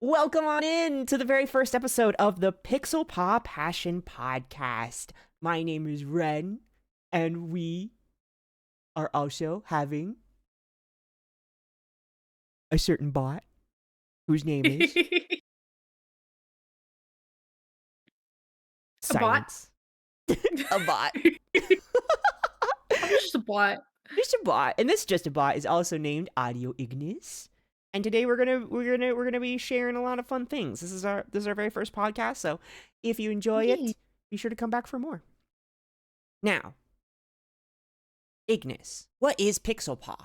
Welcome on in to the very first episode of the Pixelpaw Passion Podcast. My name is Ren, and we are also having a certain bot whose name is A bot? Silence. A bot. I'm just a bot. Just a bot, and this just a bot is also named Audio Ignis. And today we're gonna be sharing a lot of fun things. This is our very first podcast, so if you enjoy Yay. it, be sure to come back for more. Now, Ignis, what is Pixelpaw?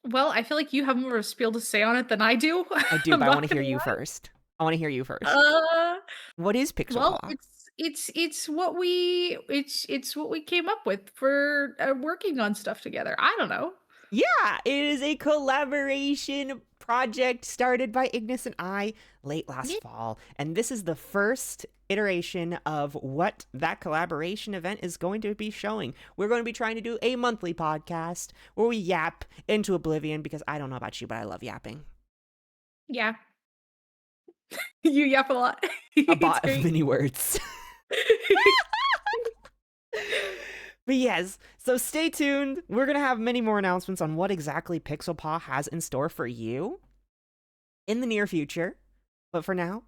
Well, I feel like you have more of a spiel to say on it than I do. I do, I'm but I want not to hear gonna you lie. first. I want to hear you first. Uh, What is well, Pixelpaw? it's what we came up with for working on stuff together. I don't know. Yeah, it is a collaboration project started by Ignis and I late last Yeah. fall. And this is the first iteration of what that collaboration event is going to be showing. We're going to be trying to do a monthly podcast where we yap into oblivion because I don't know about you, but I love yapping. Yeah. You yap a lot. A It's bot of great. many words. But yes, so stay tuned. We're going to have many more announcements on what exactly Pixelpaw has in store for you in the near future. But for now,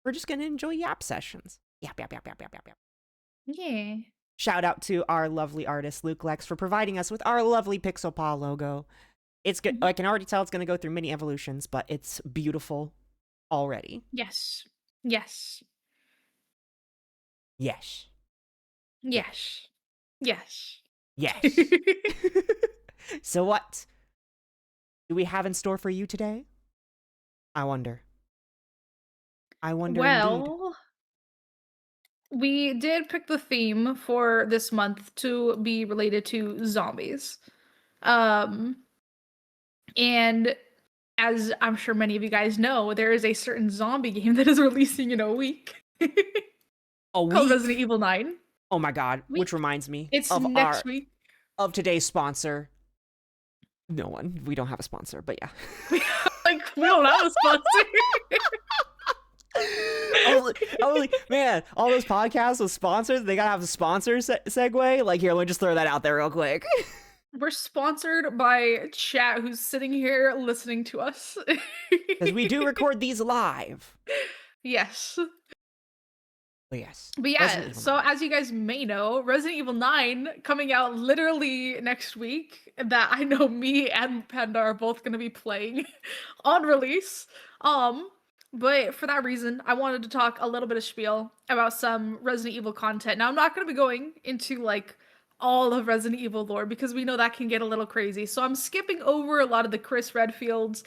we're just going to enjoy yap sessions. Yap, yap, yap, yap, yap, yap, yap. Yeah. Shout out to our lovely artist, Luke Lex, for providing us with our lovely Pixelpaw logo. It's good. I can already tell it's going to go through many evolutions, but it's beautiful already. Yes. Yes. Yes. Yes. Yes. Yes. So what do we have in store for you today? I wonder. I wonder indeed. Well, we did pick the theme for this month to be related to zombies. Um, and as I'm sure many of you guys know, there is a certain zombie game that is releasing in a week A called week? Resident Evil 9. Oh my god, Week. which reminds me It's of next week. of today's sponsor. No one. We don't have a sponsor, but yeah. Like, we don't have a sponsor. Man, all those podcasts with sponsors, they gotta have a sponsor segue. Like, here, let me just throw that out there real quick. We're sponsored by chat who's sitting here listening to us. Because we do record these live. Yes. But yes. But yeah, so as you guys may know, Resident Evil 9 coming out literally next week that I know me and Panda are both going to be playing on release. But for that reason, I wanted to talk a little bit of spiel about some Resident Evil content. Now, I'm not going to be going into like all of Resident Evil lore because we know that can get a little crazy. So I'm skipping over a lot of the Chris Redfields,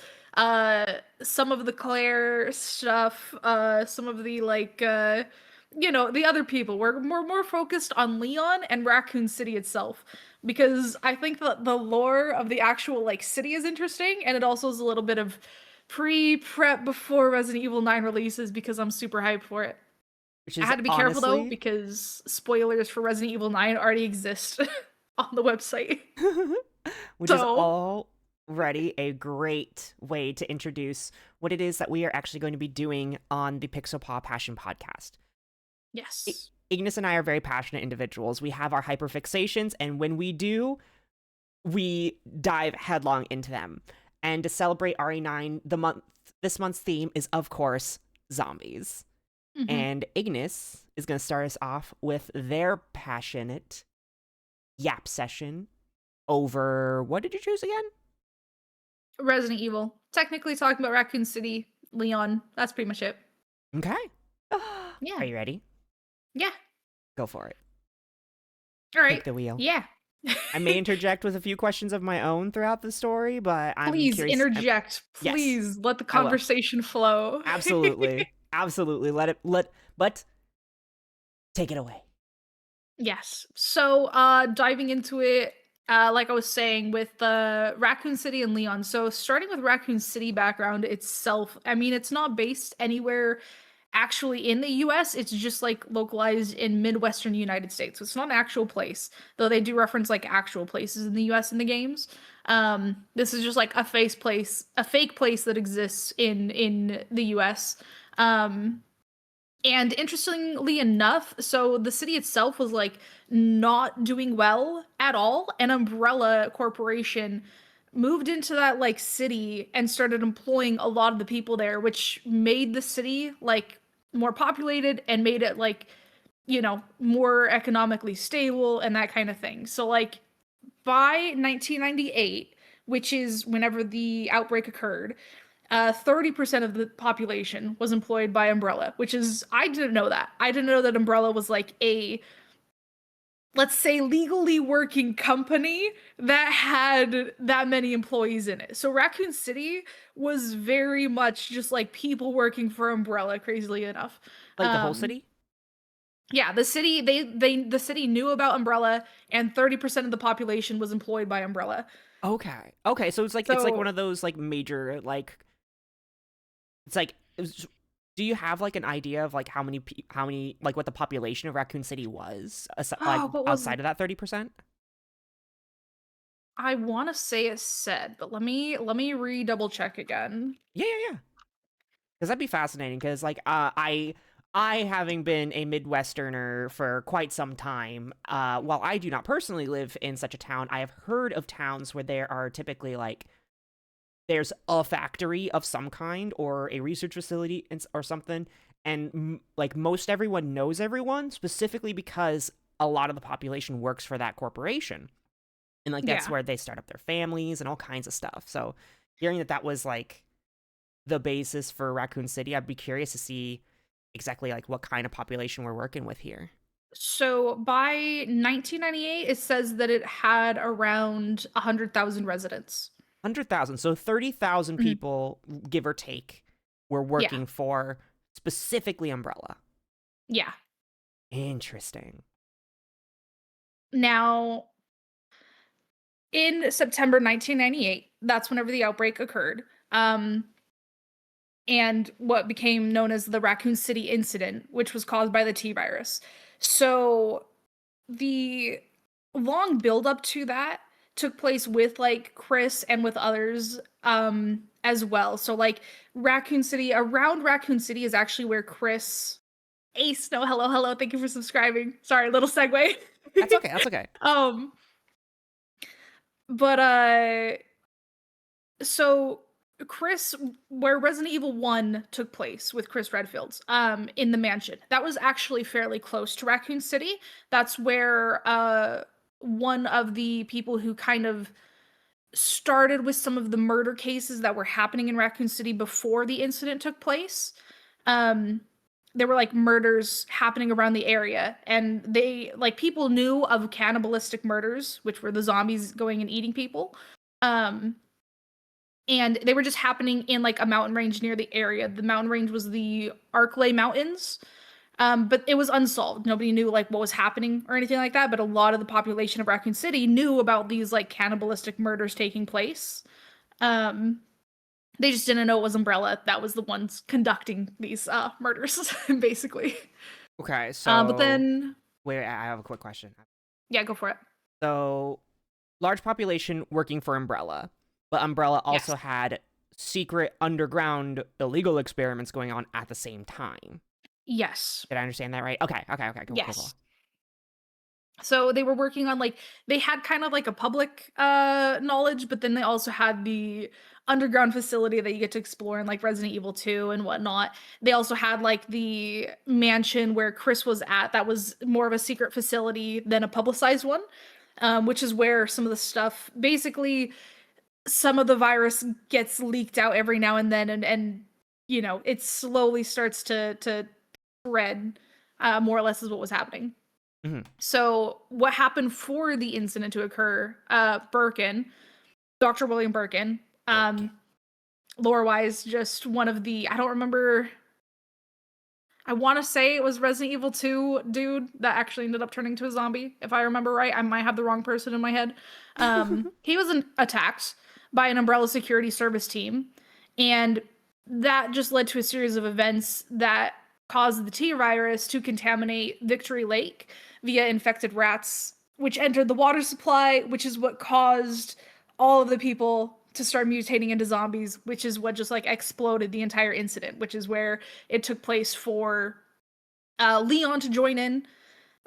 some of the Claire stuff, some of the like the other people. We're more focused on Leon and Raccoon City itself because I think that the lore of the actual like city is interesting, and it also is a little bit of pre-prep before Resident Evil 9 releases because I'm super hyped for it. Which is I had to be careful though because spoilers for Resident Evil 9 already exist on the website. Which is already a great way to introduce what it is that we are actually going to be doing on the Pixelpaw Passion Podcast. Yes. Ignis and I are very passionate individuals. We have our hyperfixations, and when we do, we dive headlong into them. And to celebrate RE9, this month's theme is, of course, zombies. Mhm. And Ignis is going to start us off with their passionate yap session over, what did you choose again? Resident Evil. Technically talking about Raccoon City, Leon. That's pretty much it. Okay. Yeah. Are you ready? Yeah. Go for it. All right. Take the wheel. Yeah. I may interject with a few questions of my own throughout the story, but I'm Please curious. interject. Please let the conversation flow. Absolutely. Absolutely. But take it away. Yes. So, diving into it, like I was saying with Raccoon City and Leon. So, starting with Raccoon City background itself, I mean, it's not based anywhere actually in the US. It's just like localized in Midwestern United States. So it's not an actual place, though they do reference like actual places in the US in the games. This is just like a fake place that exists in the US. And interestingly enough, so the city itself was like not doing well at all. An umbrella corporation moved into that like city and started employing a lot of the people there, which made the city like more populated and made it like, more economically stable and that kind of thing. So like by 1998, which is whenever the outbreak occurred, 30% of the population was employed by Umbrella, which is, I didn't know that. I didn't know that Umbrella was like a, let's say, legally working company that had that many employees in it. So Raccoon City was very much just like people working for Umbrella, crazily enough. Like the whole city? Yeah, the city knew about Umbrella, and 30% of the population was employed by Umbrella. Okay. Okay, so it's like one So, of those like major like it's like do you have like an idea of like how many like what the population of Raccoon City was like oh, what was outside of that 30%? I want to say it said, but let me re-double check again. Yeah, yeah, yeah. Because that'd be fascinating. Because like I having been a Midwesterner for quite some time, while I do not personally live in such a town, I have heard of towns where there are typically like there's a factory of some kind or a research facility or something, and like most everyone knows everyone specifically because a lot of the population works for that corporation, and like that's Yeah. where they start up their families and all kinds of stuff. So hearing that was like the basis for Raccoon City, I'd be curious to see exactly like what kind of population we're working with here. So by 1998, it says that it had around 100,000 residents. 100,000, so 30,000 Mhm. people, give or take, were Yeah. working for specifically Umbrella. Yeah. Interesting. Now, in September 1998, that's whenever the outbreak occurred. And what became known as the Raccoon City incident, which was caused by the T virus. So the long build up to that took place with like Chris and with others as well. So like Raccoon City, around Raccoon City is actually where Chris Ace, no, hello, hello, thank you for subscribing. Sorry, little segue. That's okay. That's okay. um but so Chris, where Resident Evil 1 took place with Chris Redfield's, in the mansion, that was actually fairly close to Raccoon City. That's where one of the people who kind of started with some of the murder cases that were happening in Raccoon City before the incident took place. Um, there were like murders happening around the area, and they like people knew of cannibalistic murders, which were the zombies going and eating people. Um, and they were just happening in like a mountain range near the area. The mountain range was the Arklay Mountains, but it was unsolved. Nobody knew like what was happening or anything like that. But a lot of the population of Raccoon City knew about these like cannibalistic murders taking place. Um, they just didn't know it was Umbrella that was the ones conducting these murders, basically. Okay, But so then, wait, I have a quick question. yeah, go for it. So, large population working for Umbrella, but Umbrella Yes. also had secret underground illegal experiments going on at the same time. Yes. Did I understand that right? Okay, okay, okay, cool, cool, cool. Yes. So they were working on like they had kind of like a public knowledge, but then they also had the underground facility that you get to explore in like Resident Evil 2 and whatnot. They also had like the mansion where Chris was at that was more of a secret facility than a publicized one. Which is where some of the stuff basically some of the virus gets leaked out every now and then and it slowly starts to spread, more or less is what was happening. Hmm. So what happened for the incident to occur? Birkin, Dr. William Birkin, Okay. lore-wise, just one of the I don't remember. I want to say it was Resident Evil 2 dude that actually ended up turning into a zombie. If I remember right, I might have the wrong person in my head. He was attacked by an Umbrella Security Service team, and that just led to a series of events that caused the T virus to contaminate Victory Lake via infected rats, which entered the water supply, which is what caused all of the people to start mutating into zombies, which is what just like exploded the entire incident, which is where it took place for Leon to join in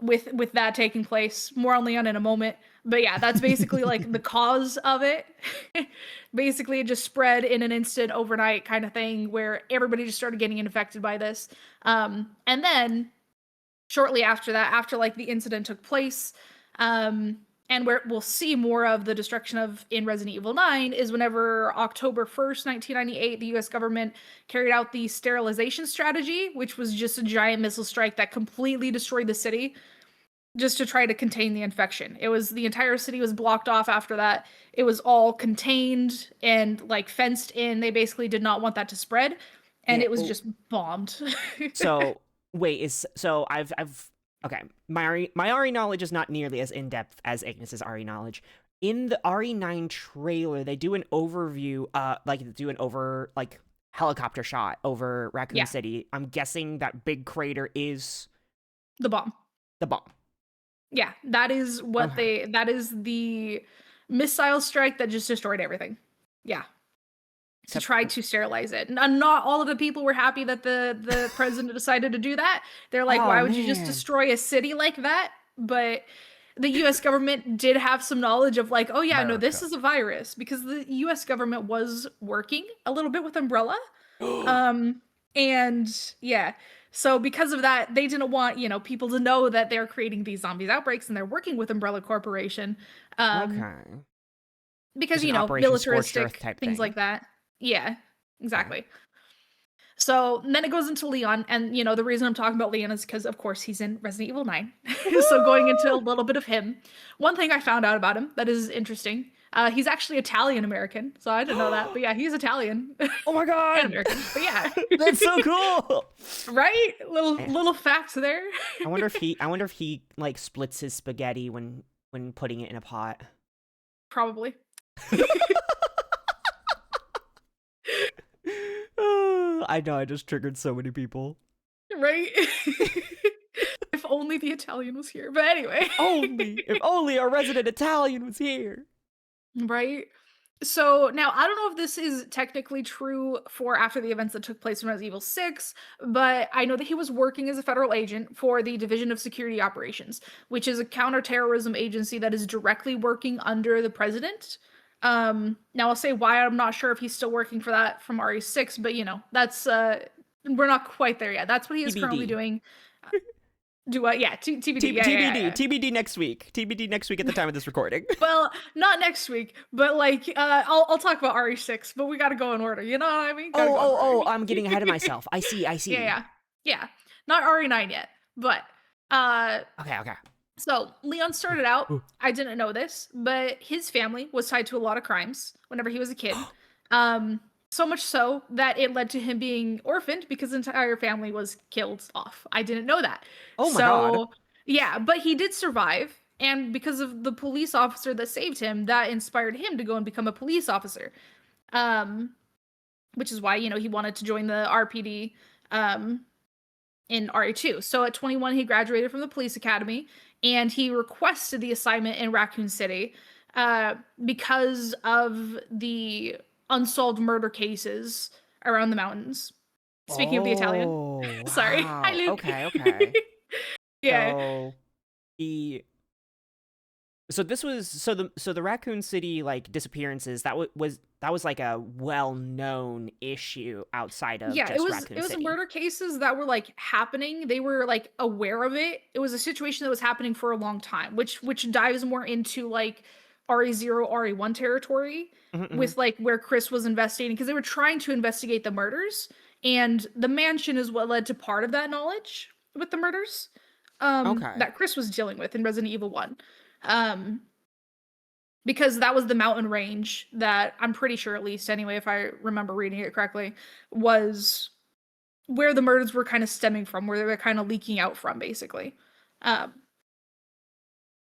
with that taking place. More on Leon in a moment. But yeah, that's basically like the cause of it. Basically, it just spread in an instant overnight kind of thing where everybody just started getting infected by this. And then shortly after that, after like the incident took place, and where we'll see more of the destruction of in Resident Evil 9 is whenever October 1st, 1998, the US government carried out the sterilization strategy, which was just a giant missile strike that completely destroyed the city just to try to contain the infection. It was the entire city was blocked off after that. It was all contained and like fenced in. They basically did not want that to spread, and Yeah. it was just bombed. So wait, I've okay. My RE knowledge is not nearly as in depth as Agnes's RE knowledge. In the RE9 trailer, they do an overview, like helicopter shot over Raccoon Yeah. City. I'm guessing that big crater is The bomb. the bomb. Yeah, that is what Okay. that is the missile strike that just destroyed everything. Yeah. To Except, try to sterilize it. And not all of the people were happy that the president decided to do that. They're like, oh why would you just man, destroy a city like that? But the US government did have some knowledge of like, oh yeah, no, this America. is a virus because the US government was working a little bit with Umbrella. Okay. Um and yeah. So because of that, they didn't want, people to know that they're creating these zombies outbreaks and they're working with Umbrella Corporation. Um because Just an Operation Scorched Earth militaristic type things thing. like that. Yeah, Okay. exactly. So then it goes into Leon, and the reason I'm talking about Leon is because, of course, he's in Resident Evil 9. So going into a Woo! little bit of him, one thing I found out about him that is interesting, he's actually Italian American. So I didn't know that, but yeah, he's Italian Oh my and god! American. But yeah, That's so cool. right? Little Eh, little facts there. I wonder if he like splits his spaghetti when putting it in a pot. Probably. I know I just triggered so many people. Right? If only the Italian was here. But anyway. If only our resident Italian was here. Right? So now I don't know if this is technically true for after the events that took place in Resident Evil 6, but I know that he was working as a federal agent for the Division of Security Operations, which is a counterterrorism agency that is directly working under the president. Now I'll say why I'm not sure if he's still working for that from RE6, but that's we're not quite there yet. That's what he is currently TBD. doing. Do what? Yeah, TBD. Yeah, yeah, TBD. yeah. TBD next week. TBD next week at the time of this recording. Well, not next week, but like I'll talk about RE6, but we got to go in order. You know what I mean? Gotta go in order. I'm getting ahead of myself. I see. Yeah, yeah, yeah. Not RE9 yet, but uh, Okay. so Leon started out. Ooh. I didn't know this, but his family was tied to a lot of crimes whenever he was a kid. So much so that it led to him being orphaned because his entire family was killed off. I didn't know that. Oh my god. So, yeah, but he did survive. And because of the police officer that saved him, that inspired him to go and become a police officer. Um, which is why, he wanted to join the RPD in RE2. So at 21, he graduated from the police academy and he requested the assignment in Raccoon City because of the unsolved murder cases around the mountains. Speaking of the Italian. Oh, Sorry. wow. Hi, Luke. Okay. Yeah. So the this was the Raccoon City like disappearances that was like a well-known issue outside of Yeah, just it Raccoon was City. murder cases that were like happening. They were like aware of it. It was a situation that was happening for a long time, which dives more into like RE0, RE1 territory with like where Chris was investigating because they were trying to investigate the murders, and the mansion is what led to part of that knowledge with the murders Okay. that Chris was dealing with in Resident Evil 1. Because that was the mountain range that I'm pretty sure, at least anyway, if I remember reading it correctly, was where the murders were kind of stemming from, where they were kind of leaking out from, basically.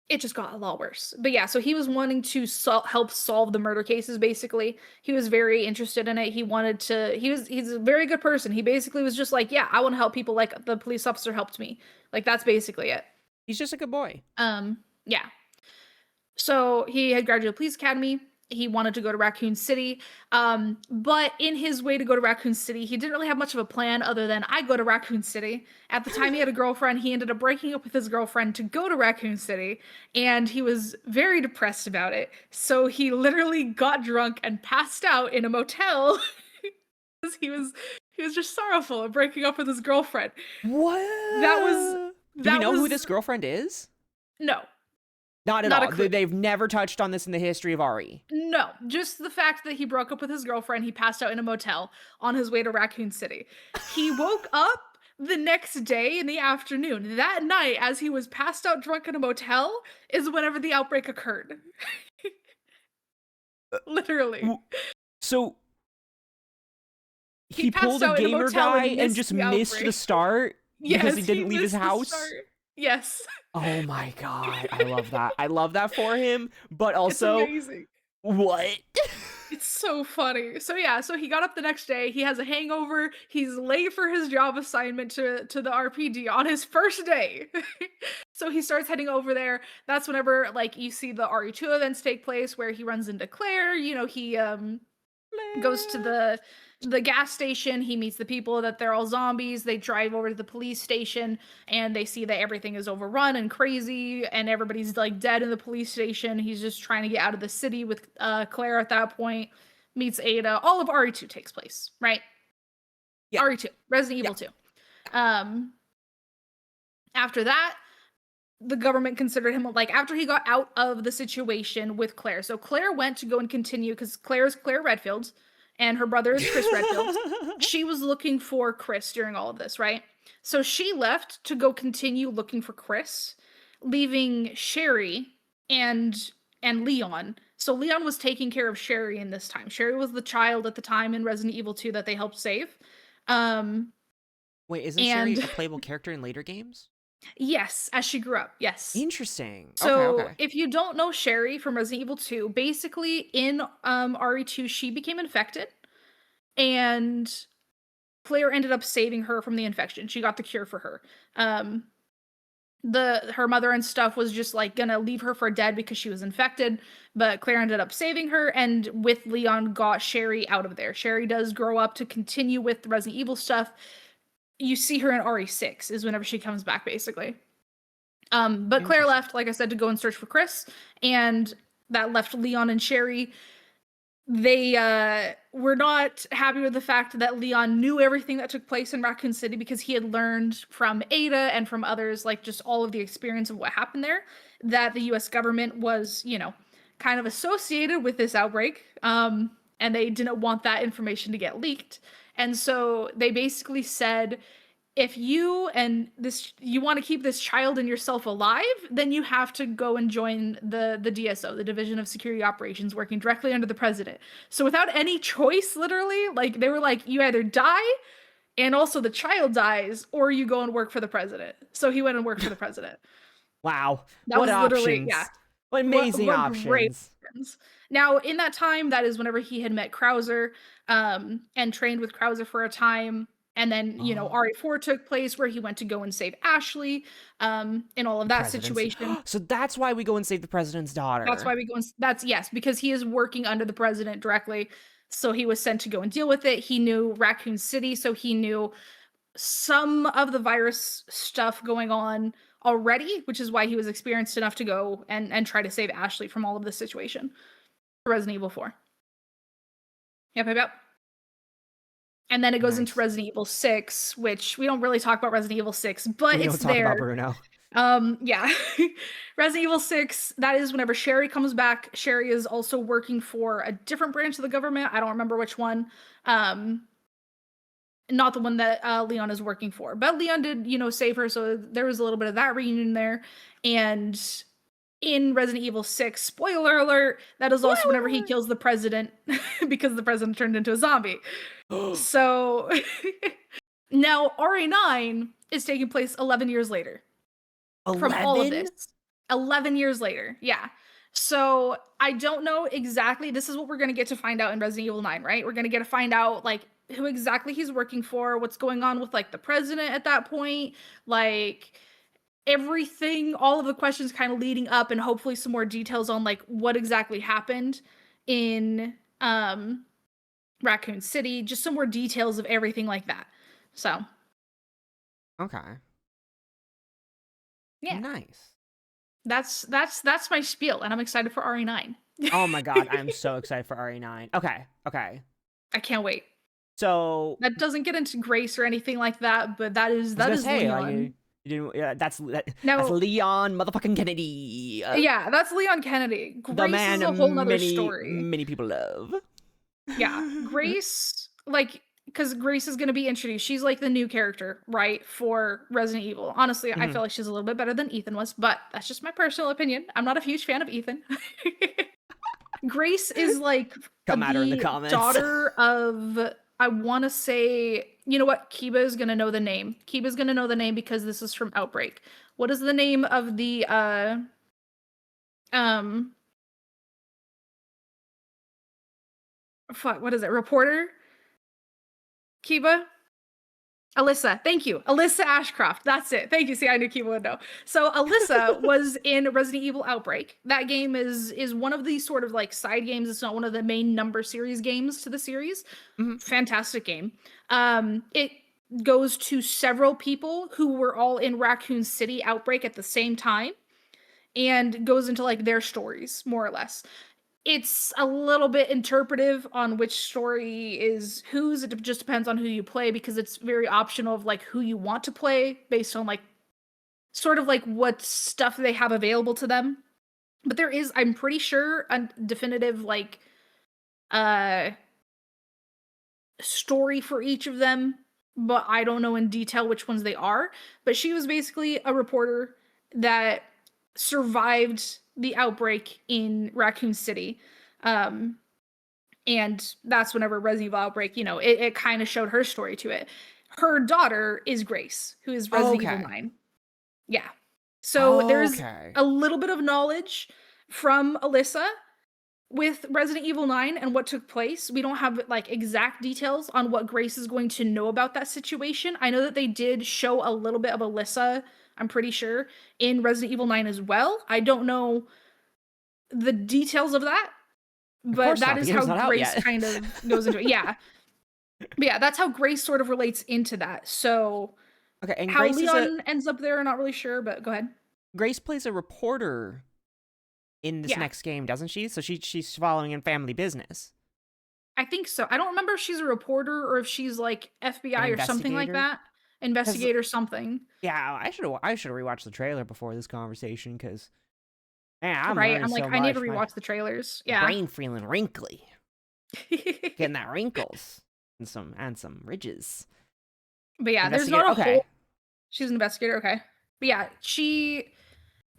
It just got a lot worse. But yeah, so he was wanting to help solve the murder cases, basically. He was very interested in it. He wanted to, he's a very good person. He basically was just like, yeah, I want to help people like the police officer helped me. Like, that's basically it. He's just a good boy. Yeah. So he had graduated police academy he wanted to go to Raccoon City. But in his way to go to Raccoon City, he didn't really have much of a plan other than I go to Raccoon City. At the time he had a girlfriend, he ended up breaking up with his girlfriend to go to Raccoon City, and he was very depressed about it. So he literally got drunk and passed out in a motel because he was just sorrowful of breaking up with his girlfriend. What? That was Do we that know was who this girlfriend is? no, Not at not a all. clue. They've never touched on this in the history of RE. No, just the fact that he broke up with his girlfriend, he passed out in a motel on his way to Raccoon City. He woke up the next day in the afternoon. That night, as he was passed out drunk in a motel, is whenever the outbreak occurred. Literally. So He he passed pulled a out in a gamer motel guy and and missed just the missed the outbreak. start because he Yes, didn't leave his missed the house? start. Yes. Oh my god, I love that. I love that for him, but also, It's amazing. what? It's so funny. So yeah, so he got up the next day. He has a hangover. He's late for his job assignment to the RPD on his first day. So he starts heading over there. That's whenever like you see the RE2 events take place where he runs into Claire. You know, he goes to the gas station. He meets the people that they're all zombies. They drive over to the police station and they see that everything is overrun and crazy and everybody's like dead in the police station. He's just trying to get out of the city with Claire at that point. Meets Ada. All of RE2 takes place, right? Yeah. RE2, Resident Evil 2. After that, the government considered him like after he got out of the situation with Claire. So Claire went to go and continue because Claire is Claire Redfield and her brother is Chris Redfield. She was looking for Chris during all of this, right? So she left to go continue looking for Chris, leaving Sherry and Leon. So Leon was taking care of Sherry in this time. Sherry was the child at the time in Resident Evil 2 that they helped save. Wait, isn't Sherry a playable character in later games? Yes, as she grew up, yes. Interesting. So, Okay. if you don't know Sherry from Resident Evil 2, basically in RE2 she became infected and Claire ended up saving her from the infection. She got the cure for her. Her mother and stuff was just like gonna leave her for dead because she was infected, but Claire ended up saving her and with Leon got Sherry out of there. Sherry does grow up to continue with the Resident Evil stuff. You see her in RE6 is whenever she comes back, basically. But Claire left, like I said, to go and search for Chris, and that left Leon and Sherry. They were not happy with the fact that Leon knew everything that took place in Raccoon City because he had learned from Ada and from others, like just all of the experience of what happened there, that the US government was, you know, kind of associated with this outbreak, and they didn't want that information to get leaked. And so they basically said, if you want to keep this child and yourself alive, then you have to go and join the DSO, the Division of Security Operations, working directly under the president. So without any choice, literally, like they were like, you either die and also the child dies, or you go and work for the president. So he went and worked for the president. Wow. That what was options. literally, yeah. What amazing what options. Great options. Now, in that time, that is whenever he had met Krauser and trained with Krauser for a time. And then, you know, RE4 took place where he went to go and save Ashley in all of that situation. So that's why we go and save the president's daughter. That's why we go and, that's, yes, because he is working under the president directly. So he was sent to go and deal with it. He knew Raccoon City, so he knew some of the virus stuff going on already, which is why he was experienced enough to go and try to save Ashley from all of this situation. Resident Evil 4. Yep. And then it goes into Resident Evil 6, which we don't really talk about Resident Evil 6, but it's there. We don't talk about Bruno. Yeah. Resident Evil 6, that is whenever Sherry comes back. Sherry is also working for a different branch of the government. I don't remember which one. Not the one that Leon is working for. But Leon did, you know, save her, so there was a little bit of that reunion there. And in Resident Evil 6, spoiler alert, that is also whenever he kills the president because the president turned into a zombie. So now RE9 is taking place 11 years later. 11? From all of this. 11 years later, yeah. So I don't know exactly, this is what we're going to get to find out in Resident Evil 9, right? We're going to get to find out, like, who exactly he's working for, what's going on with, like, the president at that point, like, everything, all of the questions kind of leading up, and hopefully some more details on, like, what exactly happened in Raccoon City, just some more details of everything like that. So, Okay. yeah. Nice. That's my spiel, and I'm excited for RE9. Oh my god, I am so excited for RE9. Okay, okay. I can't wait. So That doesn't get into Grace or anything like that, but I was that gonna is say, like Leon. you didn't. Yeah, that's Now, Leon motherfucking Kennedy, yeah, that's Leon Kennedy. the Grace is a whole man nother many story. many people love. Yeah, Grace, like, because Grace is going to be introduced. She's like the new character, right, for Resident Evil. Honestly, I Mhm. feel like she's a little bit better than Ethan was, but that's just my personal opinion. I'm not a huge fan of Ethan. Grace is like Come at her in the the comments. daughter of, I want to say, you know what? Kiba is going to know the name. Kiba's going to know the name because this is from Outbreak. What is the name of the, um, fuck, what is it? Reporter? Kiba? Alyssa, thank you. Alyssa Ashcroft. That's it. Thank you. See, I knew Kiba would know. So Alyssa was in Resident Evil Outbreak. That game is one of these sort of like side games. It's not one of the main number series games to the series. Mhm. Fantastic game. It goes to several people who were all in Raccoon City Outbreak at the same time and goes into like their stories, more or less. It's a little bit interpretive on which story is whose. It just depends on who you play because it's very optional of like who you want to play based on like sort of like what stuff they have available to them. But there is, I'm pretty sure, a definitive like uh story for each of them, but I don't know in detail which ones they are. But she was basically a reporter that survived the outbreak in Raccoon City. Um, and that's whenever Resident Evil Outbreak, it kind of showed her story to it. Her daughter is Grace, who is Resident Evil Okay. 9. Yeah. So there's Okay. a little bit of knowledge from Alyssa with Resident Evil 9 and what took place. We don't have like exact details on what Grace is going to know about that situation. I know that they did show a little bit of Alyssa, I'm pretty sure, in Resident Evil 9 as well. I don't know the details of that, Of but course that not. The is how game's not out Grace yet. kind of goes into it. Yeah. But yeah, that's how Grace sort of relates into that. So Okay, and how Leon ends up there, not really sure, but go ahead. Grace plays a reporter in this Yeah, next game, doesn't she? So she's following in family business. I think so. I don't remember if she's a reporter or if she's like An FBI or something like investigator? that. Because Investigator something. yeah, I should rewatched the trailer before this conversation because man, I'm Right? learning I'm like, so I need to much. My rewatch the trailers. Yeah. brain feeling wrinkly, getting that wrinkles and some ridges. But yeah, there's Investigator. not a Okay. whole she's an investigator, okay. But yeah,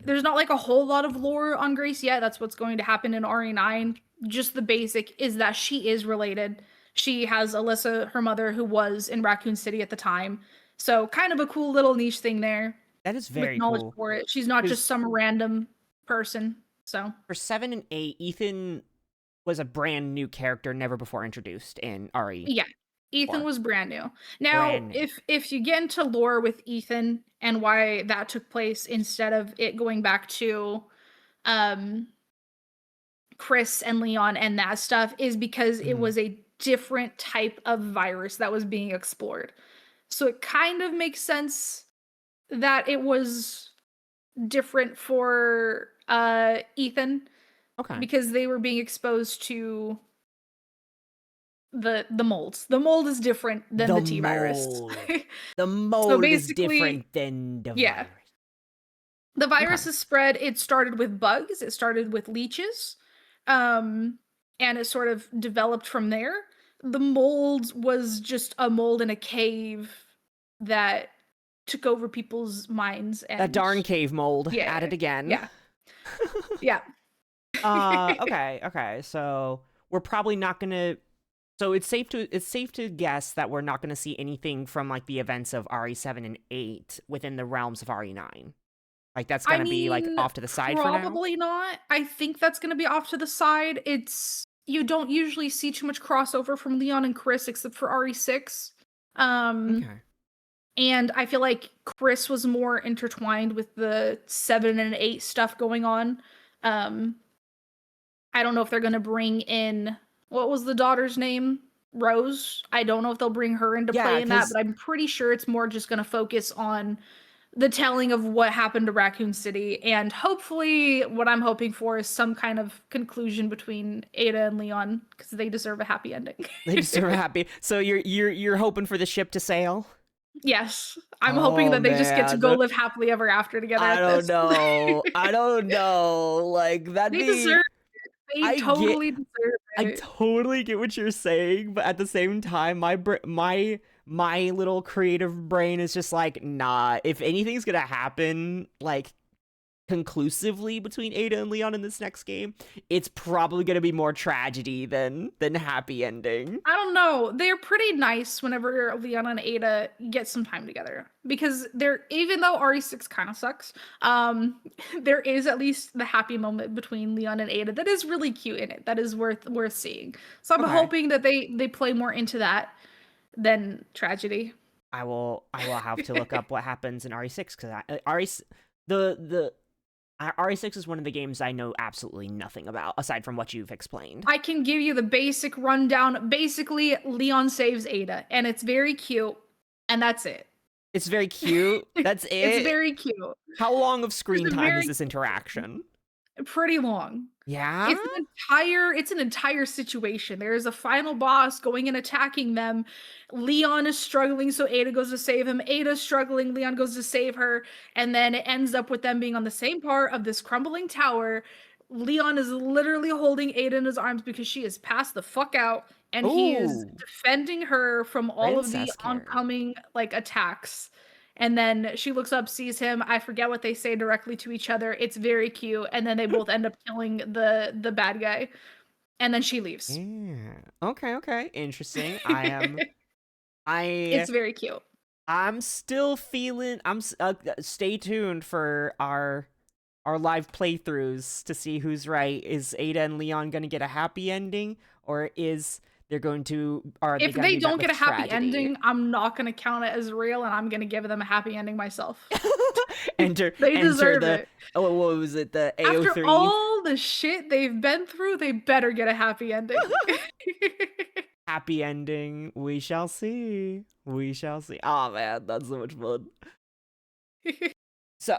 there's not like a whole lot of lore on Grace yet. That's what's going to happen in RE9. Just the basic is that she is related. She has Alyssa, her mother, who was in Raccoon City at the time. So kind of a cool little niche thing there That is with very knowledge cool. for it. She's not just Because some random person. So for 7 and 8, Ethan was a brand new character, never before introduced in RE4. yeah, Ethan was brand new. Now, Brand new. if you get into lore with Ethan and why that took place instead of it going back to um Chris and Leon and that stuff is because it Mhm. was a different type of virus that was being explored. So it kind of makes sense that it was different for Ethan Okay. because they were being exposed to the molds. The mold is different than The the T virus. mold. The So mold is basically, different than the yeah, virus. the Okay. virus is spread. It started with bugs, it started with leeches, um, and it sort of developed from there. The mold was just a mold in a cave that took over people's minds That and darn cave mold yeah, at it again. yeah, yeah. Okay, okay. So we're probably not gonna. So it's safe to guess that we're not gonna see anything from like the events of RE7 and 8 within the realms of RE9. Like that's I gonna be like mean, off to the side for now. probably not. I think that's gonna be off to the side. You don't usually see too much crossover from Leon and Chris except for RE6. Um, Okay. and I feel like Chris was more intertwined with the 7 and 8 stuff going on. Um, I don't know if they're going to bring in, what was the daughter's name? Rose. I don't know if they'll bring her into Yeah, play in that, because but I'm pretty sure it's more just going to focus on the telling of what happened to Raccoon City, and hopefully what I'm hoping for is some kind of conclusion between Ada and Leon, because they deserve a happy ending. they deserve a happy. So you're hoping for the ship to sail? Yes, I'm hoping Oh that they just get to go man. live happily ever after together I at don't this. know. I don't know. Like that'd They deserve be they I get totally deserve I it. totally get what you're saying, but at the same time my little creative brain is just like, nah, if anything's going to happen like conclusively between Ada and Leon in this next game, it's probably going to be more tragedy than happy ending. I don't know. They're pretty nice whenever Leon and Ada get some time together because they're, even though RE6 kind of sucks, there is at least the happy moment between Leon and Ada that is really cute in it. That is worth seeing. So I'm Okay. hoping that they play more into that than tragedy. I will have to look up what happens in RE6 cuz RE the RE6 is one of the games I know absolutely nothing about aside from what you've explained. I can give you the basic rundown. Basically, Leon saves Ada, and it's very cute, and that's it. It's very cute. That's It's it. very cute. How long of It's screen a time is very this interaction? pretty long. Yeah? It's an entire situation. There is a final boss going and attacking them. Leon is struggling, so Ada goes to save him. Ada's struggling, Leon goes to save her, and then it ends up with them being on the same part of this crumbling tower. Leon is literally holding Ada in his arms because she is passed the fuck out, and he is Ooh, defending her from all of the princess care. oncoming like attacks. And then she looks up, sees him. I forget what they say directly to each other. It's very cute. And then they both end up killing the bad guy. And then she leaves. Yeah. Okay, okay. Interesting. I It's very cute. I'm still feeling stay tuned for our live playthroughs to see who's right. Is Ada and Leon going to get a happy ending or is are they If going to they be met don't with get a happy tragedy? ending, I'm not going to count it as real and I'm going to give them a happy ending myself. They Enter deserve the it. oh what was it the After AO3 all the shit they've been through, they better get a happy ending. happy ending. We shall see. We shall see. Oh man, that's so much fun. So,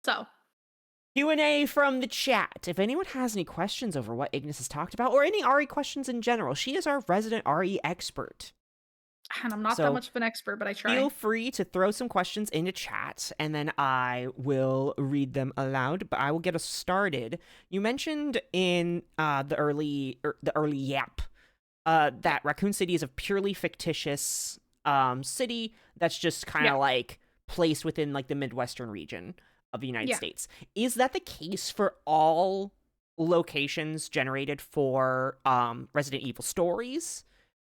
So, Q&A from the chat. If anyone has any questions over what Ignis has talked about or any RE questions in general, she is our resident RE expert. and I'm not that So, much of an expert, but I feel try. free to throw some questions into chat and then I will read them aloud, but I will get us started. You mentioned in the early yap that Raccoon City is a purely fictitious city that's just kind Yeah. of like placed within like the Midwestern region of the United Yeah. States. Is that the case for all locations generated for Resident Evil stories?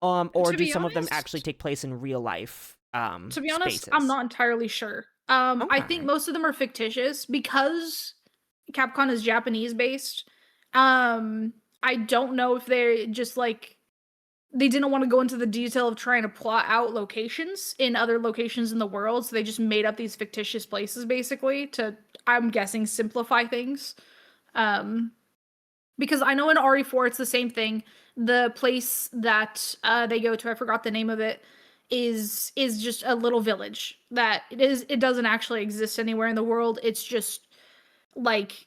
Or To do be some of them actually honest, take place in real life I'm spaces? not entirely sure. I think Okay. most of them are fictitious because Capcom is Japanese based. Um, I don't know if they're just like they didn't want to go into the detail of trying to plot out locations in other locations in the world, so they just made up these fictitious places basically to, I'm guessing, simplify things. Um, because I know in RE4 it's the same thing. The place that they go to, I forgot the name of it, is just a little village that it doesn't actually exist anywhere in the world. It's just like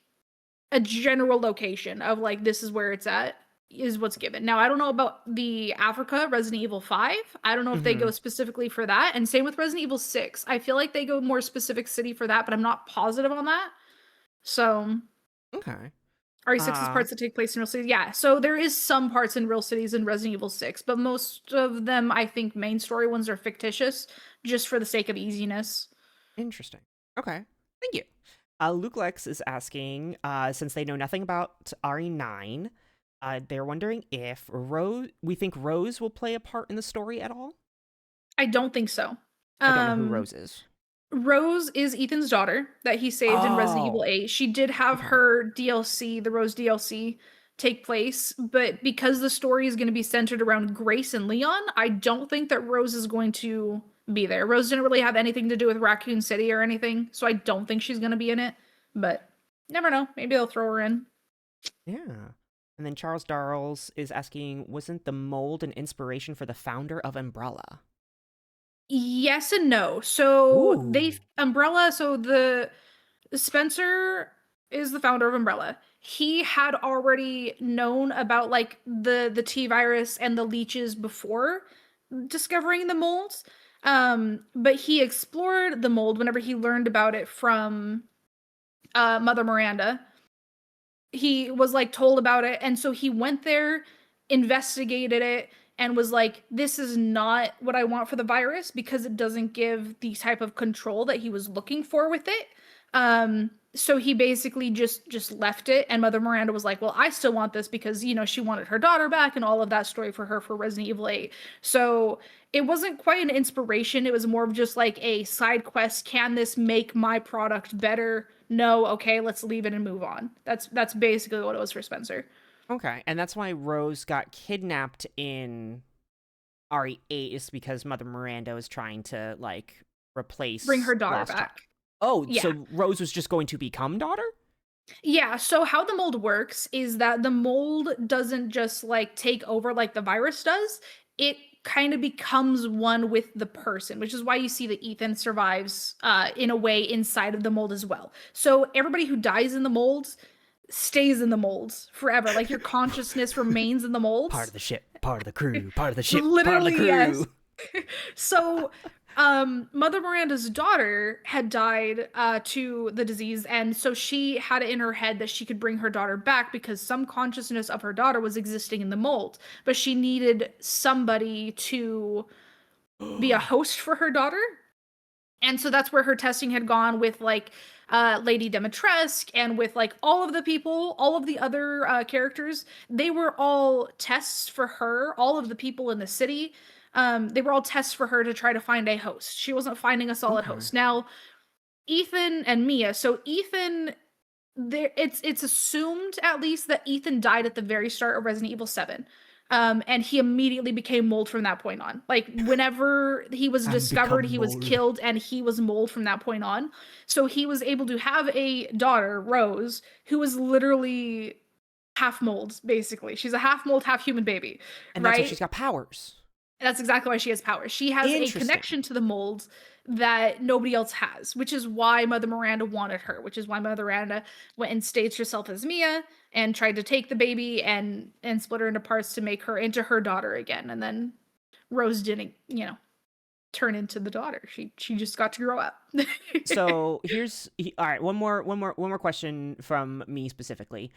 a general location of like this is where it's at is what's given. Now I don't know about the Africa Resident Evil 5. I don't know if they Mm-hmm. go specifically for that. And same with Resident Evil 6. I feel like they go more specific city for that, but I'm not positive on that. So Okay. RE6 is Uh parts that take place in real cities. Yeah, so there is some parts in real cities in Resident Evil 6, but most of them, I think, main story ones are fictitious, just for the sake of easiness. Interesting. Okay. Thank you. Luke Lex is asking, since they know nothing about RE9, they're wondering if we think Rose will play a part in the story at all? I don't think so. I don't know who Um, Rose is. Rose is Ethan's daughter that he saved in Resident Evil Oh, 8. She did have okay. her DLC, the Rose DLC, take place, but because the story is going to be centered around Grace and Leon, I don't think that Rose is going to be there. Rose didn't really have anything to do with Raccoon City or anything, so I don't think she's going to be in it, but never know. Maybe they'll throw her in. Yeah. And then Charles Darles is asking, wasn't the mold an inspiration for the founder of Umbrella? Yes and no. So they Ooh. Umbrella, so the Spencer is the founder of Umbrella. He had already known about like the T virus and the leeches before discovering the molds. But he explored the mold whenever he learned about it from Mother Miranda. He was like told about it, and so he went there, investigated it, and was like, this is not what I want for the virus because it doesn't give the type of control that he was looking for with it. So he basically just left it, and Mother Miranda was like, well, I still want this because she wanted her daughter back and all of that story for her for Resident Evil 8. So it wasn't quite an inspiration, it was more of just like a side quest. Can this make my product better? No, okay, let's leave it and move on. That's basically what it was for Spencer. Okay. And that's why Rose got kidnapped in RE8 is because Mother Miranda was trying to, like, Bring replace her daughter Lost Child. back. Oh, Yeah. so Rose was just going to become daughter? Yeah, so how the mold works is that the mold doesn't just like take over like the virus does. It kind of becomes one with the person, which is why you see that Ethan survives in a way inside of the mold as well. So everybody who dies in the molds stays in the molds forever. Like your consciousness remains in the Part molds. of the ship, part of the crew, part of the ship, part of the Literally, yes. crew. So Mother Miranda's daughter had died to the disease, and so she had it in her head that she could bring her daughter back because some consciousness of her daughter was existing in the mold, but she needed somebody to be a host for her daughter. And so that's where her testing had gone with like Lady Demetresque and with like all of the people, all of the other characters. They were all tests for her, all of the people in the city. They were all tests for her to try to find a host. She wasn't finding a solid Okay. host. Now, Ethan and Mia. So Ethan, it's assumed at least that Ethan died at the very start of Resident Evil 7. And he immediately became mold from that point on. Like whenever he was And discovered, become he was mold. killed and he was mold from that point on. So he was able to have a daughter, Rose, who was literally half mold, basically. She's a half mold, half human baby, And that's why right? she's got powers. That's exactly why she has powers. She has a Interesting. connection to the mold that nobody else has, which is why Mother Miranda wanted her, which is why Mother Miranda went and staged herself as Mia and tried to take the baby and split her into parts to make her into her daughter again. And then Rose didn't, turn into the daughter. She just got to grow up. So all right, one more question from me specifically.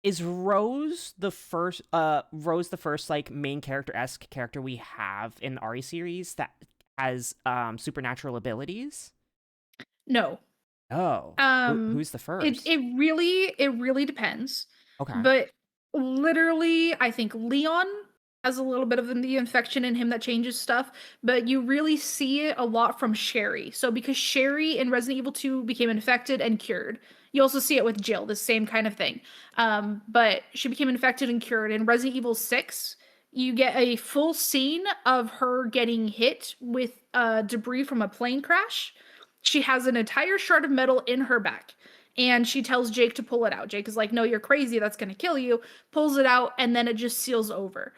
Is Rose the first like main character-esque character we have in the RE series that has supernatural abilities? No. Oh. Um Who's the it first? it really depends. Okay. But literally, I think Leon has a little bit of the infection in him that changes stuff, but you really see it a lot from Sherry. So because Sherry in Resident Evil 2 became infected and cured. You also see it with Jill, the same kind of thing. But she became infected and cured. In Resident Evil 6, you get a full scene of her getting hit with debris from a plane crash. She has an entire shard of metal in her back. And she tells Jake to pull it out. Jake is like, no, you're crazy. That's going to kill you. Pulls it out, and then it just seals over.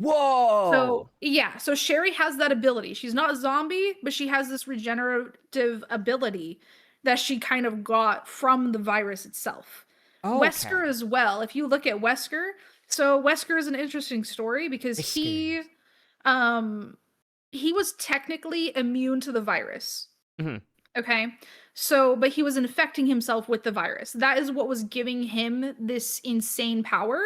So, Whoa. yeah. So Sherry has that ability. She's not a zombie, but she has this regenerative ability that she kind of got from the virus itself. Wesker Okay. as well. If you look at Wesker, so Wesker is an interesting story because he Whiskers. um he was technically immune to the virus. Mhm. Okay. So, but he was infecting himself with the virus. That is what was giving him this insane power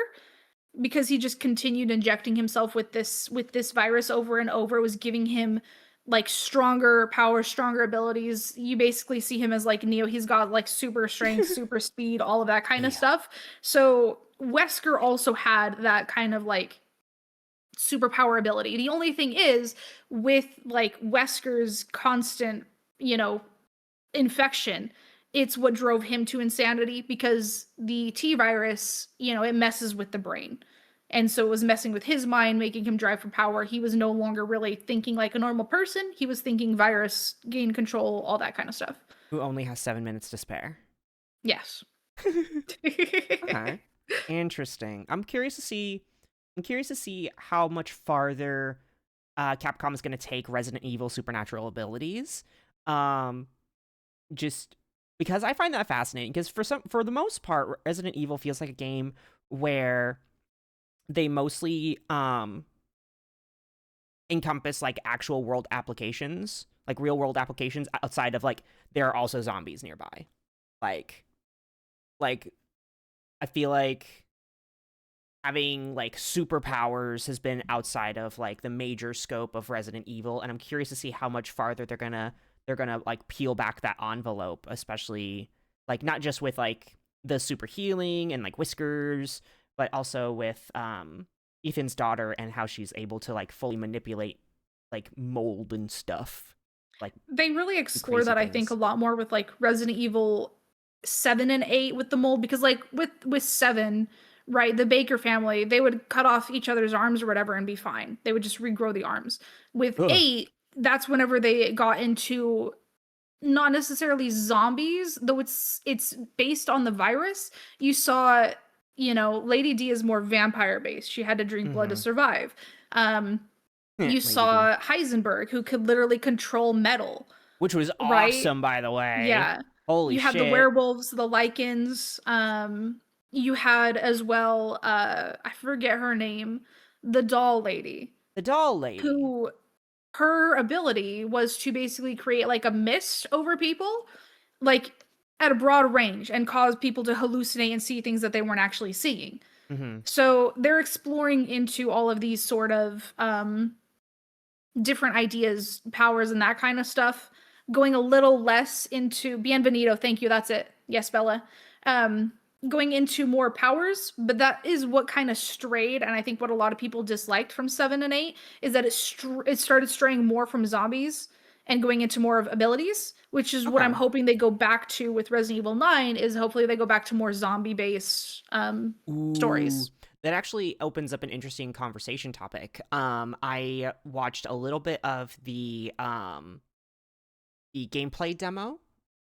because he just continued injecting himself with this virus over and over. It was giving him like stronger power, stronger abilities. You basically see him as like Neo. He's got like super strength, super speed, all of that kind of Yeah. stuff. So, Wesker also had that kind of like superpower ability. The only thing is with like Wesker's constant, infection, it's what drove him to insanity because the T virus, it messes with the brain. And so it was messing with his mind, making him drive for power. He was no longer really thinking like a normal person. He was thinking virus, gain control, all that kind of stuff. Who only has 7 minutes to spare. Yes. Okay. Interesting. I'm curious to see how much farther Capcom is going to take Resident Evil supernatural abilities. Um just because I find that fascinating because for the most part Resident Evil feels like a game where they mostly encompass like actual world applications, like real world applications outside of like there are also zombies nearby. Like like I feel like having like superpowers has been outside of like the major scope of Resident Evil, and I'm curious to see how much farther they're gonna like peel back that envelope, especially like not just with like the super healing and like whiskers, but also with Ethan's daughter and how she's able to like fully manipulate like mold and stuff, like They really do explore crazy that, I think, a things. lot more with like Resident Evil 7 and 8 with the mold, because like with 7, right, the Baker family, they would cut off each other's arms or whatever and be fine. They would just regrow the arms. With Ugh. 8, that's whenever they got into not necessarily zombies, though it's based on the virus. You saw, Lady D is more vampire based. She had to drink blood to Mm-hmm. survive. Um, you Lady D, saw Heisenberg, who could literally control metal, which was right? awesome, by the way. Yeah. Holy You had the shit. werewolves, the lichens. You had as well, I forget her name, the doll lady, The doll lady. who her ability was to basically create like a mist over people, like at a broad range, and cause people to hallucinate and see things that they weren't actually seeing. Mm-hmm. So they're exploring into all of these sort of different ideas, powers, and that kind of stuff. Going a little less into Bienvenido, thank you, that's it. Yes, Bella. Um, Going into more powers, but that is what kind of strayed, and I think what a lot of people disliked from 7 and 8 is that it started straying more from zombies and going into more of abilities, which is what I'm Okay. hoping they go back to with Resident Evil 9. Is hopefully they go back to more zombie based Ooh, stories. that actually opens up an interesting conversation topic. I watched a little bit of the gameplay demo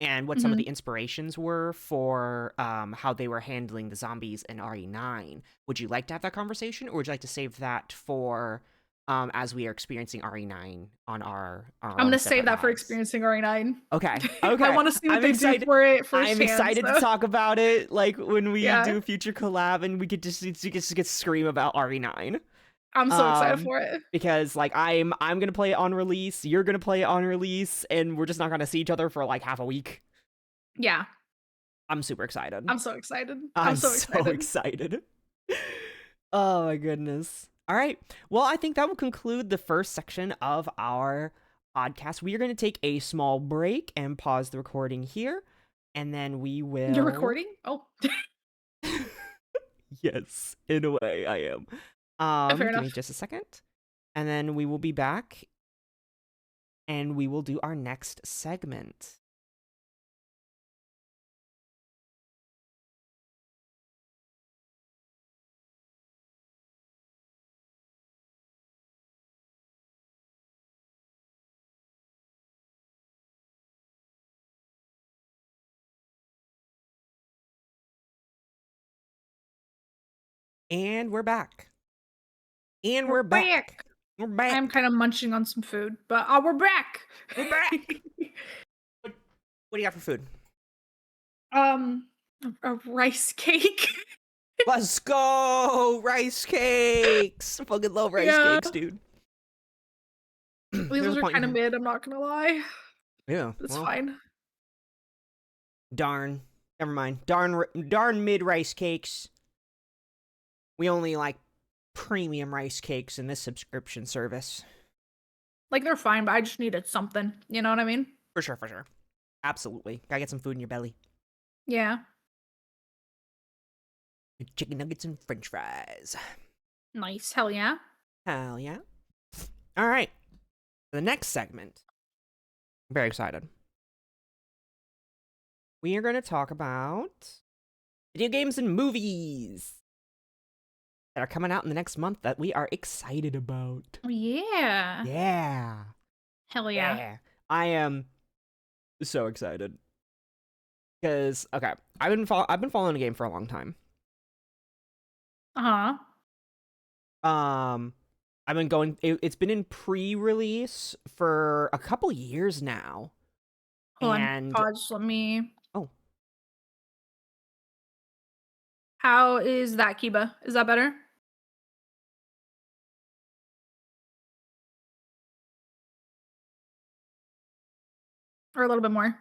and what some of the Mhm. inspirations were for how they were handling the zombies in RE9. Would you like to have that conversation, or would you like to save that for as we are experiencing RE9 on our I'm own gonna save separate that for lives? experiencing RE9. Okay, I okay. want to see what I'm they do excited. for it I'm firsthand. excited to So talk about it, like when we yeah, do a future collab, and we could just get scream about RE9. I'm so excited Um, for it. because like I'm gonna play it on release, you're gonna play it on release, and we're just not gonna see each other for like half a week. Yeah, I'm super excited. I'm so excited. I'm I'm so so excited. excited. Oh my goodness. All right. Well, I think that will conclude the first section of our podcast. We are going to take a small break and pause the recording here, and then we You're will. recording? Oh, Yes, in a way, I am. fair Give me enough. just a second, and then we will be back, and we will do our next segment. And we're back. And We're we're back. back. We're I'm back. kind of munching on some food, but we're back. We're back. What, what do you got for food? um, a rice cake. Let's go! Rice cakes! I fucking love rice Yeah, cakes, dude. these There's ones a are point in kind of here. mid. I'm not gonna lie. Yeah, It's well, fine. darn. Never mind. Darn mid rice cakes. We only like premium rice cakes in this subscription service. Like they're fine, but I just needed something. You know what I mean? For sure, for sure. Absolutely. Gotta get some food in your belly. Yeah. Chicken nuggets and french fries. Nice. Hell yeah. Hell yeah. All right. The next segment. I'm very excited. We are going to talk about video games and movies that are coming out in the next month that we are excited about. Yeah. Yeah. Hell yeah. Yeah. I am so excited. Because okay, I've been following the game for a long time. Uh-huh. Um, I've been going. It's been in pre-release for a couple years now, Hold on. and Pause. Let me. oh, How is that, Kiba? Is that better? Or a little bit more?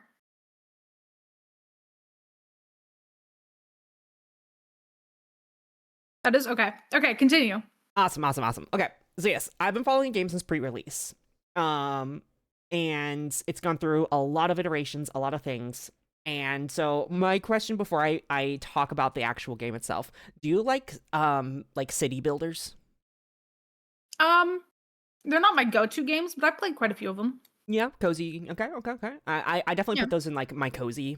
That is okay. Okay, continue. awesome. Okay, so yes, I've been following the game since pre-release. Um, and it's gone through a lot of iterations, a lot of things. And so my question before I talk about the actual game itself, do you like city builders? Um, they're not my go-to games, but I've played quite a few of them. Yeah, cozy. Okay. I definitely Yeah. put those in like my cozy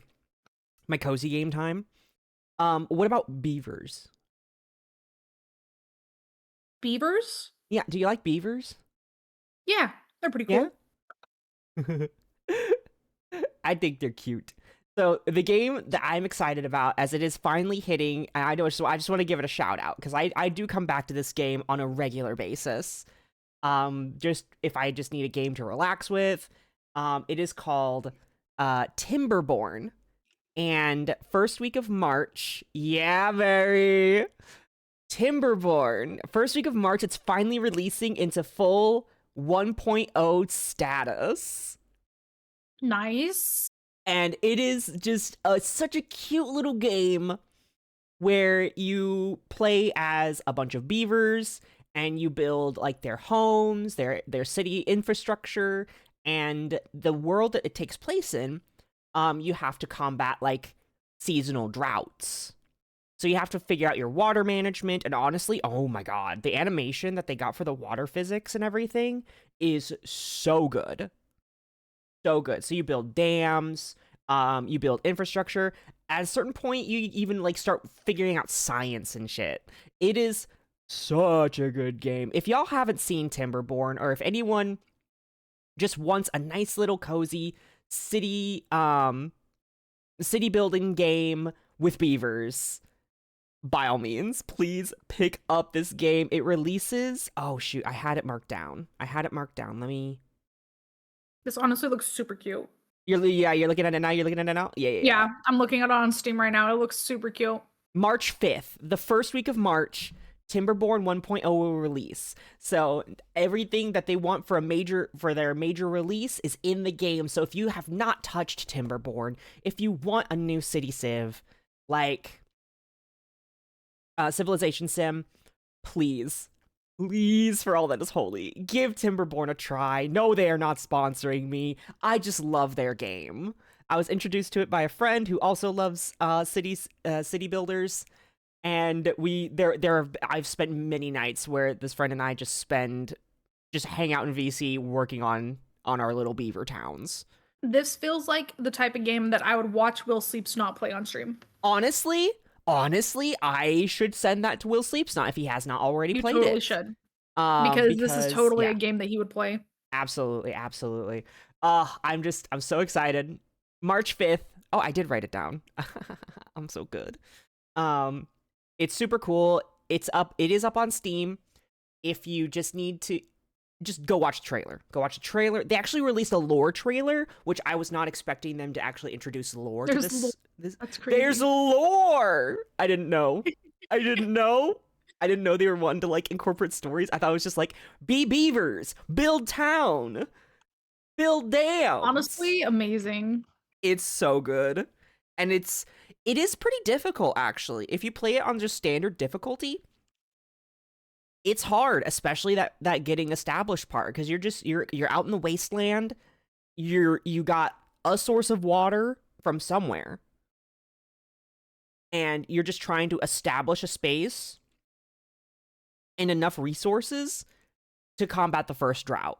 game time. What about beavers? Beavers? Yeah, do you like beavers? Yeah, they're pretty Yeah. cool. I think they're cute. So the game that I'm excited about, as it is finally hitting, and I know, so I just want to give it a shout out because I do come back to this game on a regular basis. Just if I just need a game to relax with, it is called Timberborn, and first week of March, yeah, very Timberborn. First week of March, it's finally releasing into full 1.0 status. Nice. And it is just such a cute little game where you play as a bunch of beavers and you build like their homes, their city infrastructure, and the world that it takes place in. You have to combat like seasonal droughts. So you have to figure out your water management, and honestly, oh my god, the animation that they got for the water physics and everything is so good. So good. So you build dams, you build infrastructure. At a certain point, you even like start figuring out science and shit. It is such a good game. If y'all haven't seen Timberborn, or if anyone just wants a nice little cozy city building game with beavers, by all means, please pick up this game. It releases. Oh shoot, I had it marked down. Let me. This honestly looks super cute. You're looking at it now. You're looking at it now. Yeah, I'm looking at it on Steam right now. It looks super cute. March 5th, the first week of March, Timberborn 1.0 will release. So everything that they want for their major release is in the game. So if you have not touched Timberborn, if you want a new city civ, like Civilization Sim, please, for all that is holy, give Timberborn a try. No, they are not sponsoring me. I just love their game. I was introduced to it by a friend who also loves city builders, and I've spent many nights where this friend and I just hang out in VC working on our little beaver towns. This feels like the type of game that I would watch Will Sleeps not play on stream. Honestly, I should send that to Will Sleepsnot if he has not already You played totally it. should. Because this is totally yeah, a game that he would play. absolutely. I'm so excited. March 5th. Oh, I did write it down. I'm so good. It's super cool. It is up on Steam. If you just need to just go watch the trailer. Go watch the trailer. They actually released a lore trailer, which I was not expecting them to actually introduce lore to this. That's crazy. There's lore. I didn't know. I didn't know they were wanting to like incorporate stories. I thought it was just like be beavers, build town, build dams. Honestly, amazing. It's so good. And it is pretty difficult actually. If you play it on just standard difficulty, it's hard, especially that getting established part, because you're out in the wasteland. You got a source of water from somewhere, and you're just trying to establish a space and enough resources to combat the first drought.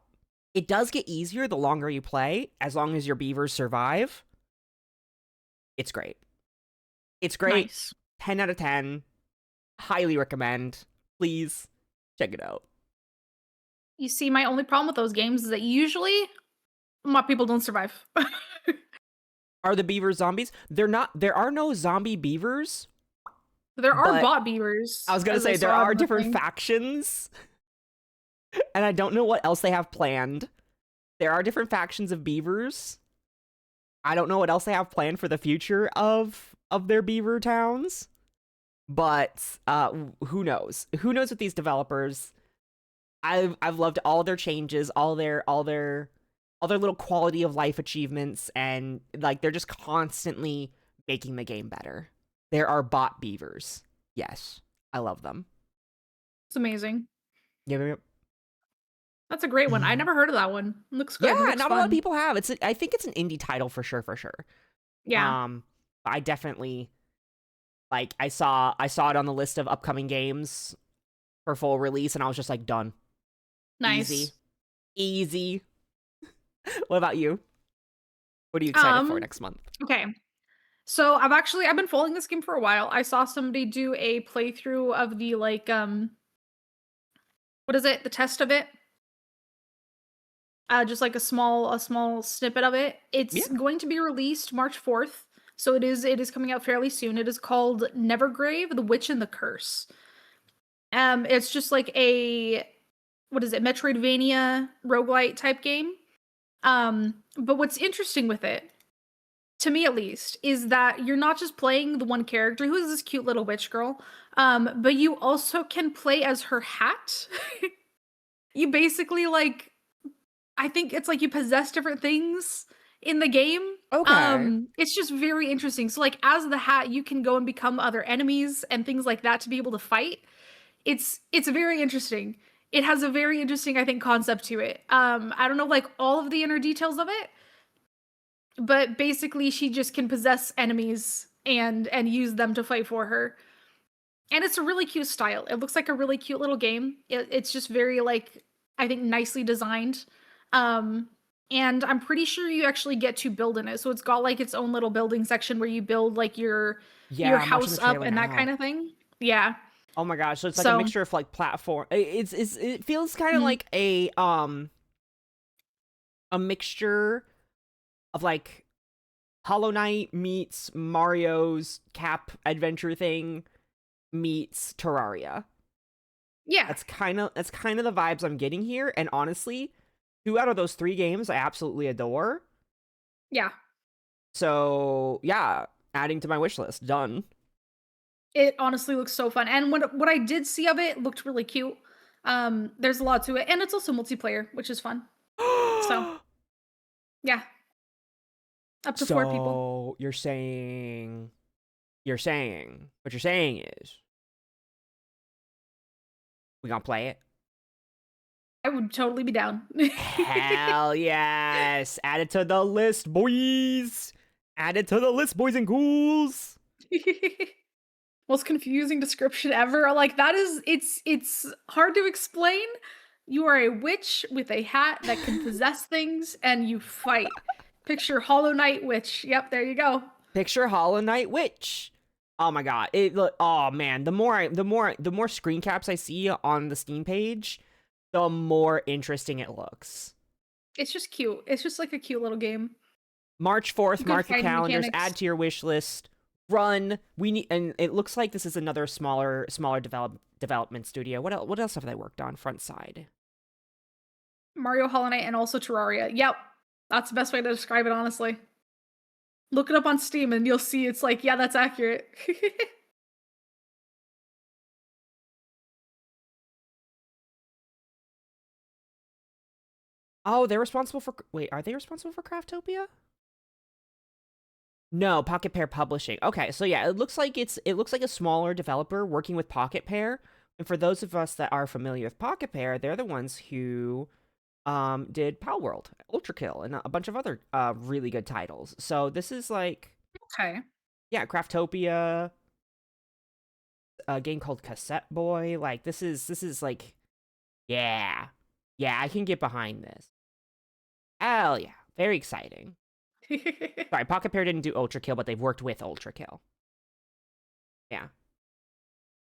It does get easier the longer you play, as long as your beavers survive. It's great. It's great. Nice. 10 out of 10. Highly recommend. Please check it out. You see, my only problem with those games is that usually my people don't survive. Are the beavers zombies? They're not. There are no zombie beavers, There are but bot I beavers, was gonna as I say there saw are in the different thing. factions, and I don't know what else they have planned. There are different factions of beavers. I don't know what else they have planned for the future of their beaver towns, but who knows? Who knows with these developers? I've loved all their changes, all their little quality of life achievements, and like they're just constantly making the game better. There are bot beavers. Yes, I love them. It's amazing. Yeah, yeah, That's a great one. I yeah. never heard of that one. Looks Yeah, good. Looks not a lot of fun. people have. I think it's an indie title for sure, for sure. Yeah. I definitely like I saw it on the list of upcoming games for full release, and I was just like, done, easy, Nice. easy. What about you? What are you excited for Um, next month? okay. So I've been following this game for a while. I saw somebody do a playthrough of the like what is it? The test of it. Just like a small snippet of it. Yeah. It's going to be released March 4th. So it is coming out fairly soon. It is called Nevergrave: The Witch and the Curse. It's just like a what is it? Metroidvania roguelite type game. But what's interesting with it, to me at least, is that you're not just playing the one character who is this cute little witch girl, but you also can play as her hat. You basically like I think it's like you possess different things in the game. Okay. It's just very interesting. So like as the hat, you can go and become other enemies and things like that to be able to fight. It's very interesting. It has a very interesting, I think, concept to it. I don't know like all of the inner details of it, but basically she just can possess enemies and use them to fight for her. And it's a really cute style. It looks like a really cute little game. It's just very like I think nicely designed. Um and I'm pretty sure you actually get to build in it. So it's got like its own little building section where you build like your Yeah, I'm watching the house up trailer and that kind now. of thing. Yeah. Oh my gosh, so it's like a So, mixture of like platform. It feels kind of mhm. like a mixture of like Hollow Knight meets Mario's Cap adventure thing meets Terraria. Yeah. That's kind of the vibes I'm getting here, and honestly, two out of those three games I absolutely adore. Yeah. So yeah, adding to my wish list. Done. It honestly looks so fun. And what I did see of it looked really cute. There's a lot to it. And it's also multiplayer, which is fun. So, yeah, up to 4 people. So what you're saying is we gonna play it? I would totally be down. Hell yes! Add it to the list, boys. Add it to the list, boys and ghouls. Most confusing description ever. Like that is it's hard to explain. You are a witch with a hat that can possess things and you fight. Picture Hollow Knight witch. Yep, there you go. Picture Hollow Knight Witch. Oh my god! It look. Oh man, the more screen caps I see on the Steam page, the more interesting it looks. It's just cute. It's just like a cute little game. March 4th, Good mark your fighting calendars, mechanics. add to your wish list. Run. We need, and it looks like this is another smaller development studio. What else have they worked on? Front side. Mario Hollow Knight and also Terraria. Yep. That's the best way to describe it, honestly. Look it up on Steam and you'll see it's like, yeah, that's accurate. Oh, they're responsible for. Wait, are they responsible for Craftopia? No, Pocket Pair Publishing. Okay, so yeah, it looks like a smaller developer working with Pocket Pair. And for those of us that are familiar with Pocket Pair, they're the ones who did Pal World, Ultra Kill, and a bunch of other really good titles. So this is like, Okay. yeah, Craftopia, a game called Cassette Boy. Like this is like, yeah. Yeah, I can get behind this. Hell yeah. Very exciting. Sorry, Pocket Pair didn't do Ultra Kill, but they've worked with Ultra Kill. Yeah.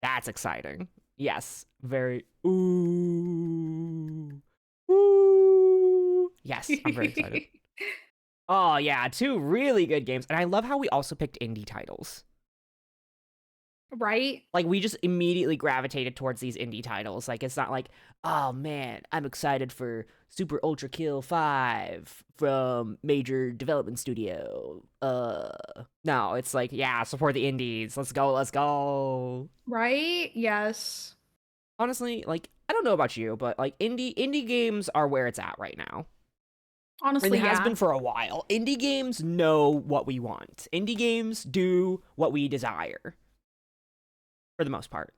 That's exciting. Yes. Very. Ooh. Ooh. Yes, I'm very excited. Oh yeah, two really good games. And I love how we also picked indie titles. Right? Like we just immediately gravitated towards these indie titles. Like it's not like, oh man, I'm excited for Super Ultra Kill 5 from Major Development Studio. No, it's like, yeah, support the indies. Let's go, let's go. Right? Yes. Honestly, like I don't know about you, but like indie games are where it's at right now. And it Honestly, has yeah. been for a while. Indie games know what we want. Indie games do what we desire for the most part.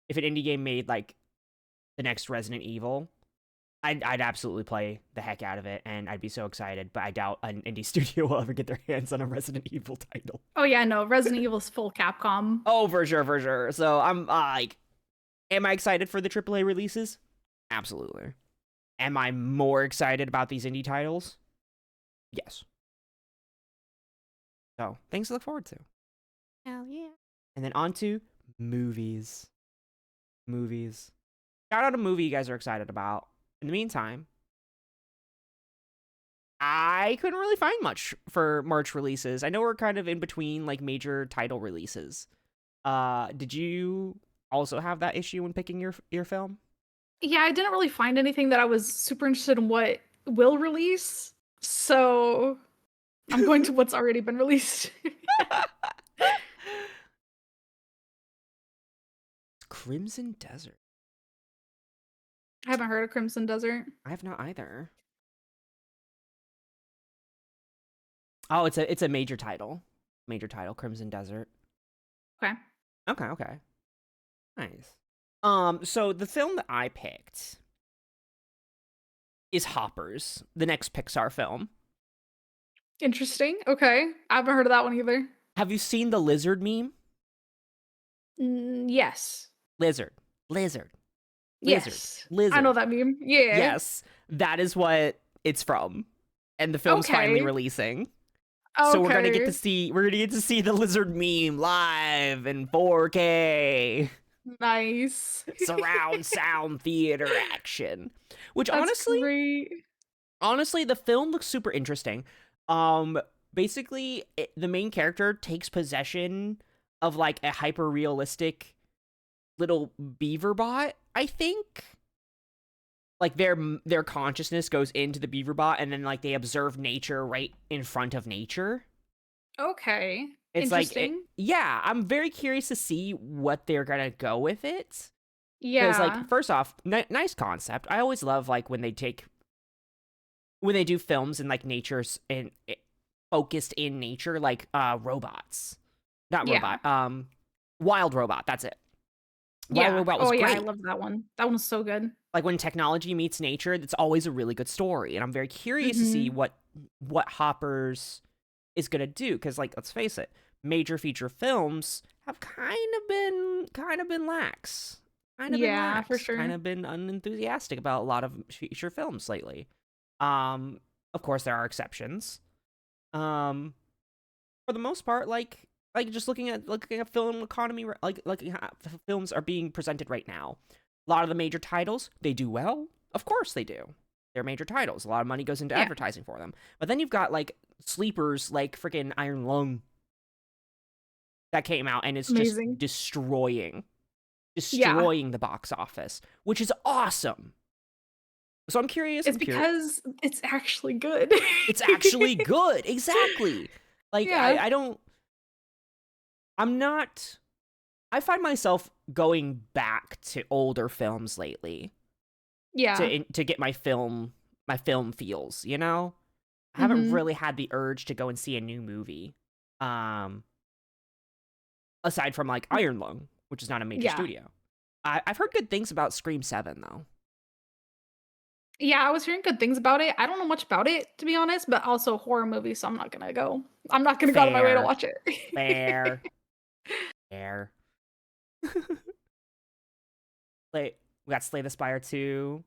If an indie game made like the next Resident Evil, I'd absolutely play the heck out of it, and I'd be so excited. But I doubt an indie studio will ever get their hands on a Resident Evil title. Oh yeah, no, Resident Evil's full Capcom. Oh, for sure, for sure. So I'm like, am I excited for the AAA releases? Absolutely. Am I more excited about these indie titles? Yes. So things to look forward to. Hell yeah. And then on to movies. Movies. Shout out a movie you guys are excited about. In the meantime, I couldn't really find much for March releases. I know we're kind of in between like major title releases. Did you also have that issue when picking your film? Yeah, I didn't really find anything that I was super interested in what will release. So I'm going to what's already been released. Crimson Desert. I haven't heard of Crimson Desert. I have not either. Oh, it's a major title. Major title, Crimson Desert. Okay. Okay, okay. Nice. So the film that I picked is Hoppers, the next Pixar film. Interesting. Okay. I haven't heard of that one either. Have you seen the lizard meme? Yes. Lizard, lizard, lizard, Yes. I know lizard. that meme. Yeah. Yes, that is what it's from. And the film's finally Okay. releasing. So Okay. we're gonna get to see the lizard meme live in 4K. Nice. Surround sound theater action. Which That's honestly, great. the film looks super interesting. Basically the main character takes possession of like a hyper realistic little beaver bot, I think. Like their consciousness goes into the beaver bot, and then like they observe nature right in front of nature. Okay. It's like Interesting. yeah, I'm very curious to see what they're gonna go with it. Because Yeah. like first off, nice concept. I always love like when they do films in like nature's and focused in nature, like robots, not Yeah. robot, Wild Robot. That's it. Wild Yeah. Robot was Oh yeah, I great. love that one. That one was so good. Like when technology meets nature, it's always a really good story, and I'm very curious to see Mhm. what Hoppers is gonna do. Because like let's face it, major feature films have kind of been lax. Yeah, for Kind sure. of been unenthusiastic about a lot of feature films lately. Of course there are exceptions. Um, for the most part, like just looking at film economy, like looking at how films are being presented right now. A lot of the major titles, they do well. Of course they do. They're major titles. A lot of money goes into Yeah. advertising for them. But then you've got like sleepers like freaking Iron Lung that came out and it's just Amazing. Yeah. destroying the box office, which is awesome. So I'm curious. It's I'm curious. because it's actually good. It's actually good. Exactly. Like Yeah. I don't. I'm not. I find myself going back to older films lately Yeah. to get my film feels. You know, I haven't Mhm. really had the urge to go and see a new movie. Um, aside from like Iron Lung, which is not a major Yeah. studio. I've heard good things about Scream 7 though. Yeah, I was hearing good things about it. I don't know much about it, to be honest, but also horror movie, so I'm not gonna go. I'm not gonna go out of my way to Fair, watch it. fair, fair. Like we got Slay the Spire 2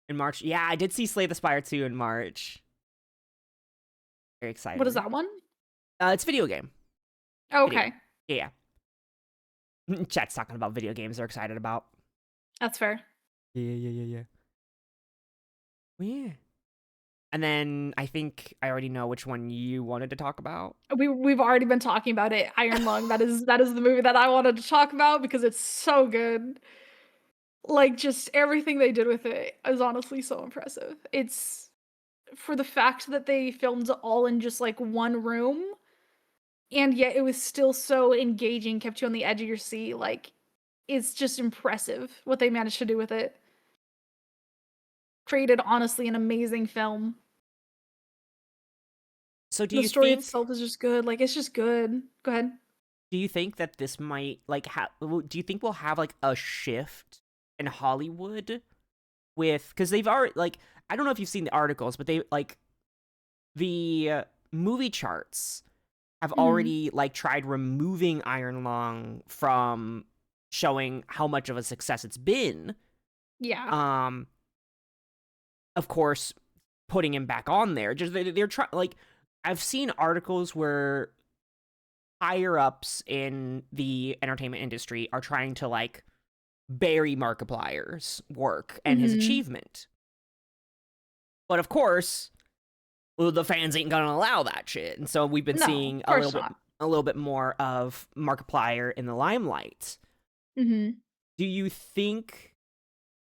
in March. Yeah, I did see Slay the Spire 2 in March. Very What is exciting. that one? It's a video game. Oh, Video. okay. Yeah. Chat's talking about video games they're excited about. That's fair. Yeah. Well, yeah. And then I think I already know which one you wanted to talk about. We've already been talking about it. Iron Lung. That is the movie that I wanted to talk about because it's so good. Like just everything they did with it is honestly so impressive. It's for the fact that they filmed all in just like one room and yet it was still so engaging, kept you on the edge of your seat. Like it's just impressive what they managed to do with it. Created honestly an amazing film. So do The you story think itself is just good. Like it's just good. Go ahead. do you think that this might like do you think we'll have like a shift in Hollywood with cuz they've already like I don't know if you've seen the articles, but they like the movie charts have Mhm. already like tried removing Iron Lung from showing how much of a success it's been. Yeah. Um of course putting him back on there. Just they're trying like I've seen articles where higher ups in the entertainment industry are trying to like bury Markiplier's work and his Mhm. achievement. But of course, well, the fans ain't gonna allow that shit, and so we've been No, seeing of course not. a little bit more of Markiplier in the limelight. Mhm. Do you think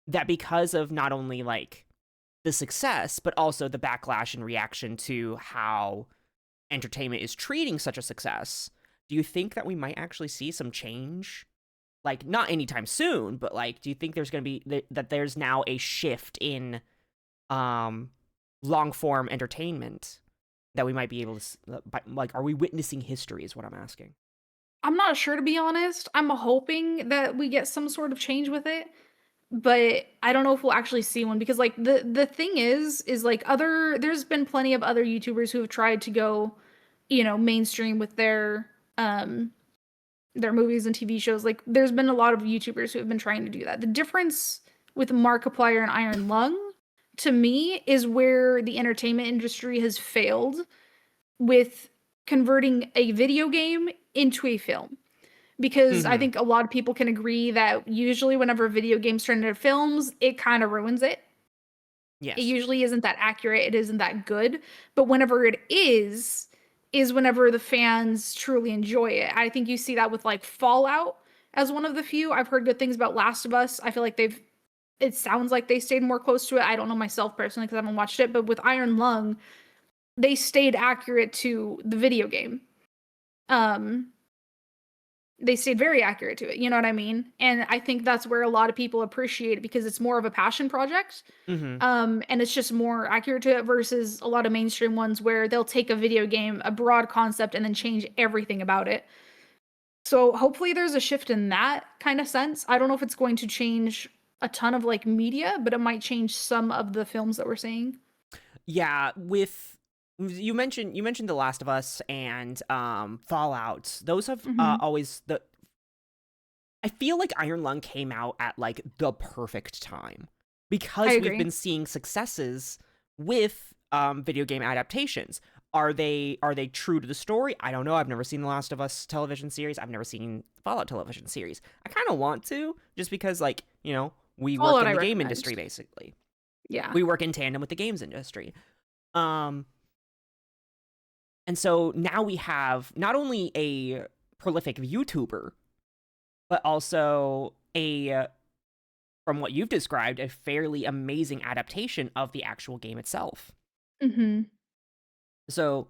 that because of not only like the success, but also the backlash and reaction to how entertainment is treating such a success, do you think that we might actually see some change? Like, not anytime soon, but like, do you think there's going to be that there's now a shift in um, long form entertainment that we might be able to, like, are we witnessing history? Is what I'm asking. I'm not sure to be honest. I'm hoping that we get some sort of change with it, but I don't know if we'll actually see one because like the thing is like other there's been plenty of other YouTubers who have tried to go, mainstream with their movies and TV shows. Like there's been a lot of YouTubers who have been trying to do that. The difference with Markiplier and Iron Lung to me is where the entertainment industry has failed with converting a video game into a film. Because I Mm-hmm. think a lot of people can agree that usually whenever video games turn into films, it kind of ruins it. It Yes. usually isn't that accurate, it isn't that good. But whenever it is whenever the fans truly enjoy it. I think you see that with like Fallout as one of the few. I've heard good things about Last of Us. I feel like it sounds like they stayed more close to it. I don't know myself personally because I haven't watched it, but with Iron Lung, they stayed accurate to the video game. Um, they stayed very accurate to it. You know what I mean? And I think that's where a lot of people appreciate it because it's more of a passion project. Mm-hmm. And it's just more accurate to it versus a lot of mainstream ones where they'll take a video game, a broad concept, and then change everything about it. So hopefully there's a shift in that kind of sense. I don't know if it's going to change a ton of like media, but it might change some of the films that we're seeing. Yeah, with you mentioned The Last of Us and Fallout. Those have Hmm. always the I feel like Iron Lung came out at like the perfect time I because we've agree. been seeing successes with video game adaptations. Are they true to the story? I don't know. I've never seen the Last of Us television series. I've never seen Fallout television series. I kind of want to just because like, you know, we work Fallout in I the game recommend. industry basically. Yeah. We work in tandem with the games industry. Um and so now we have not only a prolific YouTuber, but also a from what you've described, a fairly amazing adaptation of the actual game itself. Hmm. So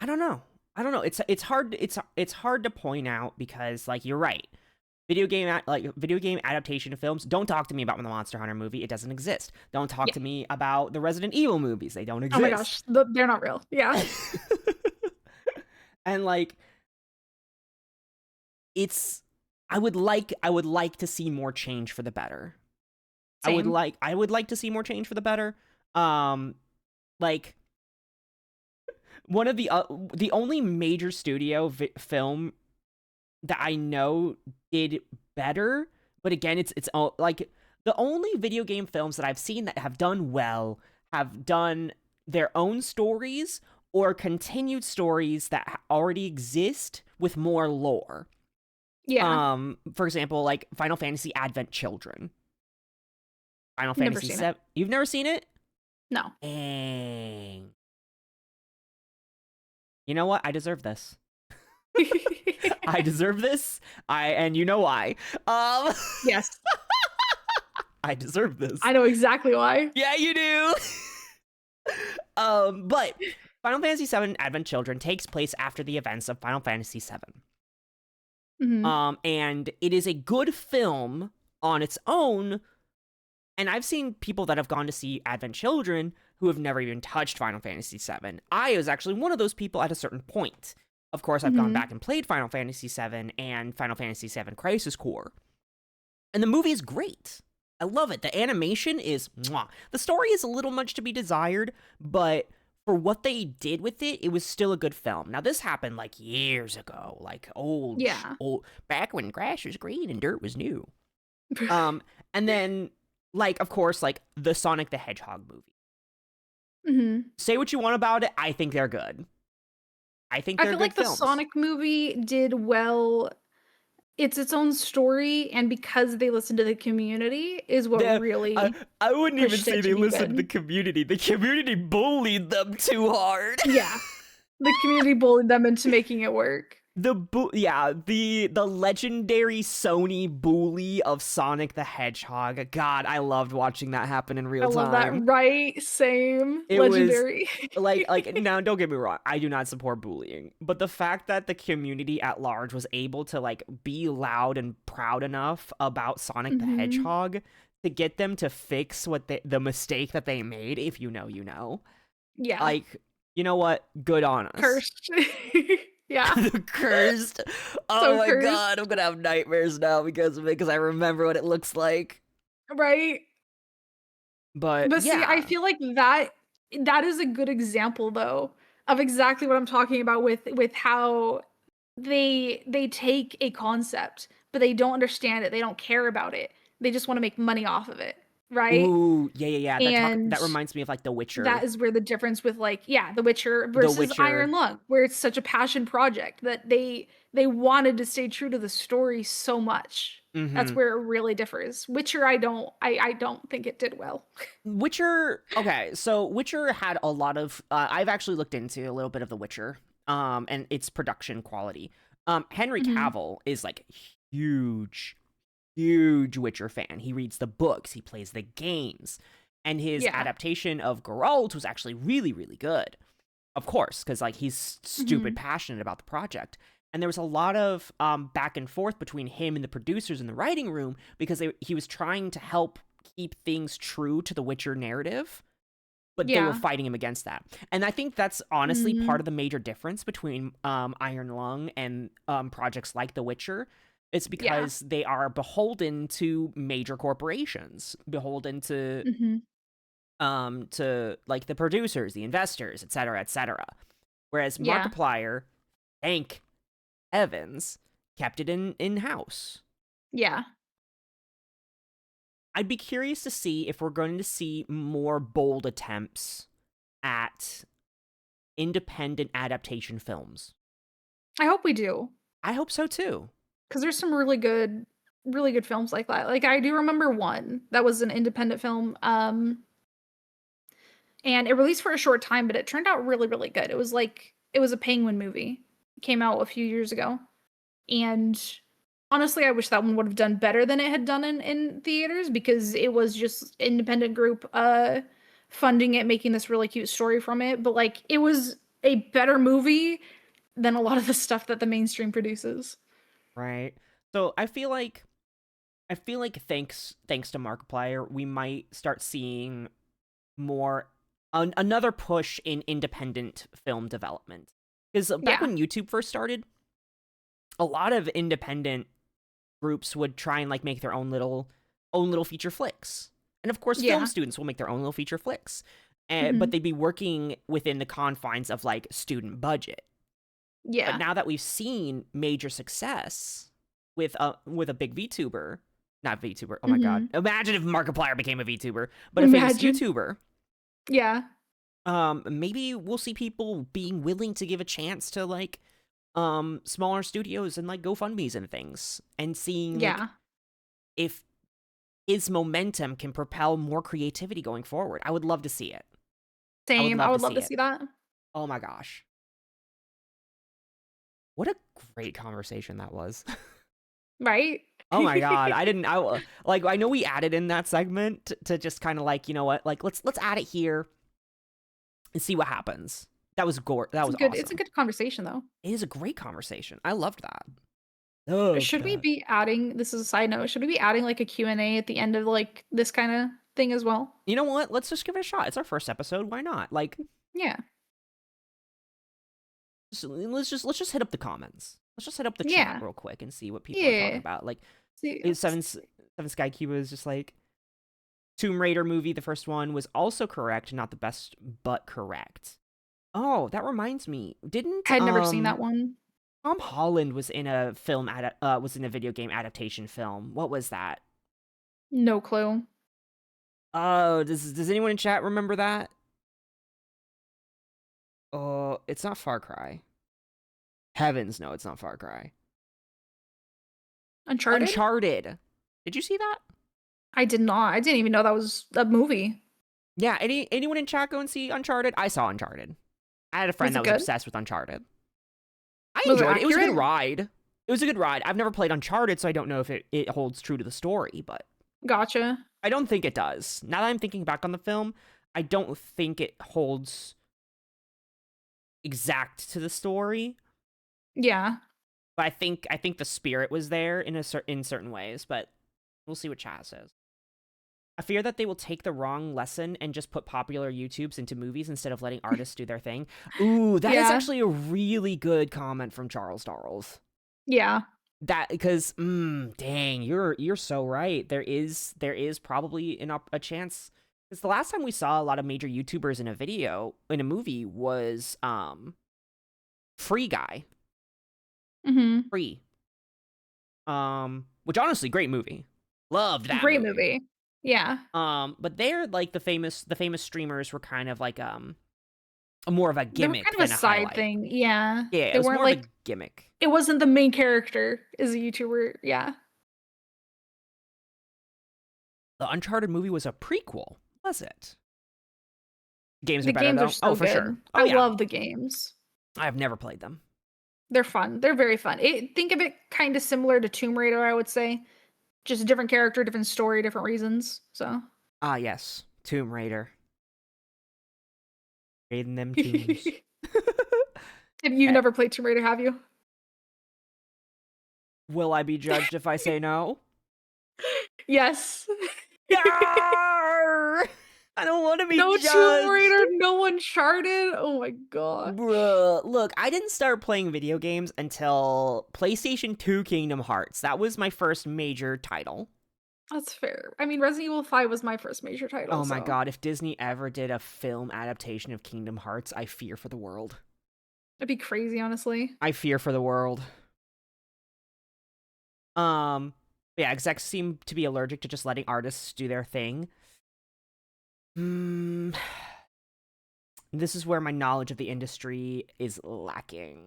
I don't know. I don't know. It's hard. It's hard to point out because like you're right. Video game adaptation of films. Don't talk to me about the Monster Hunter movie. It doesn't exist. Don't talk Yeah. to me about the Resident Evil movies. They don't Oh my exist. gosh. They're not real. Yeah. And like it's I would like to see more change for the better. Same. I would like to see more change for the better. Um like one of the only major studio film that I know did better, but again, it's all like the only video game films that I've seen that have done well have done their own stories or continued stories that already exist with more lore. Yeah. For example, like Final Fantasy Advent Children. Final Never Fantasy seen it. VII. You've never seen it? No. Dang. You know what? I deserve this. I deserve this. And you know why. Um, Yes. I deserve this. I know exactly why. Yeah, you do. But Final Fantasy VII Advent Children takes place after the events of Final Fantasy VII. Mm-hmm. And it is a good film on its own. And I've seen people that have gone to see Advent Children who have never even touched Final Fantasy VII. I was actually one of those people at a certain point. Of course, I've gone Mm-hmm. back and played Final Fantasy VII and Final Fantasy VII Crisis Core. And the movie is great. I love it. The animation is mwah. The story is a little much to be desired, but for what they did with it, it was still a good film. Now, this happened like years ago, like old, Yeah. back when grass was green and dirt was new. And then, like, of course, like the Sonic the Hedgehog movie. Mm-hmm. Say what you want about it, I think they're good. I think I they're feel good like the films. Sonic movie did well. It's its own story, and because they listened to the community is what really I wouldn't even pushed say it to they be listened to the good. community. The community bullied them too hard. Yeah. The community bullied them into making it work. The legendary Sony bully of Sonic the Hedgehog. God, I loved watching that happen in I real love that. time. Right? Same. It was Legendary. like now don't get me wrong, I do not support bullying, but the fact that the community at large was able to like be loud and proud enough about Sonic the Mm-hmm. Hedgehog to get them to fix the mistake that they made, if you know, you know. Yeah. Like, you know what? Good on us. Cursed. Yeah. Cursed. Oh So my cursed. god, I'm gonna have nightmares now because of it, because I remember what it looks like. Right? But But see, I yeah. feel like that is a good example though of exactly what I'm talking about with how they take a concept, but they don't understand it. They don't care about it. They just want to make money off of it, right? Ooh, yeah. And That reminds me of like The that Witcher. is where the difference with like, yeah, The Witcher The versus Iron Witcher. Lung, where it's such a passion project that they wanted to stay true to the story so much. That's Mm-hmm. where it really differs. Witcher, I don't think it did well. Witcher. Okay, so Witcher had a lot of. I've actually looked into a little bit of The Witcher, and its production quality. Henry Mhm. Cavill is like huge, huge Witcher fan. He reads the books, he plays the games, and his Yeah. adaptation of Geralt was actually really, really good. Of course, because like he's stupid Mhm. passionate about the project. And there was a lot of back and forth between him and the producers in the writing room because he was trying to help keep things true to the Witcher narrative, but they were Yeah. fighting him against that. And I think that's honestly part Mhm. of the major difference between Iron Lung and projects like The Witcher. It's Yeah. because they are beholden to major corporations, beholden Mhm. to like the producers, the investors, etc., etc. Whereas Yeah. Markiplier, thank Evans, kept it in house. Yeah. I'd be curious to see if we're going to see more bold attempts at independent adaptation films. I hope we do, I hope so too. because there's some really good films like that. Like, I do remember one that was an independent film, and it released for a short time, but it turned out really, really good. It was a Penguin movie. It came out a few years ago, and honestly, I wish that one would have done better than it had done in theaters because it was just independent group, funding it, making this really cute story from it, but, like, it was a better movie than a lot of the stuff that the mainstream produces. Right. So I feel like thanks to Markiplier, we might start seeing more another push in independent film development. Because back Yeah. when YouTube first started, a lot of independent groups would try and like make their own little feature flicks. And of course, film Yeah. students will make their own little feature flicks. But Mhm. they'd be working within the confines of like student budget. But Yeah. now that we've seen major success with a big VTuber, not VTuber, oh my god. Mhm. Imagine if Markiplier became a VTuber, but a famous Imagine. YouTuber. Yeah. Maybe we'll see people being willing to give a chance to like smaller studios and like GoFundMe's and things, and seeing like Yeah. if his momentum can propel more creativity going forward. I would love to see it. I would Same. I love to would love see to it. see that. Oh my gosh. What a great conversation that was. Right? Oh my god, I know we added in that segment to just kind of like, you know what, like let's add it here and see what happens. That was that was It's a awesome. good conversation though. It is a great conversation. I loved that. Loved Should we that. be adding, this is a side note, should we be adding like a Q&A at the end of like this kind of thing as well? You know what? Let's just give it a shot. It's our first episode. Why not? Like, Yeah. let's just hit up the comments. Let's just hit up the chat Yeah. real quick and see what people are talking Yeah. about. Like, See, Seven Sky Cuba is just like Tomb Raider movie. The first one was also correct, not the best, but correct. Oh, that reminds me. Didn't I had never seen that one. Tom Holland was in a was in a video game adaptation film. What was that? No clue. Oh, does anyone in chat remember that? Oh, it's not Far Cry. Heavens, no, it's not Far Cry. Uncharted? Uncharted. Did you see that? I did not. I didn't even know that was a movie. Yeah, anyone in chat go and see Uncharted? I saw Uncharted. I had a friend Was that it was good? obsessed with Uncharted. I Was it enjoyed it. It was a good accurate? ride. It was a good ride. I've never played Uncharted, so I don't know if it holds true to the story, but Gotcha. I don't think it does. Now that I'm thinking back on the film, I don't think it holds exact to the story. Yeah. But I think the spirit was there in certain ways, but we'll see what chat says. I fear that they will take the wrong lesson and just put popular YouTubes into movies instead of letting artists do their thing. Ooh, that is Yeah. actually a really good comment from Charles Darles. Yeah. That because dang, you're so right. There is probably a chance, because the last time we saw a lot of major YouTubers in a movie was Free Guy. Mm-hmm. Free. Which honestly, great movie. Loved that Great movie. Yeah. But they're like the famous streamers were kind of like more of a They were gimmick kind of than a a side highlight. thing. Yeah. Yeah, it They was weren't more of like, a gimmick. it wasn't the main character as a YouTuber. Yeah. The Uncharted movie was a prequel, was it? Games are The better games though. are so Oh, for good. sure. Oh I yeah. love the games. I've never played them. They're fun. They're very fun. Think of it kind of similar to Tomb Raider, I would say. Just a different character, different story, different reasons. So. Ah, yes. Tomb Raider. Raiding them tombs. You've never played Tomb Raider, have you? Will I be judged if I say no? Yes. Yarr! I don't want to be No judged. Tomb Raider, no Uncharted. Oh my god. Bruh, look, I didn't start playing video games until PlayStation 2 Kingdom Hearts. That was my first major title. That's fair. I mean, Resident Evil 5 was my first major title. Oh my so. god, if Disney ever did a film adaptation of Kingdom Hearts, I fear for the world. That'd be crazy, honestly. I fear for the world. Yeah, execs seem to be allergic to just letting artists do their thing. This is where my knowledge of the industry is lacking.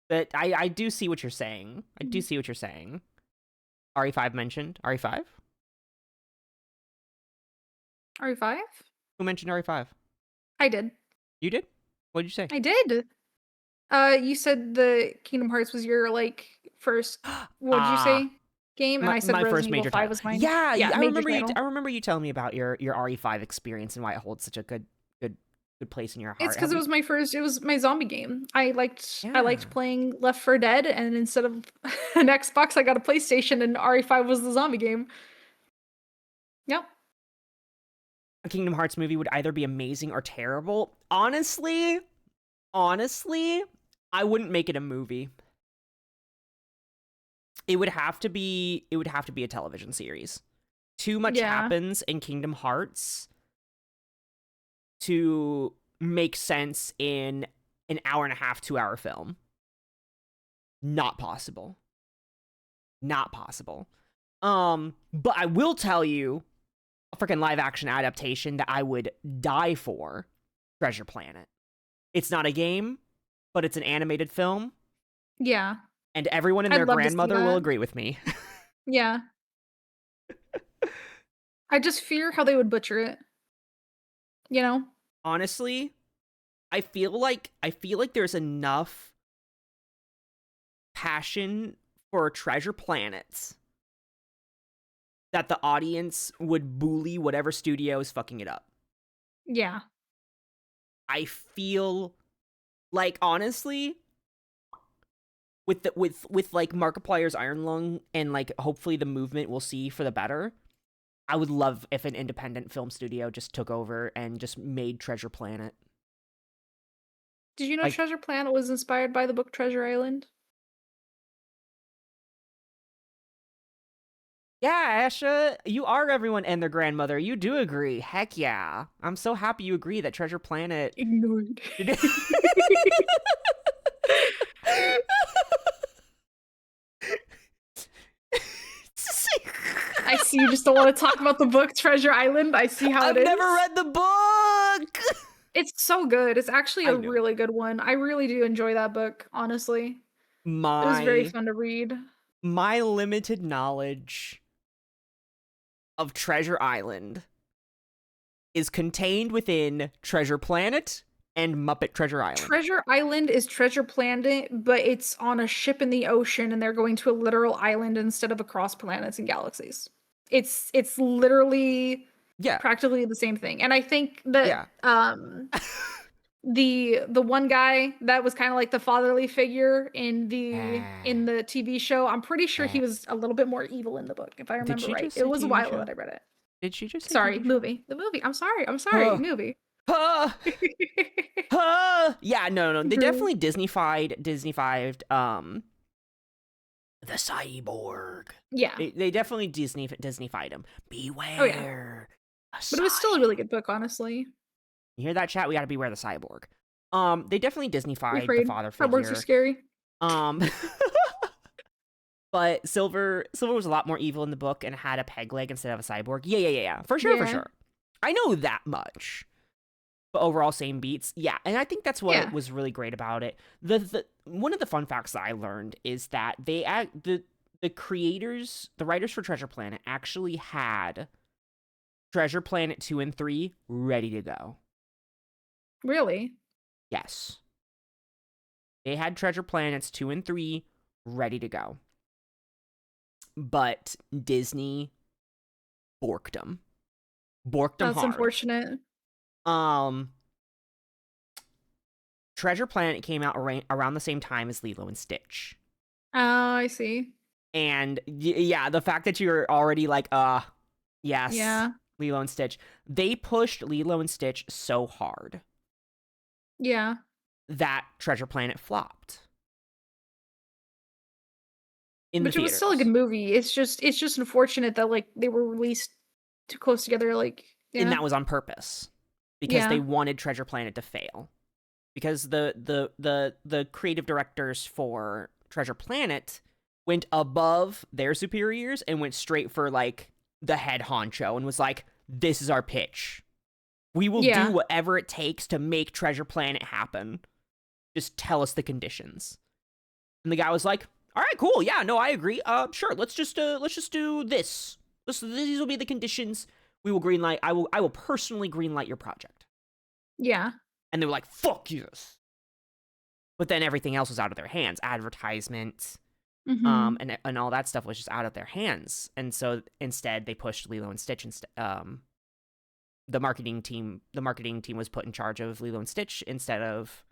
But I do see what you're saying. I do see what you're saying. RE5 mentioned. RE5? RE5? Who mentioned RE5? I did. You did? What did you say? I did. You said the Kingdom Hearts was your like first. What did you say? Game, and I said my Resident first Evil major 5 title. was mine. Yeah, I major remember title. I remember you telling me about your RE5 experience and why it holds such a good place in your heart. It's because it was my first. It was my zombie game. I liked Yeah. playing Left 4 Dead, and instead of an Xbox, I got a PlayStation, and RE5 was the zombie game. Yep. A Kingdom Hearts movie would either be amazing or terrible. Honestly, I wouldn't make it a movie. It would have to be a television series. Too much happens in Kingdom Hearts to make sense in an hour and a half, 2-hour film. Not possible. Not possible. But I will tell you a freaking live action adaptation that I would die for. Treasure Planet. It's not a game, but it's an animated film. Yeah. And everyone and their grandmother will agree with me. Yeah. I just fear how they would butcher it, you know? Honestly, I feel like there's enough passion for Treasure Planet that the audience would bully whatever studio is fucking it up. Yeah. I feel like, honestly, with like Markiplier's Iron Lung and like hopefully the movement we'll see for the better, I would love if an independent film studio just took over and just made Treasure Planet. Did you know Like, Treasure Planet was inspired by the book Treasure Island? yeah, Asha, you are everyone and their grandmother. You do agree. Heck yeah. I'm so happy you agree that Treasure Planet. Ignored. I see you just don't want to talk about the book Treasure Island. I see how I've it is. never read the book. It's so good. It's actually I a know. really good one. I really do enjoy that book, honestly. It was very My fun to read. my limited knowledge of Treasure Island is contained within Treasure Planet and Muppet Treasure Island. Treasure Island is Treasure Planet, but it's on a ship in the ocean and they're going to a literal island instead of across planets and galaxies. It's literally Yeah. practically the same thing. And I think that Yeah. the one guy that was kind of like the fatherly figure in Ah. the TV show, I'm pretty sure he Ah. was a little bit more evil in the book, if I Did remember she right. just It say was a TV while ago show? that I read it. Did she just say Sorry, TV show? movie. The movie. I'm sorry, movie. Yeah, no. They Mhm. definitely Disneyfied the cyborg. Yeah. They definitely Disneyfied him. Oh yeah. Beware a But it was still a really good book, honestly. You hear that, chat? We got to beware the cyborg. They definitely Be Disneyfied the afraid. father Cyborgs are figure. scary. Um, but Silver was a lot more evil in the book and had a peg leg instead of a cyborg. Yeah. For Yeah. sure. I know that much. But overall, same beats. Yeah, and I think that's what Yeah. was really great about it. The one of the fun facts that I learned is that the creators, the writers for Treasure Planet, actually had Treasure Planet 2 and 3 ready to go. Really? Yes. They had Treasure Planets 2 and 3 ready to go. But Disney borked them. That's hard. unfortunate. Treasure Planet came out around the same time as Lilo and Stitch. Oh, I see. And yeah, the fact that you're already like, yes, Yeah. Lilo and Stitch. They pushed Lilo and Stitch so hard Yeah. that Treasure Planet flopped. Which it was still a good movie. It's just unfortunate that like they were released too close together. Like, And yeah. that was on purpose because Yeah. they wanted Treasure Planet to fail. Because the creative directors for Treasure Planet went above their superiors and went straight for like the head honcho and was like, this is our pitch. We will Yeah. do whatever it takes to make Treasure Planet happen. Just tell us the conditions. And the guy was like, all right, cool. Yeah, no, I agree. Sure. Let's just do this. These will be the conditions. We will greenlight. I will personally greenlight your project. Yeah. And they were like, fuck yes. But then everything else was out of their hands. Advertisements, Mhm. and all that stuff was just out of their hands. And so instead they pushed Lilo and Stitch the marketing team was put in charge of Lilo and Stitch instead of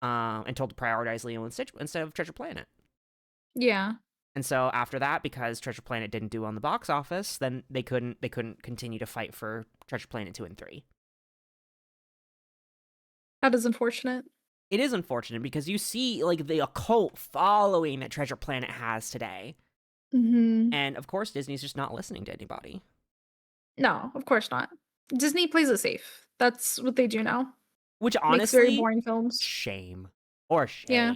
and told to prioritize Lilo and Stitch instead of Treasure Planet. Yeah. And so after that, because Treasure Planet didn't do on the box office, then they couldn't continue to fight for Treasure Planet 2 and 3. That is unfortunate. It is unfortunate because you see like the occult following that Treasure Planet has today. Mhm. And of course Disney's just not listening to anybody. No, of course not. Disney plays it safe. That's what they do now. Which Makes very honestly, boring films. shame. Or shame. Yeah.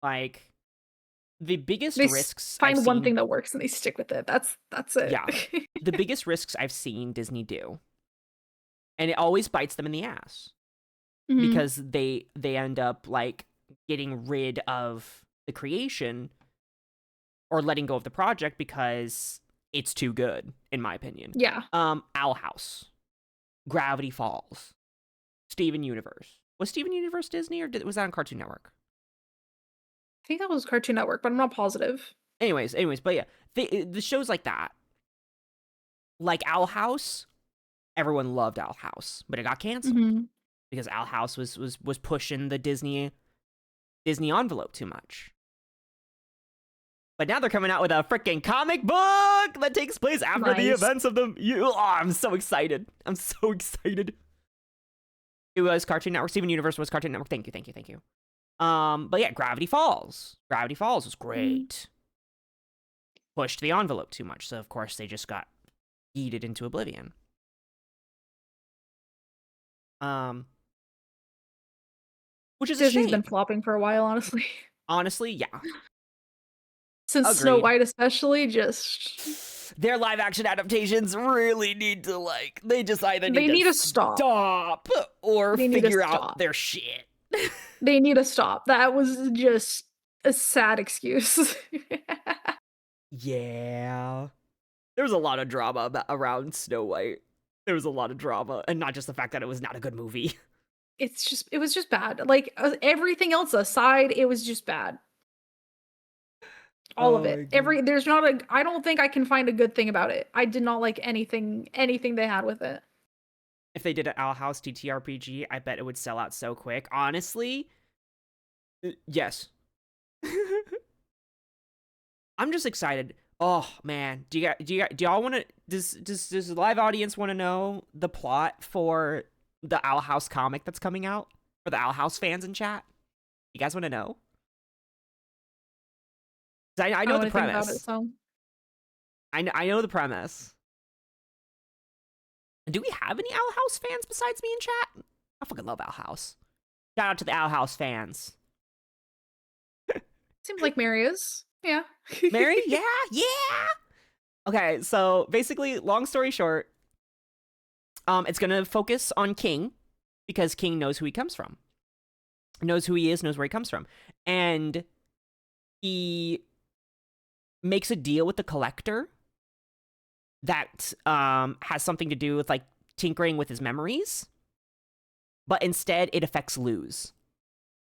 Like the biggest They risks find I've one seen, thing that works and they stick with it. That's it. Yeah. the biggest risks I've seen Disney do, and it always bites them in the ass Mhm. because they end up like getting rid of the creation or letting go of the project because it's too good, in my opinion. Yeah. Owl House, Gravity Falls, Steven Universe. Was Steven Universe Disney, or was that on Cartoon Network? I think that was Cartoon Network, but I'm not positive. Anyways, but yeah, the shows like that, like Owl House, everyone loved Owl House, but it got canceled because Owl House was pushing the Disney envelope too much. But now they're coming out with a freaking comic book that takes place after the events of them. I'm so excited. I'm so excited. It was Cartoon Network. Steven Universe was Cartoon Network. Thank you. But yeah, Gravity Falls. Gravity Falls was great. Pushed the envelope too much, so of course they just got yeeted into oblivion. Which is Disney's a shame. been flopping for a while, honestly. Honestly, yeah. Since Agreed. Snow White especially, just... Their live action adaptations really need to, like, they just either need to stop or figure out their shit. They need to stop. That was just a sad excuse. Yeah. There was a lot of drama around Snow White. There was a lot of drama, and not just the fact that it was not a good movie. It was just bad. Like, everything else aside, it was just bad. All of it. I don't think I can find a good thing about it. I did not like anything they had with it. If they did an Owl House TTRPG, I bet it would sell out so quick. Honestly, yes. I'm just excited. Oh man, do y'all want to? Does the live audience want to know the plot for the Owl House comic that's coming out? For the Owl House fans in chat, you guys want to know? I know the premise. It, so. I know the premise. Do we have any Owl House fans besides me in chat? I fucking love Owl House. Shout out to the Owl House fans. Seems like Mary is. Yeah. Mary? Yeah. Okay, so basically, long story short, it's gonna focus on King because King knows who he comes from, knows who he is, knows where he comes from, and he makes a deal with the Collector that has something to do with like tinkering with his memories, but instead it affects Luz.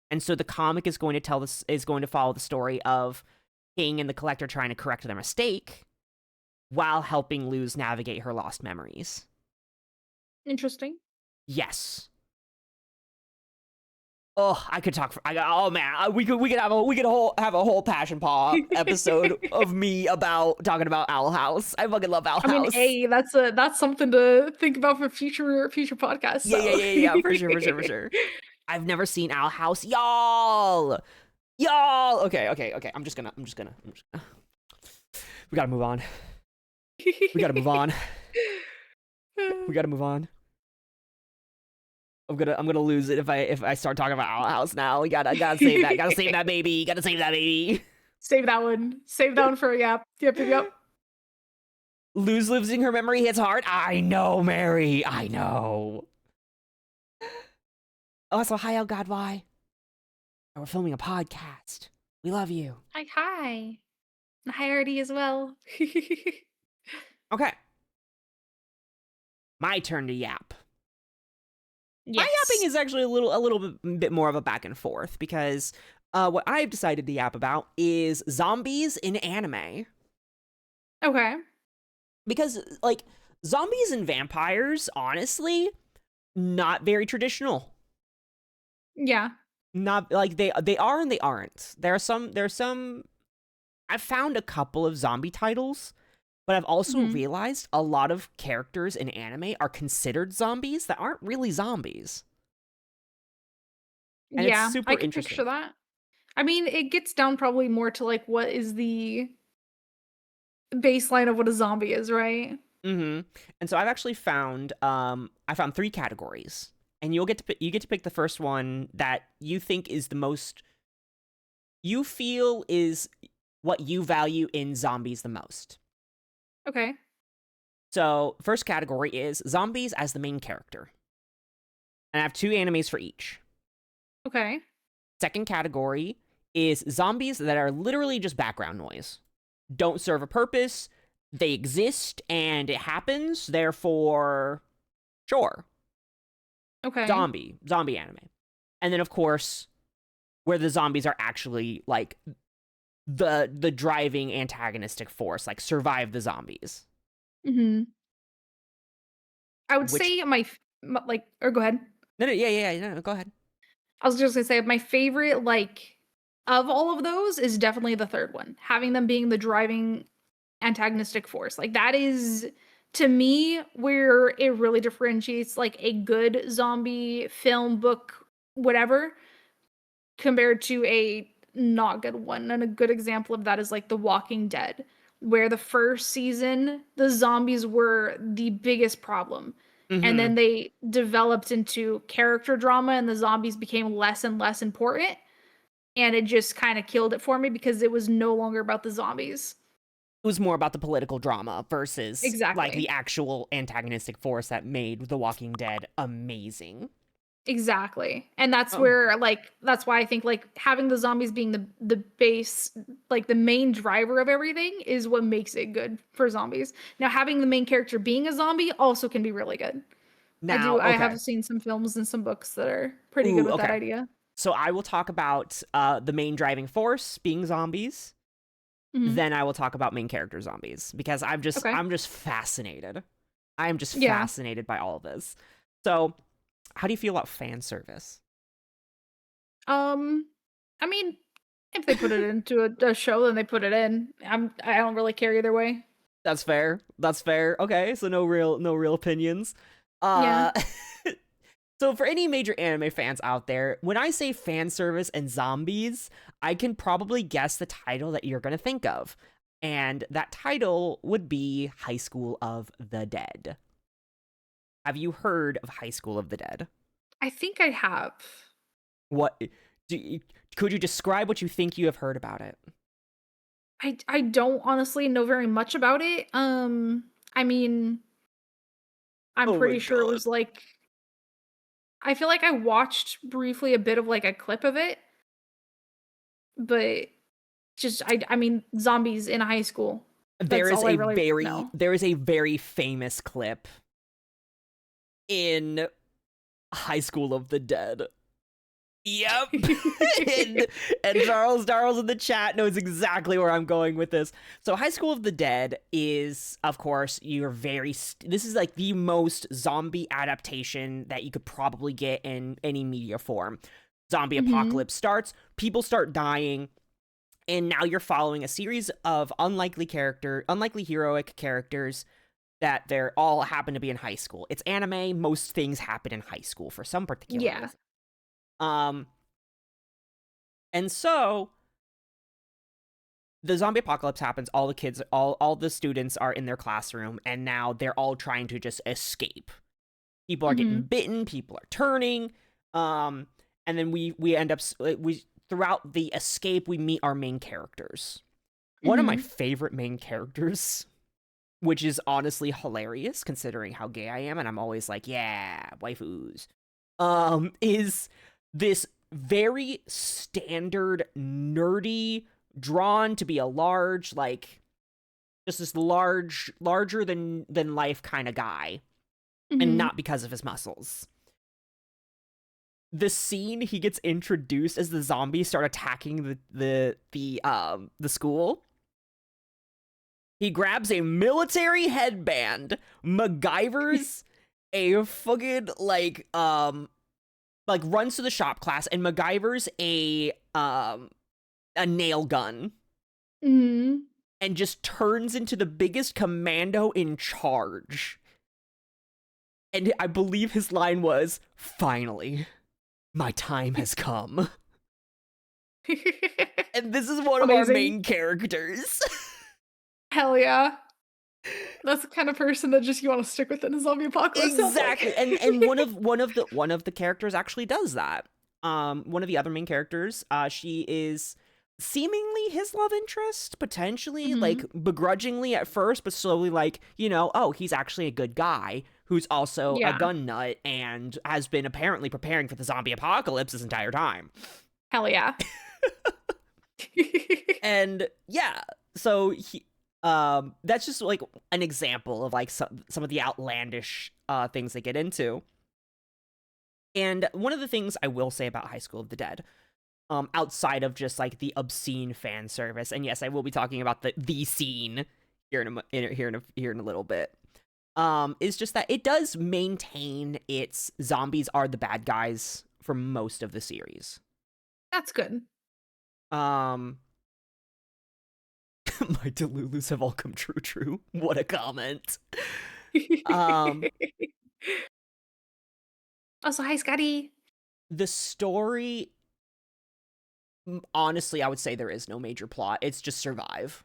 And so the comic is going to follow the story of King and the Collector trying to correct their mistake while helping Luz navigate her lost memories. Interesting. Yes. Oh, I could talk. Oh man, we could have a whole Passion Paw episode of me talking about Owl House. I fucking love Owl House. I mean, hey, that's something to think about for future podcasts. So. Yeah, for sure. I've never seen Owl House, y'all. Okay. I'm just gonna. We gotta move on. We gotta move on. I'm gonna lose it if I start talking about Owl House now. We gotta save that. Gotta save that baby. Save that one. Save that one for a yap. Yep. Luz losing her memory hits hard. I know, Mary. I know. Also, hi, El God, why? We're filming a podcast. We love you. Hi. Hi, Artie as well. Okay. My turn to yap. Yes. My yapping is actually a little bit more of a back and forth because what I've decided to yap about is zombies in anime. Okay. Because like zombies and vampires, honestly, not very traditional. Yeah. Not like they are and they aren't. There's some I've found a couple of zombie titles, but I've also realized a lot of characters in anime are considered zombies that aren't really zombies. And yeah, it's super I can interesting. picture that. I mean, it gets down probably more to like what is the baseline of what a zombie is, right? And so I've actually found I found 3 categories. And you get to pick the first one that you think is the most you feel is what you value in zombies the most. Okay. So, first category is zombies as the main character. And I have 2 animes for each. Okay. Second category is zombies that are literally just background noise. Don't serve a purpose. they exist and it happens, therefore, sure, Okay. zombie anime. And then, of course, where the zombies are actually like the driving antagonistic force, like survive the zombies. Mhm. I would Which say like, or go ahead. no, no, go ahead. I was just gonna say my favorite, like, of all of those is definitely the third one. Having them being the driving antagonistic force. Like that is to me where it really differentiates like a good zombie film, book, whatever, compared to a not good one. And a good example of that is like The Walking Dead, where the first season, the zombies were the biggest problem. And Mm-hmm. then they developed into character drama, and the zombies became less and less important. And it just kind of killed it for me because it was no longer about the zombies. It was more about the political drama versus like the Exactly. actual antagonistic force that made The Walking Dead amazing. Exactly. And that's Oh, where like that's why I think like having the zombies being the base, like the main driver of everything is what makes it good for zombies. Now having the main character being a zombie also can be really good. now, I okay. have seen some films and some books that are pretty good Ooh, with that okay. idea. So I will talk about the main driving force being zombies. Mhm. Then I will talk about main character zombies because Okay. I'm just fascinated. I am just Yeah. fascinated by all of this. So, how do you feel about fan service? Um I mean, if they put it into a show, then they put it in. I don't really care either way. That's fair. That's fair. Okay, so no real opinions. Yeah. Uh So for any major anime fans out there, when I say fan service and zombies, I can probably guess the title that you're going to think of. And that title would be High School of the Dead. Have you heard of High School of the Dead? I think I have. What do you, could you describe what you think you have heard about it? I don't honestly know very much about it. I mean, I'm Oh my pretty sure it god. was like I feel like I watched briefly a bit of like a clip of it, but just I mean zombies in high school. That's all I really know. There is a very famous clip in High School of the Dead. Yep. and, and Charles in the chat knows exactly where I'm going with this. So High School of the Dead is, of course, this is like the most zombie adaptation that you could probably get in any media form. Zombie Mhm. apocalypse starts, people start dying, and now you're following a series of unlikely heroic characters that they're all happen to be in high school. It's anime, most things happen in high school for some particular Yeah. reason. Um and so the zombie apocalypse happens, all the students are in their classroom, and now they're all trying to just escape. People are getting Mhm. bitten, people are turning, um and then we end up we throughout the escape we meet our main characters. One of my Mhm. favorite main characters, which is honestly hilarious considering how gay I am, and I'm always like, yeah, waifus, is this very standard nerdy, drawn to be a large, like just this larger than life kind of guy, and Mhm. not because of his muscles. The scene he gets introduced as the zombies start attacking the school, he grabs a military headband, MacGyver's a fucking like runs to the shop class and MacGyver's a nail gun Mhm. and just turns into the biggest commando in charge. And I believe his line was, "Finally, my time has come." And this is one of our Amazing. main characters. Hell yeah. That's the kind of person that just you want to stick with in a zombie apocalypse, sounds like. Exactly. And one of the characters actually does that. One of the other main characters, she is seemingly his love interest, potentially, like Mhm. begrudgingly at first, but slowly like, oh, he's actually a good guy who's also a Yeah. gun nut and has been apparently preparing for the zombie apocalypse this entire time. Hell yeah. And yeah, so That's just like an example of like some of the outlandish things they get into. And one of the things I will say about High School of the Dead, outside of just like the obscene fan service, and yes, I will be talking about the scene here in a little bit. Is just that it does maintain its zombies are the bad guys for most of the series. That's good. My Delulus have all come true. What a comment. Um, Also, hi, Scotty. the story, honestly, I would say there is no major plot. It's just survive.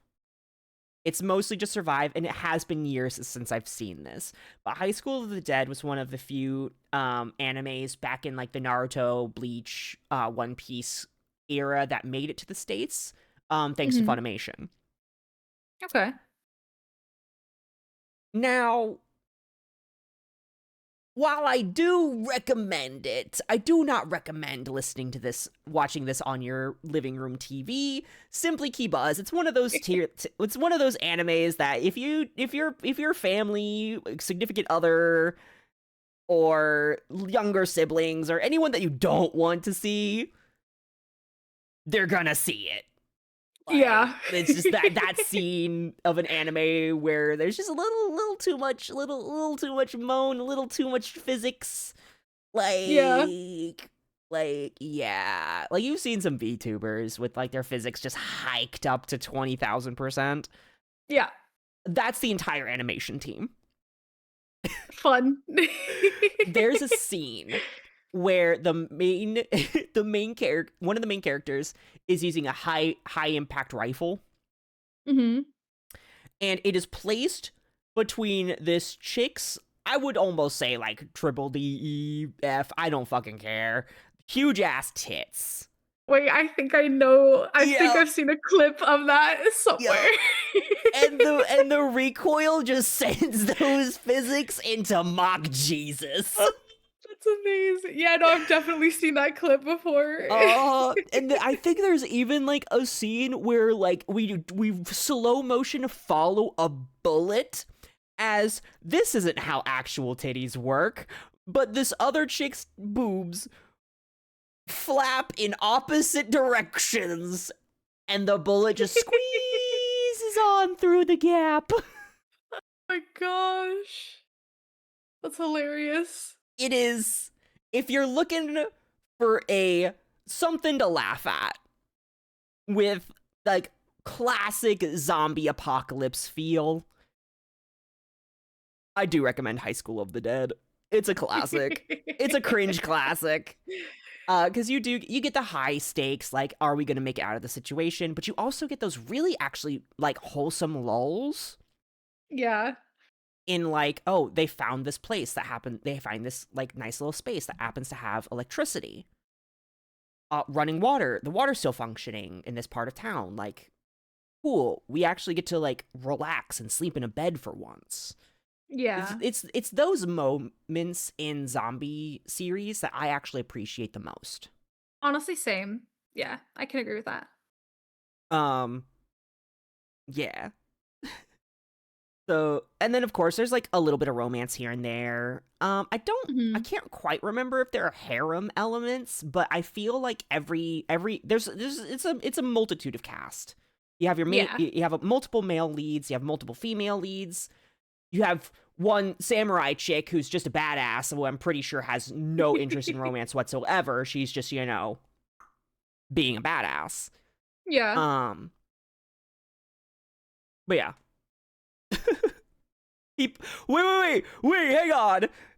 It's mostly just survive, and it has been years since I've seen this. But High School of the Dead was one of the few animes back in like the Naruto, Bleach, One Piece era that made it to the States, thanks to Funimation. Okay. Now, while I do recommend it, I do not recommend listening to this, watching this on your living room TV. Simply keep Buzz. It's one of those it's one of those animes that if your family, significant other, or younger siblings, or anyone that you don't want to see, they're gonna see it. Yeah. It's just that scene of an anime where there's just a little too much moan, a little too much physics. Yeah. Like you've seen some VTubers with like their physics just hiked up to 20,000%. Yeah. That's the entire animation team. Fun. There's a scene where the main character, one of the main characters, is using a high impact rifle, Mm-hmm. and it is placed between this chick's, I would almost say like triple D E F, I don't fucking care, huge ass tits. Wait, I think I know. I think Yeah. I've seen a clip of that somewhere. And the recoil just sends those physics into mock Jesus. That's amazing. Yeah, no, I've definitely seen that clip before. And I think there's even like a scene where like we slow motion follow a bullet, as this isn't how actual titties work, but this other chick's boobs flap in opposite directions, and the bullet just squeezes on through the gap. Oh my gosh. That's hilarious. It is, if you're looking for a something to laugh at with like classic zombie apocalypse feel, I do recommend High School of the Dead. It's a classic. It's a cringe classic. Because you get the high stakes, like, are we gonna make it out of the situation? But you also get those really actually like wholesome lulls. Yeah. In like, oh, they found this place that happened. They find this like nice little space that happens to have electricity, running water. The water's still functioning in this part of town. Like, cool. We actually get to like relax and sleep in a bed for once. Yeah. It's those moments in zombie series that I actually appreciate the most. Honestly, same. Yeah, I can agree with that. Yeah. So, and then of course there's like a little bit of romance here and there. I can't quite remember if there are harem elements, but I feel like every it's a multitude of cast. You have you have multiple male leads, you have multiple female leads. You have one samurai chick who's just a badass, who I'm pretty sure has no interest in romance whatsoever. She's just, being a badass. Yeah. But yeah. Wait,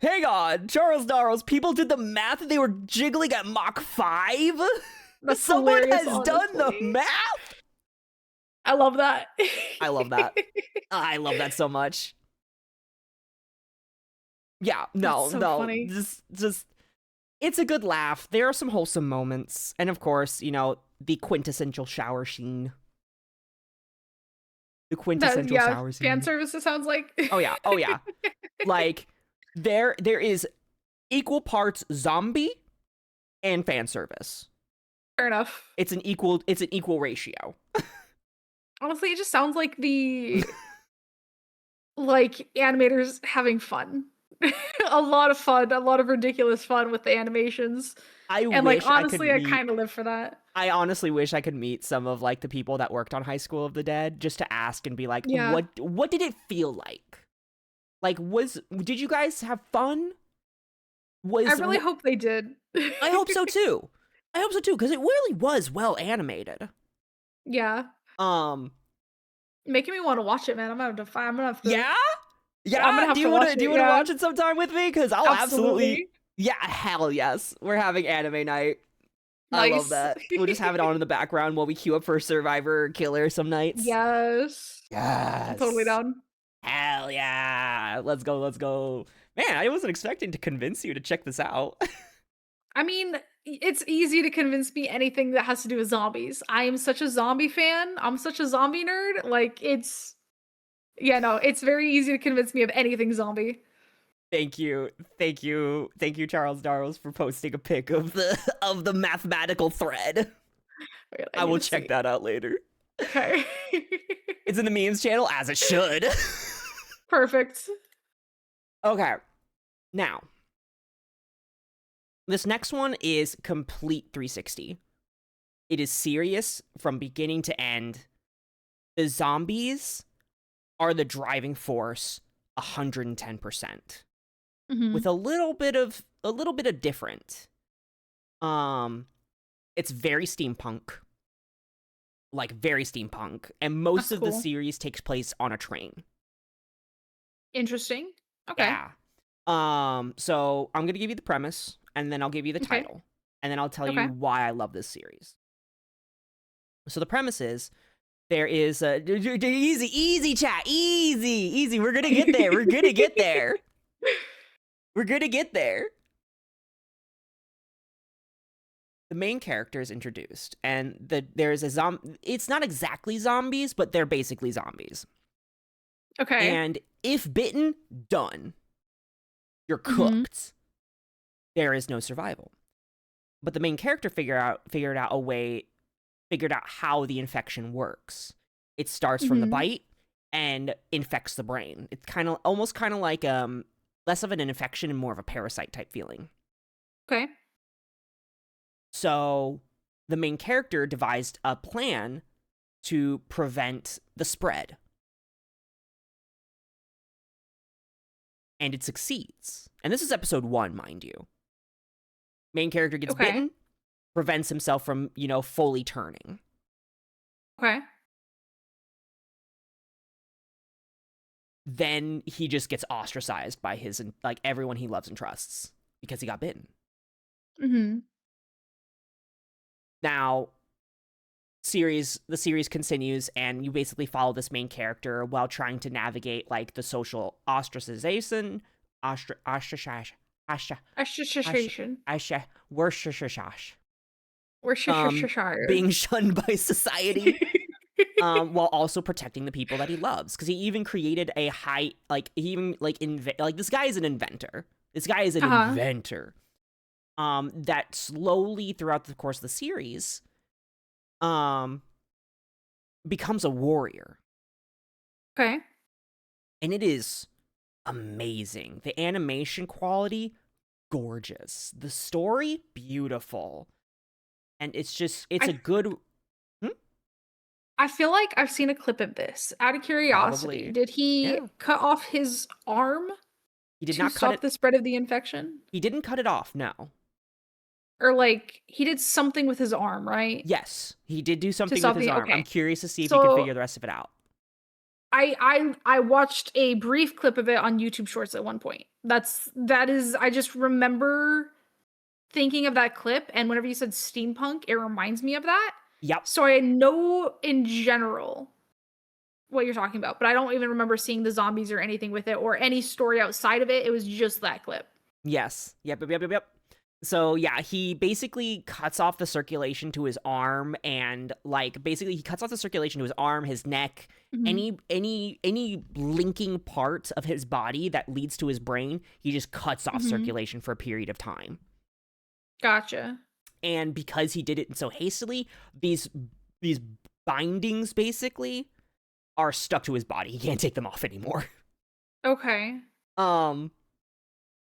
hang on. Charles Darrows, people did the math and they were jiggling at Mach 5? Someone has done the math? I love that. I love that. I love that so much. Yeah, no. Funny. Just it's a good laugh. There are some wholesome moments. And of course, the quintessential shower scene. The quintessential shower scene. Fan service, it sounds like. Oh yeah. Like, there is equal parts zombie and fan service. Fair enough. It's an equal ratio. Honestly, it just sounds like the like animators having fun. A lot of fun, a lot of ridiculous fun with the animations. I And like wish I could honestly, I meet kind of live for that. I honestly wish I could meet some of like the people that worked on High School of the Dead just to ask and be like, Yeah. what did it feel like? Like did you guys have fun? I Was really hope they did. I hope so too. I hope so too because it really was well animated. Yeah. Um Making me want to watch it, man. I'm gonna have to yeah? I'm Yeah? gonna have to watch Do you it. want to Yeah. watch it sometime with me cuz I'll absolutely Absolutely. yeah, hell yes. We're having anime night. I love Nice. that. We'll just have it on in the background while we queue up for Survivor Killer some nights. Yes. I'm totally Yes. down. Hell yeah. Let's go, let's go. Man, I wasn't expecting to convince you to check this out. I mean, it's easy to convince me anything that has to do with zombies. I am such a zombie fan. I'm such a zombie nerd. Like it's yeah, no, it's very easy to convince me of anything zombie. Thank you. Thank you. Thank you, Charles Darrows, for posting a pic of the mathematical thread. Wait, I I need will to check see. that out later. Okay. It's in the memes channel, as it should. Perfect. Okay. Now, this next one is complete 360. It is serious from beginning to end. The zombies are the driving force 110%. With Mhm. a little bit of different. It's very steampunk. Like very steampunk. And most That's of the cool. series takes place on a train. Interesting. Okay. Yeah. So I'm gonna give you the premise, and then I'll give you the Okay. title, and then I'll tell you Okay. why I love this series. So the premise is there is a easy chat, easy. We're gonna get there. We're gonna get there. We're gonna get there. The main character is introduced, and there's a It's not exactly zombies, but they're basically zombies. Okay. And if bitten, done. You're Mhm. cooked. There is no survival. But the main character figured out how the infection works. It starts from the Mhm. bite and infects the brain. It's almost kind of like less of an infection and more of a parasite type feeling. Okay. So the main character devised a plan to prevent the spread. And it succeeds. And this is episode 1, mind you. Main character gets Okay. bitten, prevents himself from, fully turning. Okay. Then he just gets ostracized by everyone he loves and trusts because he got bitten. Mhm. Now, the series continues, and you basically follow this main character while trying to navigate like the social ostracization, ostracization, Association. Worcestershire, Worcestershire. being shunned by society, while also protecting the people that he loves. Because he even created a this guy is an inventor. This guy is an Uh-huh. inventor. That slowly throughout the course of the series, becomes a warrior. Okay. And it is amazing. The animation quality, gorgeous. The story, beautiful. And it's a good... I feel like I've seen a clip of this. Out of curiosity, Probably. did he Yeah. cut off his arm He did to not cut stop it. the spread of the infection? He didn't cut it off, no. Or like he did something with his arm, right? Yes, he did do To something with stop his the arm. I'm okay. curious to see if you can So figure the rest of it out. I watched a brief clip of it on YouTube Shorts at one point. I just remember thinking of that clip, and whenever you said steampunk, it reminds me of that. Yep. So I know in general what you're talking about, but I don't even remember seeing the zombies or anything with it or any story outside of it. It was just that clip. Yes. Yep. So yeah, he basically cuts off the circulation to his arm, and basically he cuts off the circulation to his arm, his neck, Mhm. any linking part of his body that leads to his brain. He just cuts off Mhm. circulation for a period of time. Gotcha. And because he did it so hastily, these bindings basically are stuck to his body. He can't take them off anymore. Okay. Um,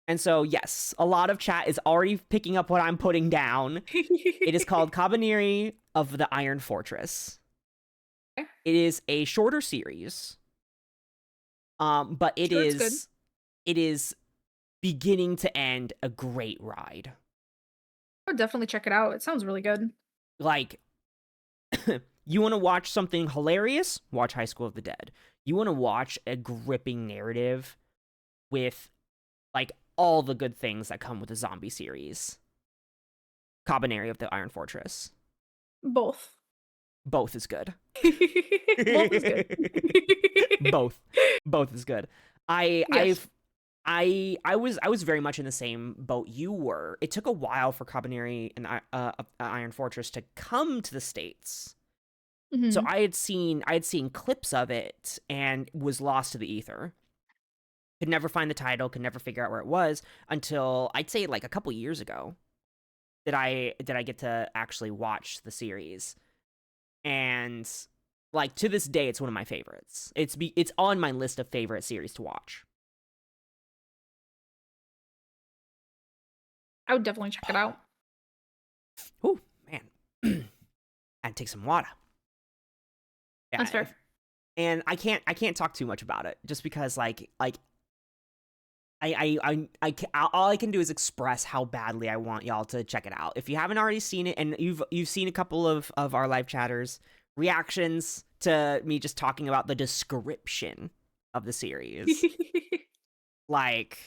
and so yes, a lot of chat is already picking up what I'm putting down. It is called Cabaneri of the Iron Fortress. It is a shorter series. But Sure, it's good. it is beginning to end a great ride. I would definitely check it out. It sounds really good. Like, you want to watch something hilarious? Watch High School of the Dead. You want to watch a gripping narrative with, like, all the good things that come with a zombie series. Cabaneri of the Iron Fortress. Both. Both is good. Both is good. Both is good. Yes. I was very much in the same boat you were. It took a while for Cabaneri and Iron Fortress to come to the States. So Mhm. I had seen clips of it and was lost to the ether. Could never find the title, could never figure out where it was until I'd say like a couple years ago did I get to actually watch the series. And like to this day it's one of my favorites. It's on my list of favorite series to watch. I would definitely check it out. Oh, man. And take some water. That's Yeah, fair. and I can't talk too much about it just because like all I can do is express how badly I want y'all to check it out. If you haven't already seen it, and you've seen a couple of our live chatters reactions to me just talking about the description of the series, like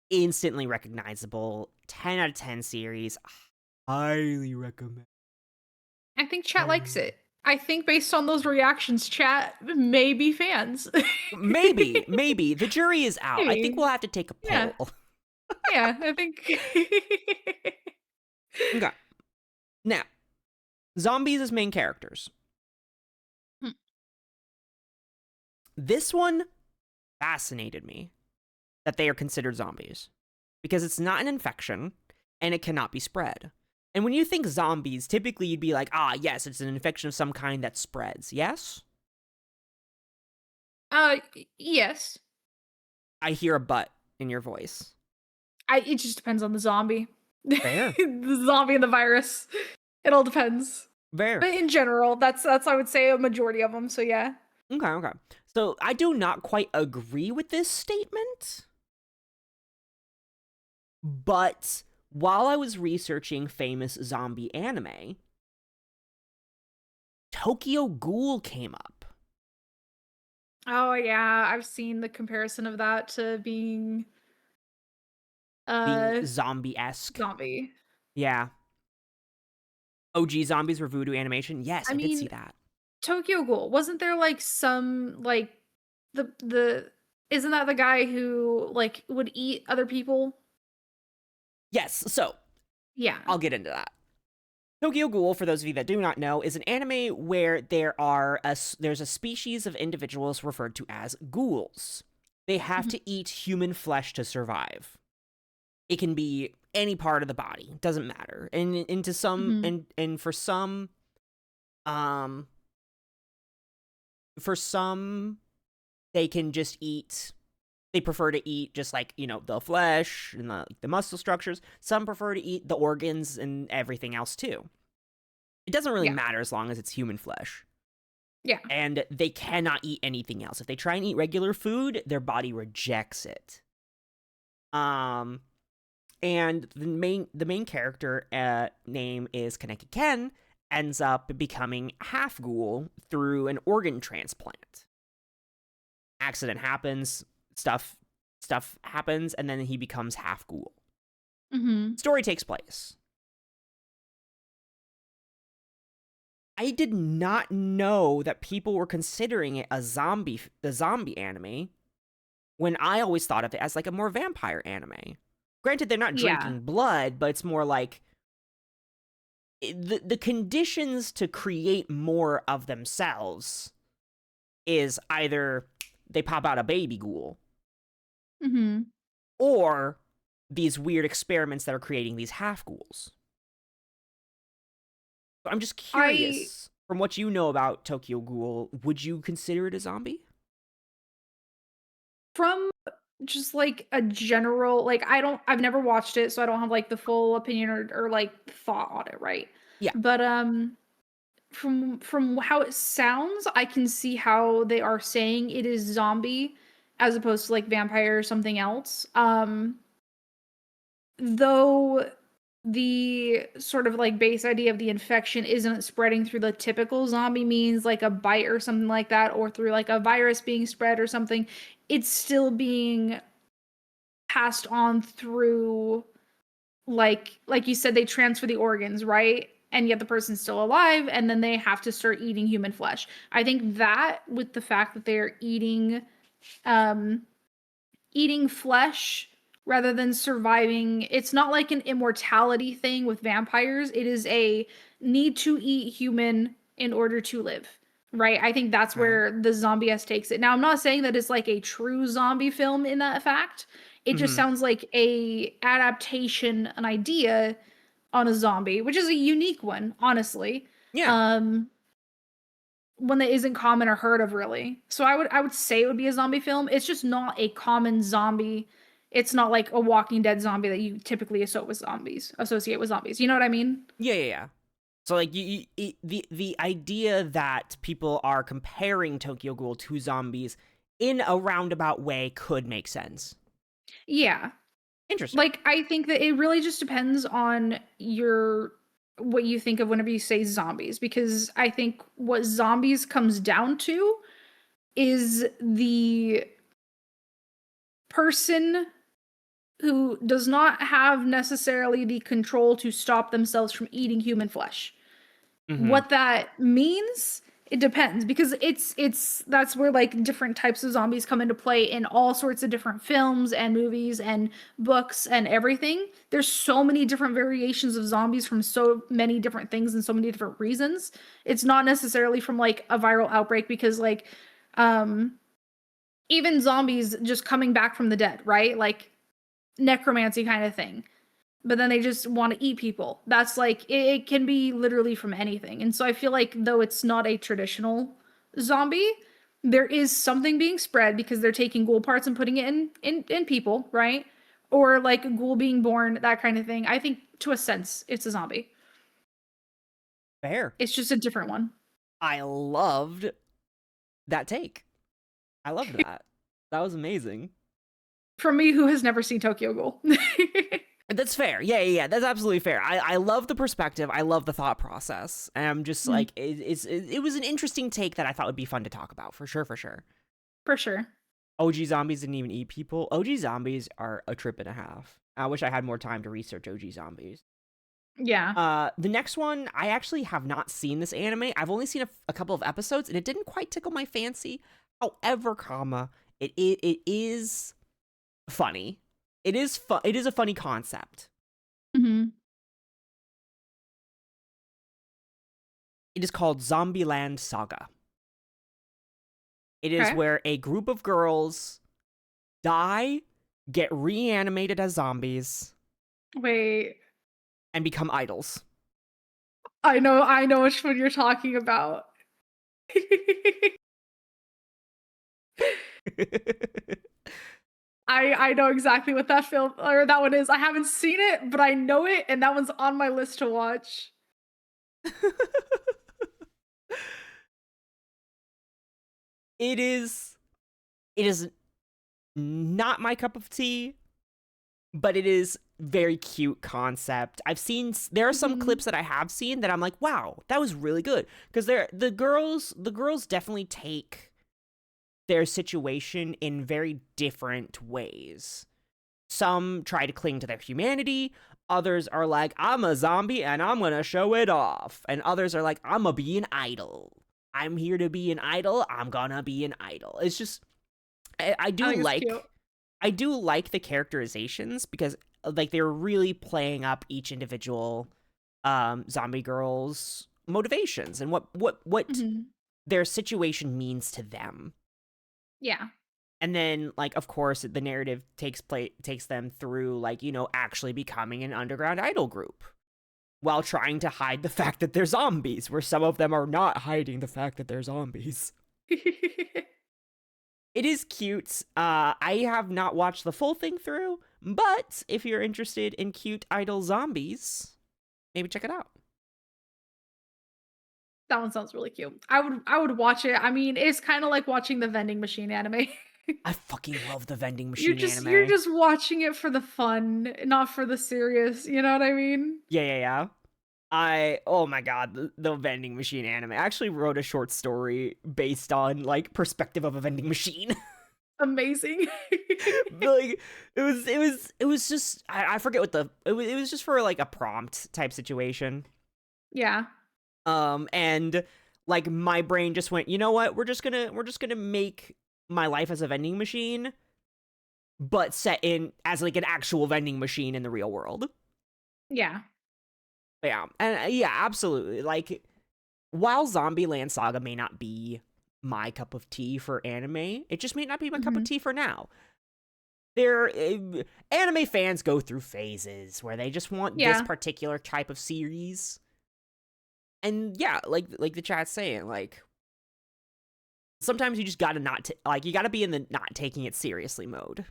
instantly recognizable, 10 out of 10 series, highly recommend. I think chat likes it. I think based on those reactions, chat may be fans. Maybe the jury is out. I think Maybe. we'll have to take a Yeah. poll. Yeah, I think Okay, now zombies as main characters. Hmm. This one fascinated me that they are considered zombies because it's not an infection and it cannot be spread. And when you think zombies, typically you'd be like, ah, yes, it's an infection of some kind that spreads. Yes? Yes. I hear a but in your voice. It just depends on the zombie. Fair. The zombie and the virus. It all depends. Fair. But in general, that's I would say a majority of them, so yeah. Okay. So I do not quite agree with this statement, but while I was researching famous zombie anime, Tokyo Ghoul came up. Oh yeah, I've seen the comparison of that to being Being uh zombie-esque. zombie. Yeah. OG zombies were voodoo animation. Yes, I I did see mean, that. Tokyo Ghoul, wasn't there like some like the isn't that the guy who like would eat other people? Yes, so Yeah. I'll get into that. Tokyo Ghoul, for those of you that do not know, is an anime where there's a species of individuals referred to as ghouls. They have Mhm. to eat human flesh to survive. It can be any part of the body, doesn't matter. And into some Mhm. and um for some they can just eat, they prefer to eat just like, the flesh and the muscle structures. Some prefer to eat the organs and everything else too. It doesn't really Yeah. matter as long as it's human flesh. Yeah. And they cannot eat anything else. If they try and eat regular food, their body rejects it. Um and the main character name is Kaneki Ken, ends up becoming half ghoul through an organ transplant. Accident happens, stuff happens, and then he becomes half ghoul. Mhm. Story takes place. I did not know that people were considering it the zombie anime, when I always thought of it as like a more vampire anime. Granted, they're not Yeah. drinking blood, but it's more like the conditions to create more of themselves is either they pop out a baby ghoul Mhm. or these weird experiments that are creating these half ghouls. So I'm just I curious. From what you know about Tokyo Ghoul, would you consider it a zombie? From just like a general, like I've never watched it, so I don't have like the full opinion or like thought on it, right? Yeah. But from how it sounds, I can see how they are saying it is zombie as opposed to like vampire or something else. Though the sort of like base idea of the infection isn't spreading through the typical zombie means like a bite or something like that, or through like a virus being spread or something, it's still being passed on through like you said, they transfer the organs, right? And yet the person's still alive, and then they have to start eating human flesh. I think that with the fact that they're um eating flesh rather than surviving, it's not like an immortality thing with vampires. It is a need to eat human in order to live. Right? I think that's Okay. where the zombie S takes it. Now, I'm not saying that it's like a true zombie film in that fact. It just Mm-hmm. sounds like a adaptation, an idea on a zombie, which is a unique one, honestly. Yeah. Um, one that isn't common or heard of really. So I would say it would be a zombie film. It's just not a common zombie. It's not like a Walking Dead zombie that you typically associate with zombies. You know what I mean? Yeah, yeah, yeah. So like the idea that people are comparing Tokyo Ghoul to zombies in a roundabout way could make sense. Yeah. Interesting. Like I think that it really just depends on your what you think of whenever you say zombies, because I think what zombies comes down to is the person who does not have necessarily the control to stop themselves from eating human flesh. Mm-hmm. What that means, it depends, because it's that's where like different types of zombies come into play in all sorts of different films and movies and books and everything. There's so many different variations of zombies from so many different things and so many different reasons. It's not necessarily from like a viral outbreak, because like um even zombies just coming back from the dead, right? Like necromancy kind of thing, but then they just want to eat people. That's like it can be literally from anything. And so I feel like though it's not a traditional zombie, there is something being spread because they're taking ghoul parts and putting it in people, right? Or like a ghoul being born, that kind of thing. I think to a sense it's a zombie. Fair. It's just a different one. I loved that take. I loved that. That was amazing. For me, who has never seen Tokyo Ghoul. That's fair. Yeah, yeah, yeah. That's absolutely fair. I love the perspective. I love the thought process. And I'm just Mhm. like, it was an interesting take that I thought would be fun to talk about for sure, for sure. For sure. OG zombies didn't even eat people. OG zombies are a trip and a half. I wish I had more time to research OG zombies. Yeah. The next one, I actually have not seen this anime. I've only seen a couple of episodes, and it didn't quite tickle my fancy. However, it is funny. It is fun. It is a funny concept. Hmm. It is called Zombieland Saga. It is Okay. where a group of girls die, get reanimated as zombies, Wait. and become idols. I know which one you're talking about. I know exactly what that film or that one is. I haven't seen it, but I know it, and that one's on my list to watch. it is it is not my cup of tea, but it is very cute concept. There are some Mhm. clips that I have seen that I'm like, wow, that was really good, because the girls definitely take their situation in very different ways. Some try to cling to their humanity, others are like, I'm a zombie and I'm gonna show it off, and others are like, I'm gonna be an idol. I'm here to be an idol. I'm gonna be an idol. It's just I I do think it's cute. like the characterizations, because like they're really playing up each individual zombie girl's motivations and what Mhm. their situation means to them. Yeah. And then like of course the narrative takes them through, like, actually becoming an underground idol group. while trying to hide the fact that they're zombies, where some of them are not hiding the fact that they're zombies. It is cute. I have not watched the full thing through, but if you're interested in cute idle zombies, maybe check it out. That one sounds really cute. I would watch it. I mean, it's kind of like watching the vending machine anime. I fucking love the vending You're machine just anime. you're just watching it for the fun, not for the serious, you know what I mean? Yeah. Oh my god, the vending machine anime. I actually wrote a short story based on like perspective of a vending machine. Amazing. Like it was just I forget what it was just for like a prompt type situation. Yeah. And like my brain just went, you know what? We're just gonna make my life as a vending machine, but set in as like an actual vending machine in the real world. Yeah. Yeah, and yeah, absolutely. Like, while Zombieland Saga may not be my cup of tea for anime, it just may not be my cup of Mhm. tea for now. There, anime fans go through phases where they just want this Yeah. particular type of series, and yeah, like the chat's saying, like sometimes you just gotta not like you gotta be in the not taking it seriously mode.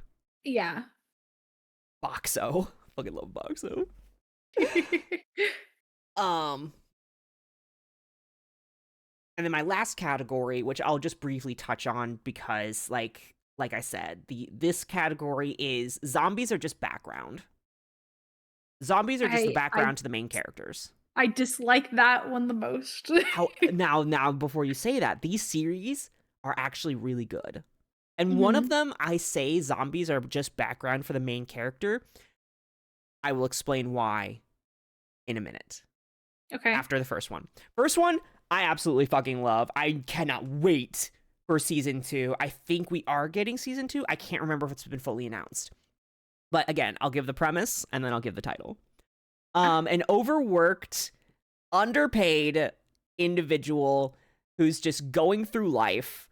Yeah. Boxo, fucking love Boxo. Um, And then my last category, which I'll just briefly touch on because like I said, this category is zombies are just background. Zombies are just the I I background to the main characters. I dislike that one the most. How now before you say that, these series are actually really good. And one of Mhm. them I say zombies are just background for the main character. I will explain why in a minute. Okay. After the first one. First one, I absolutely fucking love. I cannot wait for season 2. I think we are getting season 2. I can't remember if it's been fully announced. But again, I'll give the premise and then I'll give the title. An overworked, underpaid individual who's just going through life,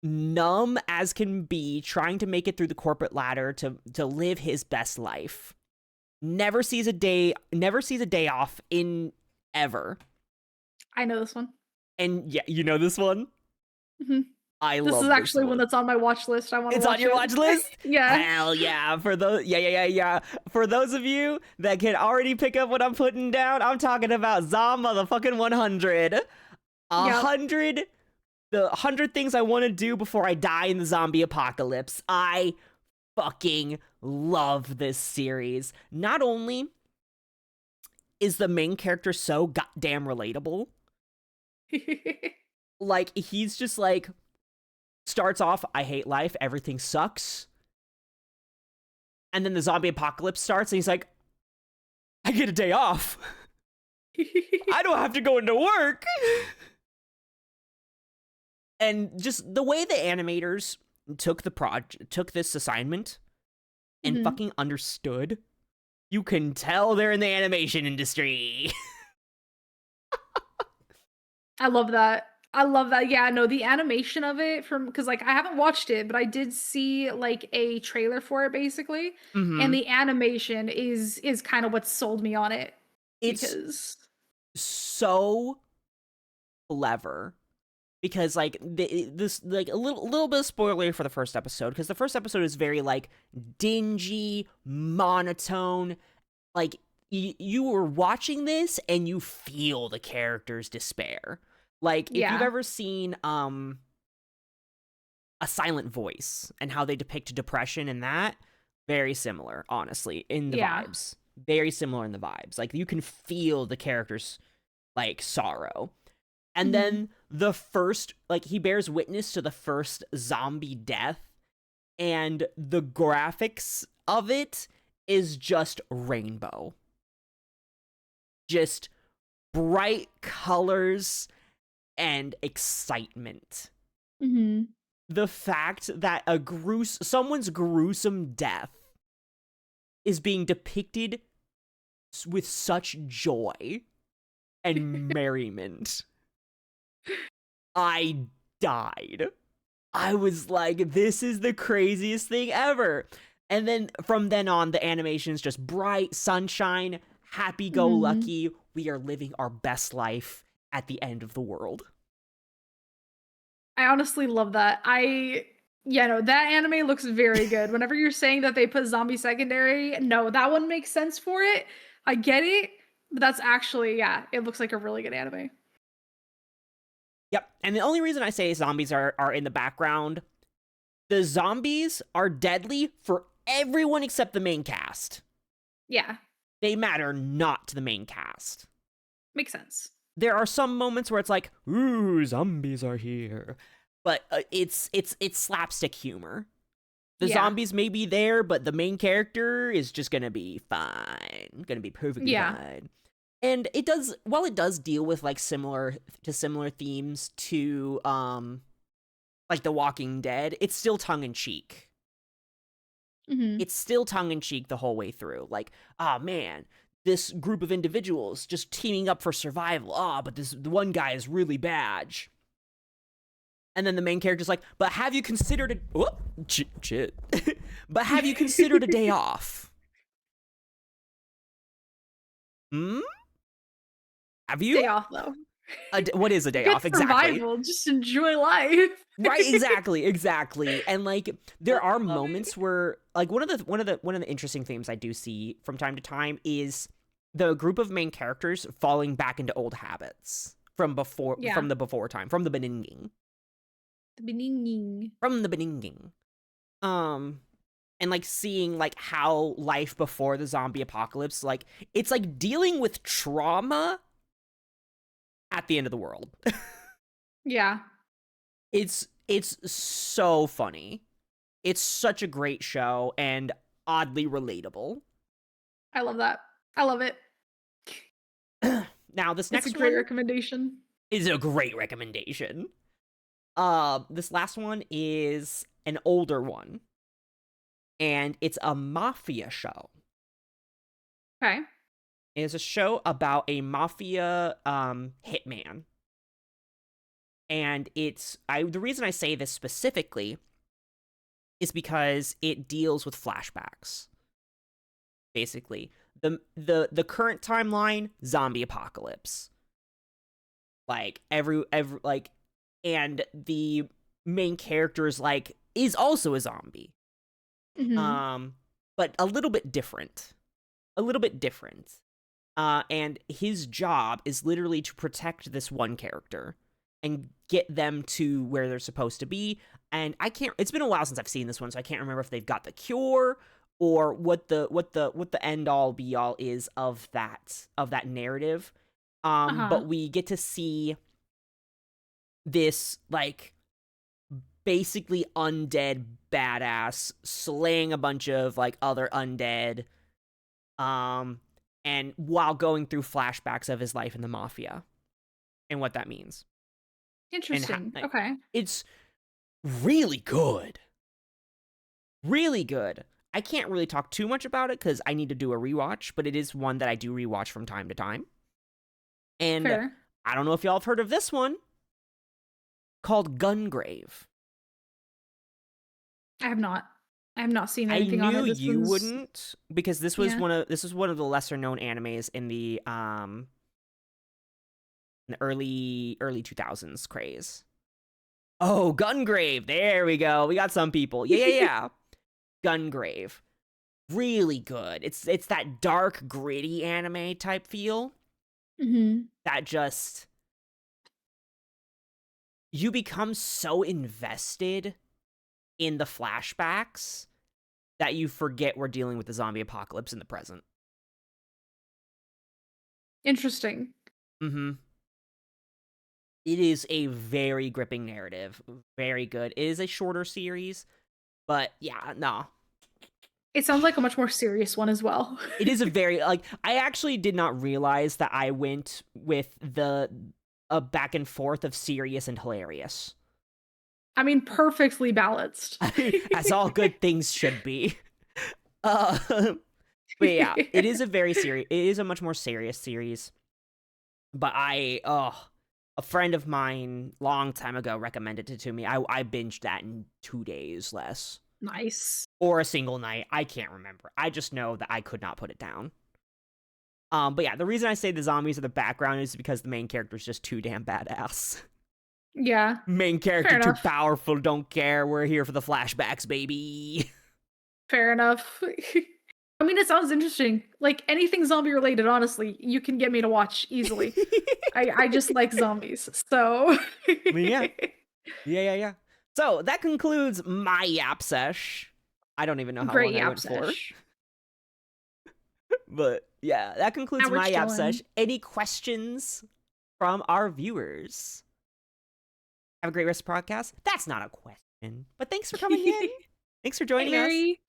numb as can be, trying to make it through the corporate ladder to live his best life. Never sees a day off in ever. I know this one. And yeah, you know this one? Mhm. I This love is this actually one one. that's on my watch list. I want to It's watch on your it. watch list? Yeah. Hell yeah. For those yeah. For those of you that can already pick up what I'm putting down, I'm talking about Zom motherfucking 100. Yep. 100 the 100 things I want to do before I die in the zombie apocalypse. I fucking love this series. Not only is the main character so goddamn relatable, like he's just like starts off, I hate life, everything sucks. And then the zombie apocalypse starts and he's like, I get a day off. I don't have to go into work. And just the way the animators took this assignment and Mhm. fucking understood, you can tell they're in the animation industry. I love that. I love that. Yeah, no, the animation of it from because like I haven't watched it, but I did see like a trailer for it basically, and Mm-hmm. the animation is kind of what sold me on it It's because so clever because like this like a little bit of spoiler for the first episode because the first episode is very like dingy, monotone. Like you were watching this and you feel the character's despair. Like if you've yeah. ever seen A Silent Voice and how they depict depression in that, very similar, honestly, in the Yeah. vibes. Very similar in the vibes. Like you can feel the character's like sorrow. And Mhm. then the first, like he bears witness to the first zombie death, and the graphics of it is just rainbow. Just bright colors and excitement. Mhm. The fact that someone's gruesome death is being depicted with such joy and merriment. I died. I was like, this is the craziest thing ever. And then from then on, the animation's just bright, sunshine, Mhm. happy-go-lucky. we are living our best life at the end of the world. I honestly love that. Yeah, no, that anime looks very good. Whenever you're saying that they put zombie secondary, no, that one makes sense for it. I get it, but that's actually, yeah, it looks like a really good anime. Yep. And the only reason I say zombies are in the background, the zombies are deadly for everyone except the main cast. Yeah, They matter not to the main cast. makes sense. There are some moments where it's like, ooh, zombies are here. But it's slapstick humor. The Yeah. zombies may be there, but the main character is just gonna be fine. Gonna be perfectly Yeah. fine. And it does, while it does deal with like similar themes to like The Walking Dead, it's still tongue in cheek. Mhm. It's still tongue in cheek the whole way through. Like, oh man, this group of individuals just teaming up for survival. But the one guy is really bad. And then the main character's like, but have you considered it? Oh, shit. But have you considered a day off? Hmm? Have you? Day off though. What is a day Good off exactly? survival. Just enjoy life. Right, exactly. And like there are Love moments it. where like one of the interesting themes I do see from time to time is the group of main characters falling back into old habits from Yeah. the before time, from the beginning. The beginning. From the beginning. And like seeing like how life before the zombie apocalypse, like it's like dealing with trauma at the end of the world. Yeah. It's so funny. It's such a great show and oddly relatable. I love that. I love it. Now this It's a next great one recommendation. is a great recommendation. This last one is an older one, and it's a mafia show. Okay. It's a show about a mafia hitman. And the reason I say this specifically is because it deals with flashbacks. Basically, the current timeline, zombie apocalypse. Like every like, and the main character is also a zombie. Mhm. But a little bit different. A little bit different. And his job is literally to protect this one character and get them to where they're supposed to be. And it's been a while since I've seen this one, so I can't remember if they've got the cure or what the end all be all is of that narrative. Uh-huh. But we get to see this like basically undead badass slaying a bunch of like other undead. And while going through flashbacks of his life in the mafia and what that means. And Interesting. Okay. it's really good. Really good. I can't really talk too much about it because I need to do a rewatch, but it is one that I do rewatch from time to time. And Fair. I don't know if y'all have heard of this one called Gungrave. I have not. I have not seen I anything on knew it. This you one's wouldn't because this was yeah. one of the lesser known animes in the early 2000s craze. Oh, Gungrave. There we go. We got some people. Yeah. Gungrave. Really good. It's that dark, gritty anime type feel Mhm. that just you become so invested in the flashbacks that you forget we're dealing with the zombie apocalypse in the present. Interesting. Mm-hmm. It is a very gripping narrative. Very good. It is a shorter series, but yeah, no. It sounds like a much more serious one as well. It is a very like I actually did not realize that I went with the a back and forth of serious and hilarious. I mean, perfectly balanced. As all good things should be. Uh, but yeah, it is a very serious. It is a much more serious series. But a friend of mine long time ago recommended it to me. I binged that in 2 days less, Nice. or a single night. I can't remember. I just know that I could not put it down. But yeah, the reason I say the zombies are the background is because the main character is just too damn badass. Yeah, Main fair character too enough. powerful, don't care. We're here for the flashbacks, baby. Fair enough. I mean, it sounds interesting. Like anything zombie related, honestly, you can get me to watch easily. I just like zombies, so I mean, yeah. Yeah. So that concludes my yap sesh. I don't even know how great long I yap went for. sesh. But yeah, that concludes Now we're my yap chilling. sesh. Any questions from our viewers? Have a great rest of the podcast. That's not a question. But thanks for coming in. Thanks for Hey, joining us. Mary.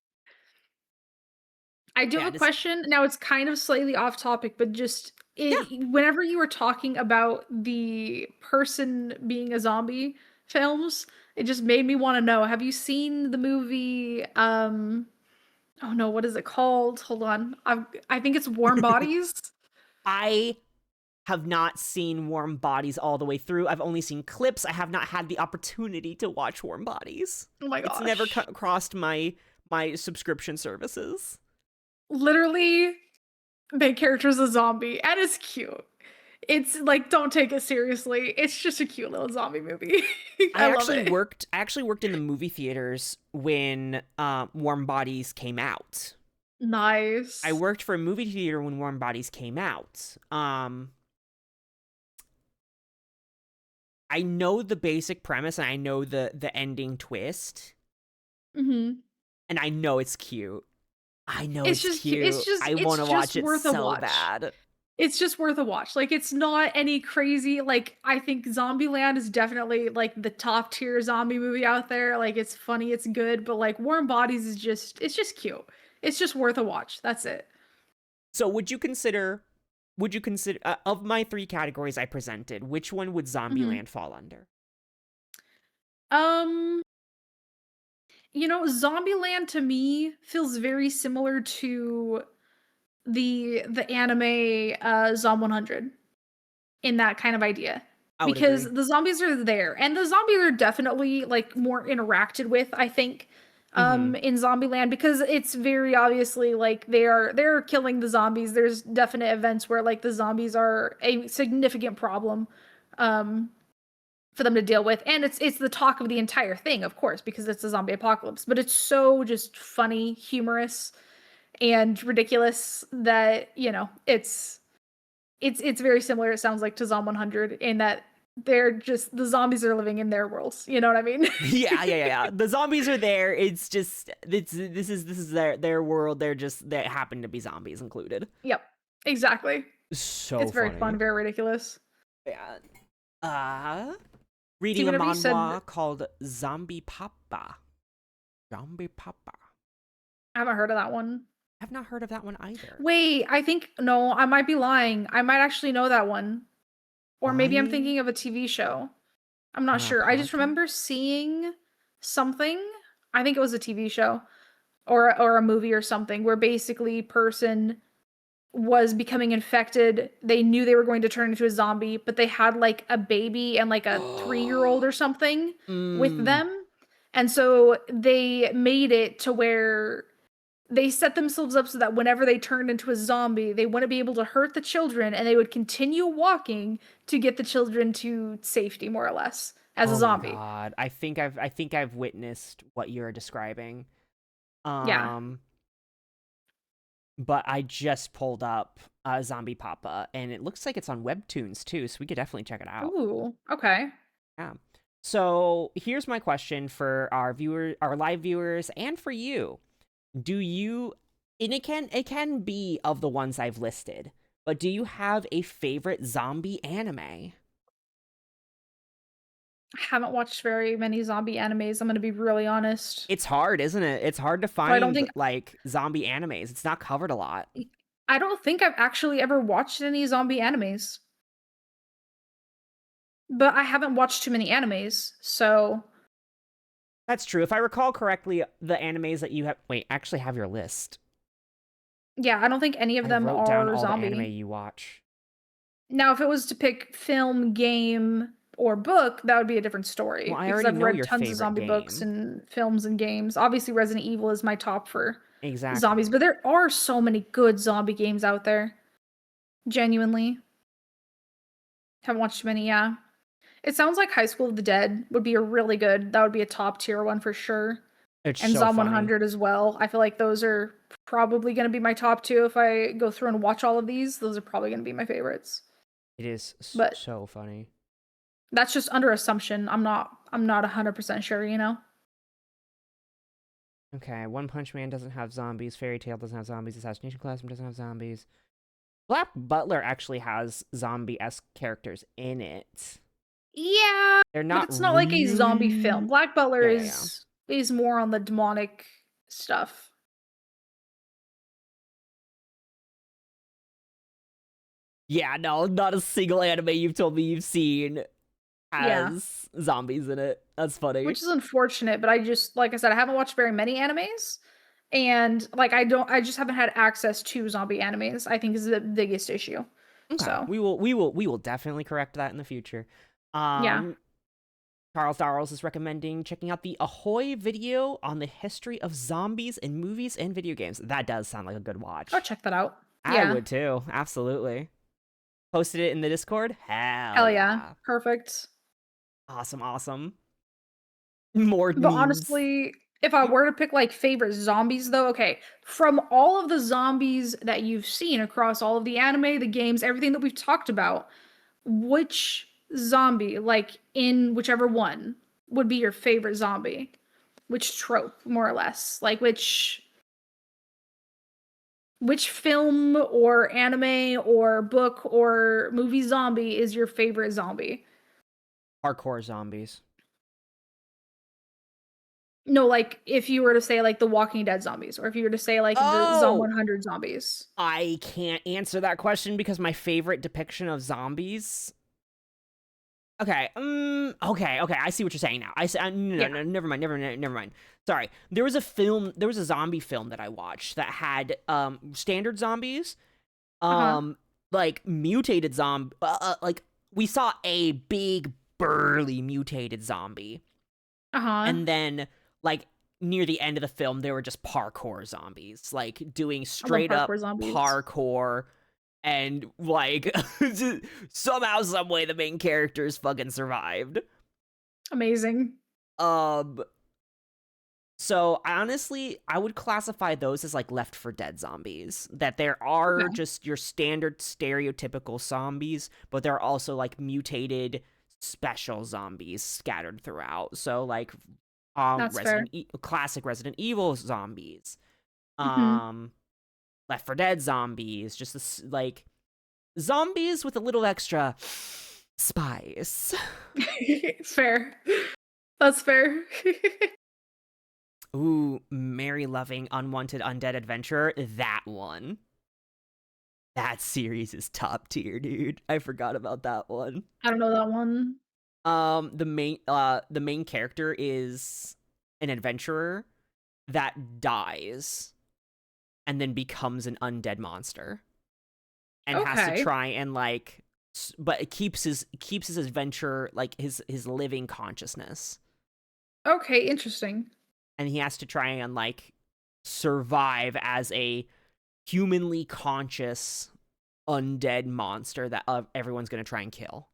I do Yeah, have a just question. Now it's kind of slightly off topic, but just yeah. whenever you were talking about the person being a zombie films, it just made me want to know, have you seen the movie oh no, what is it called? Hold on. I think it's Warm Bodies. I have not seen Warm Bodies all the way through. I've only seen clips. I have not had the opportunity to watch Warm Bodies. Oh my It's never gosh. crossed my subscription services. Literally, main character's a zombie and it's cute. It's like, don't take it seriously. It's just a cute little zombie movie. I love it. I actually worked in the movie theaters when Warm Bodies came out. I Nice. worked for a movie theater when Warm Bodies came out. I know the basic premise and I know the ending twist, Hmm. and I know it's cute. I know It's it's just cute. cute. I want to It's just watch it worth a so watch. bad. It's just worth a watch. Like it's not any crazy, like I think Zombieland is definitely like the top tier zombie movie out there. Like it's funny, it's good, but like Warm Bodies is just it's just cute. It's just worth a watch. That's it. So would you consider of my three categories I presented, which one would Hmm. Zombieland fall under? Um, Zombieland to me feels very similar to the anime Zom 100 in that kind of idea. I would Because agree. the zombies are there and the zombies are definitely like more interacted with, I think, Mhm. in Zombieland because it's very obviously like they're killing the zombies. There's definite events where like the zombies are a significant problem um for them to deal with. And it's the talk of the entire thing, of course, because it's a zombie apocalypse. But it's so just funny, humorous, and ridiculous that, it's very similar, it sounds like, to Zom 100 in that they're just the zombies are living in their worlds. You know what I mean? Yeah. The zombies are there. It's just this is their world. They happen to be zombies included. Yep. Exactly. So It's very fun, funny. very ridiculous. Yeah. Uh See, reading a whenever you said manhwa called Zombie Papa. Zombie Papa. I haven't heard of that one. I've not heard of that one either. Wait, I think no, I might be lying. I might actually know that one. Or maybe I'm I thinking of a TV show. I'm not on a sure. I just podcast. remember seeing something. I think it was a TV show or a movie or something where basically person was becoming infected. They knew they were going to turn into a zombie, but they had like a baby and like a 3-year-old or something with mm. them. And so they made it to where they set themselves up so that whenever they turned into a zombie, they wouldn't be able to hurt the children and they would continue walking to get the children to safety, more or less, as a Oh my zombie. god. I think I've witnessed what you're describing. Yeah. Um but I just pulled up Zombie Papa and it looks like it's on Webtoons too, so we could definitely check it out. Ooh, okay. Yeah. So, here's my question for our live viewers and for you. Do you and it can be of the ones I've listed, but do you have a favorite zombie anime? I haven't watched very many zombie animes, I'm gonna be really honest. It's hard, isn't it? It's hard to So I don't find think like zombie animes. It's not covered a lot. I don't think I've actually ever watched any zombie animes. But I haven't watched too many animes, so That's true. If I recall correctly, the animes that you have wait, actually have your list. yeah, I don't think any of I them wrote down are all the anime zombie. you watch. Now, if it was to pick film, game, or book, that would be a different Well, story I because already I've know read your tons of favorite zombie books game. and films and games. Obviously, Resident Evil is my top for zombies, Exactly. but there are so many good zombie games out there. Genuinely. Haven't watched many, yeah. It sounds like High School of the Dead would be a really good that would be a top tier one for sure. It's And so Zom funny. 100 as well. I feel like those are probably gonna be my top 2 if I go through and watch all of these. Those are probably gonna be my favorites. It is But so funny. that's just under assumption. I'm not 100% sure, you know? Okay, One Punch Man doesn't have zombies. Fairy Tail doesn't have zombies. Assassination Classroom doesn't have zombies. Black Butler actually has zombie-esque characters in it. Yeah, They're but not it's not like a zombie film. really. Black Butler Yeah. is more on the demonic stuff. Yeah, no, not a single anime you've told me you've seen Yeah. has zombies in it. That's funny. Which is unfortunate, but I just like I said, I haven't watched very many animes. And like I just haven't had access to zombie animes, I think is the biggest issue. Okay, So we will definitely correct that in the future. yeah. Um, Charles Darrells is recommending checking out the Ahoy video on the history of zombies in movies and video games. That does sound like a good I'll watch. check that out. I Yeah. would too, absolutely. Posted it in the Discord. Hell Hell yeah. yeah! Perfect. Awesome, awesome. More But memes. honestly, if I were to pick like favorite zombies though, okay, from all of the zombies that you've seen across all of the anime, the games, everything that we've talked about, which zombie, like in whichever one, would be your favorite zombie? Which trope, more or less? Like which film or anime or book or movie zombie is your favorite zombie? Hardcore zombies. No, like if you were to say like the Walking Dead zombies, or if you were to say like the Zom Oh, 100 zombies. I can't answer that question because my favorite depiction of zombies. Okay. Okay. I see what you're saying now. I see. No, Yeah. no, never mind. Never mind. Sorry. There was a film. There was a zombie film that I watched that had standard zombies, Uh-huh. like mutated zombie. Like we saw a big burly mutated zombie, Uh-huh. and then like near the end of the film, they were just parkour zombies, like doing I love straight up parkour zombies. parkour, and like somehow, some way, the main characters fucking survived. Amazing. Um, so honestly, I would classify those as like Left 4 Dead zombies. That there are Okay. just your standard stereotypical zombies, but there are also like mutated special zombies scattered throughout. So like That's fair. classic Resident Evil zombies. Mhm. Um Left 4 Dead zombies, just this, like zombies with a little extra spice. Fair. That's fair. Ooh, Mary Loving Unwanted Undead Adventurer, that one. That series is top tier, dude. I forgot about that one. I don't know that one. The main character is an adventurer that dies and then becomes an undead monster and has to Okay. try and like but it keeps his adventure, like his living consciousness, Okay, interesting. and he has to try and like survive as a humanly conscious undead monster that everyone's gonna try and kill.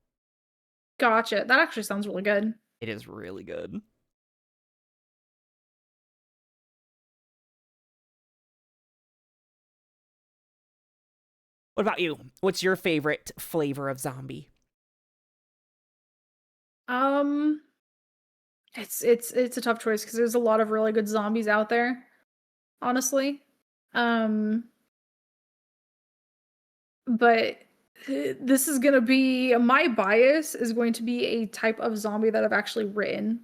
Gotcha. That actually sounds really good. It is really good. What about you? What's your favorite flavor of zombie? Um, it's a tough choice because there's a lot of really good zombies out there, honestly. Um, but this is gonna be my bias is going to be a type of zombie that I've actually written.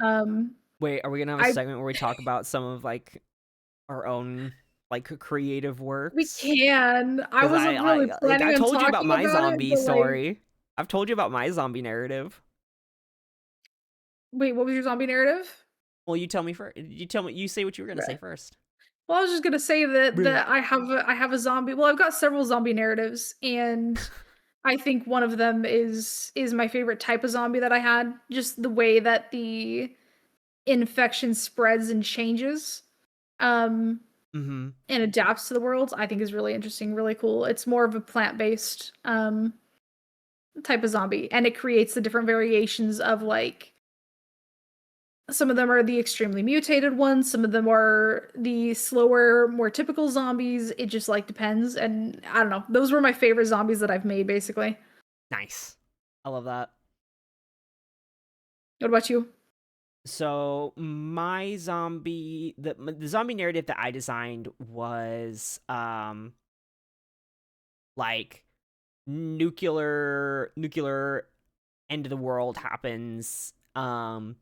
Um, Wait, are we gonna have a I segment where we talk about some of like our own like creative we works? can. I Because wasn't really like I planning on told you about talking my about it, zombie but like, story. I've told you about my zombie narrative. wait, what was your zombie narrative? Well, you tell me first. You tell me. You say what you were gonna say first. Well, I was just gonna say that Bruh. I have a zombie. Well, I've got several zombie narratives, and I think one of them is my favorite type of zombie that I had. Just the way that the infection spreads and changes. Um, Mm-hmm. and adapts to the world, I think is really interesting, really cool. It's more of a plant-based type of zombie, and it creates the different variations of like some of them are the extremely mutated ones, some of them are the slower, more typical zombies. It just like depends, and I don't know. Those were my favorite zombies that I've made, basically. Nice. I love that. What about you? So my zombie, the zombie narrative that I designed was like nuclear end of the world happens, and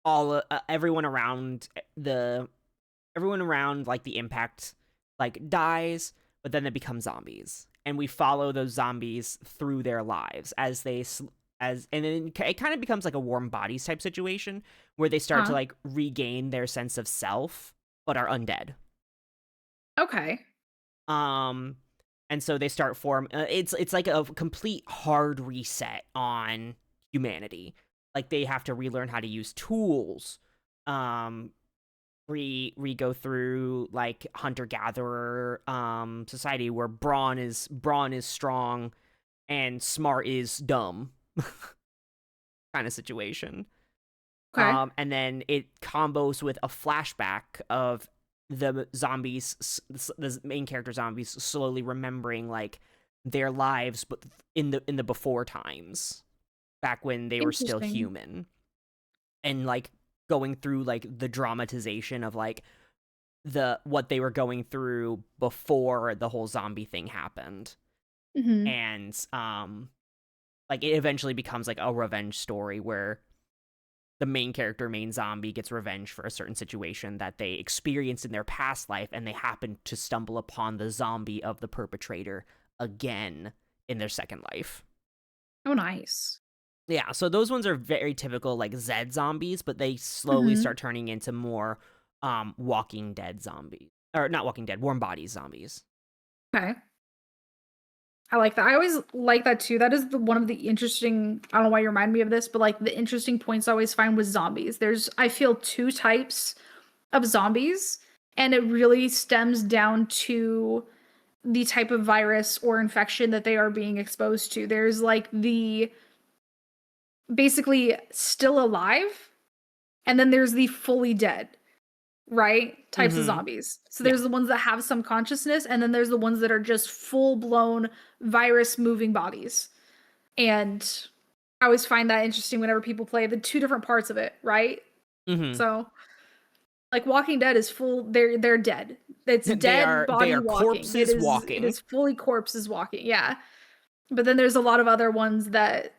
all everyone around like the impact like dies, but then they become zombies, and we follow those zombies through their lives as and then it kind of becomes like a warm bodies type situation where they start to Huh? like regain their sense of self but are undead. Okay. um and so they start it's like a complete hard reset on humanity. Like they have to relearn how to use tools, um re go through like hunter gatherer society where brawn is strong and smart is dumb kind of situation. Okay. And then it combos with a flashback of the main character zombies slowly remembering like their lives, but in the before times, back when they were still Interesting. human, and like going through like the dramatization of like the what they were going through before the whole zombie thing happened. Hmm. And like it eventually becomes like a revenge story where the main zombie gets revenge for a certain situation that they experienced in their past life, and they happen to stumble upon the zombie of the perpetrator again in their second life. Oh, nice. Yeah, so those ones are very typical like Zed zombies, but they slowly Hmm. start turning into more Walking Dead zombies. Or not Walking Dead, Warm Bodies zombies. Okay. I like that. I always like that too. That is one of the interesting, I don't know why you remind me of this, but like the interesting points I always find with zombies. There's, I feel, two types of zombies, and it really stems down to the type of virus or infection that they are being exposed to. There's like the basically still alive, and then there's the fully dead, right? Types of Mm-hmm. zombies. So Yeah. there's the ones that have some consciousness, and then there's the ones that are just full blown virus moving bodies. And I always find that interesting whenever people play the two different parts of it, right? Mm-hmm. So like Walking Dead is full, they're dead. It's dead They body are walking. corpses It walking. is fully corpses walking. Yeah. But then there's a lot of other ones that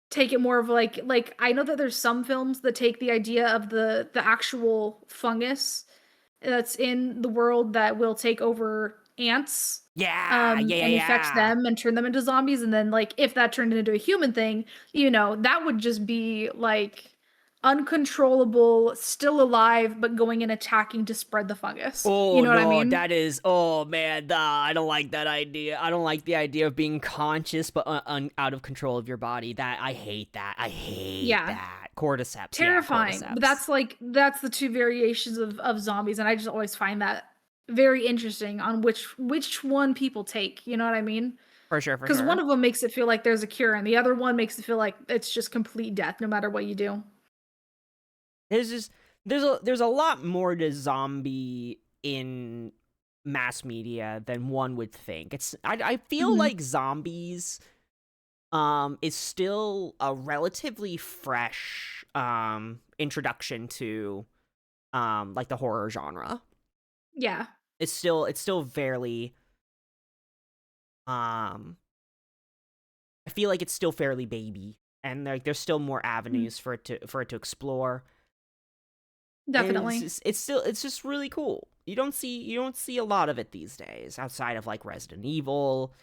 take it more of like I know that there's some films that take the idea of the actual fungus that's in the world that will take over ants, Yeah, yeah, yeah, and affect yeah. them and turn them into zombies, and then like if that turned into a human thing, that would just be like uncontrollable, still alive, but going and attacking to spread the fungus. You Oh know what I no, mean? that is, oh man, nah, I don't like that idea. I don't like the idea of being conscious but out of control of your body. That I hate that. I hate Yeah. that. Cordyceps, yeah, Terrifying. But cordyceps. that's the two variations of zombies, and I just always find that very interesting on which one people take. You know what I mean? For sure, for Because one sure. of them makes it feel like there's a cure, and the other one makes it feel like it's just complete death no matter what you do. There's just there's a lot more to zombie in mass media than one would think. I feel Hmm. like zombies is still a relatively fresh introduction to like the horror genre. Yeah. It's still fairly um I feel like it's still fairly baby, and like there's still more Mhm. avenues for it to explore. And Definitely. it's just really cool. You don't see a lot of it these days outside of like Resident Evil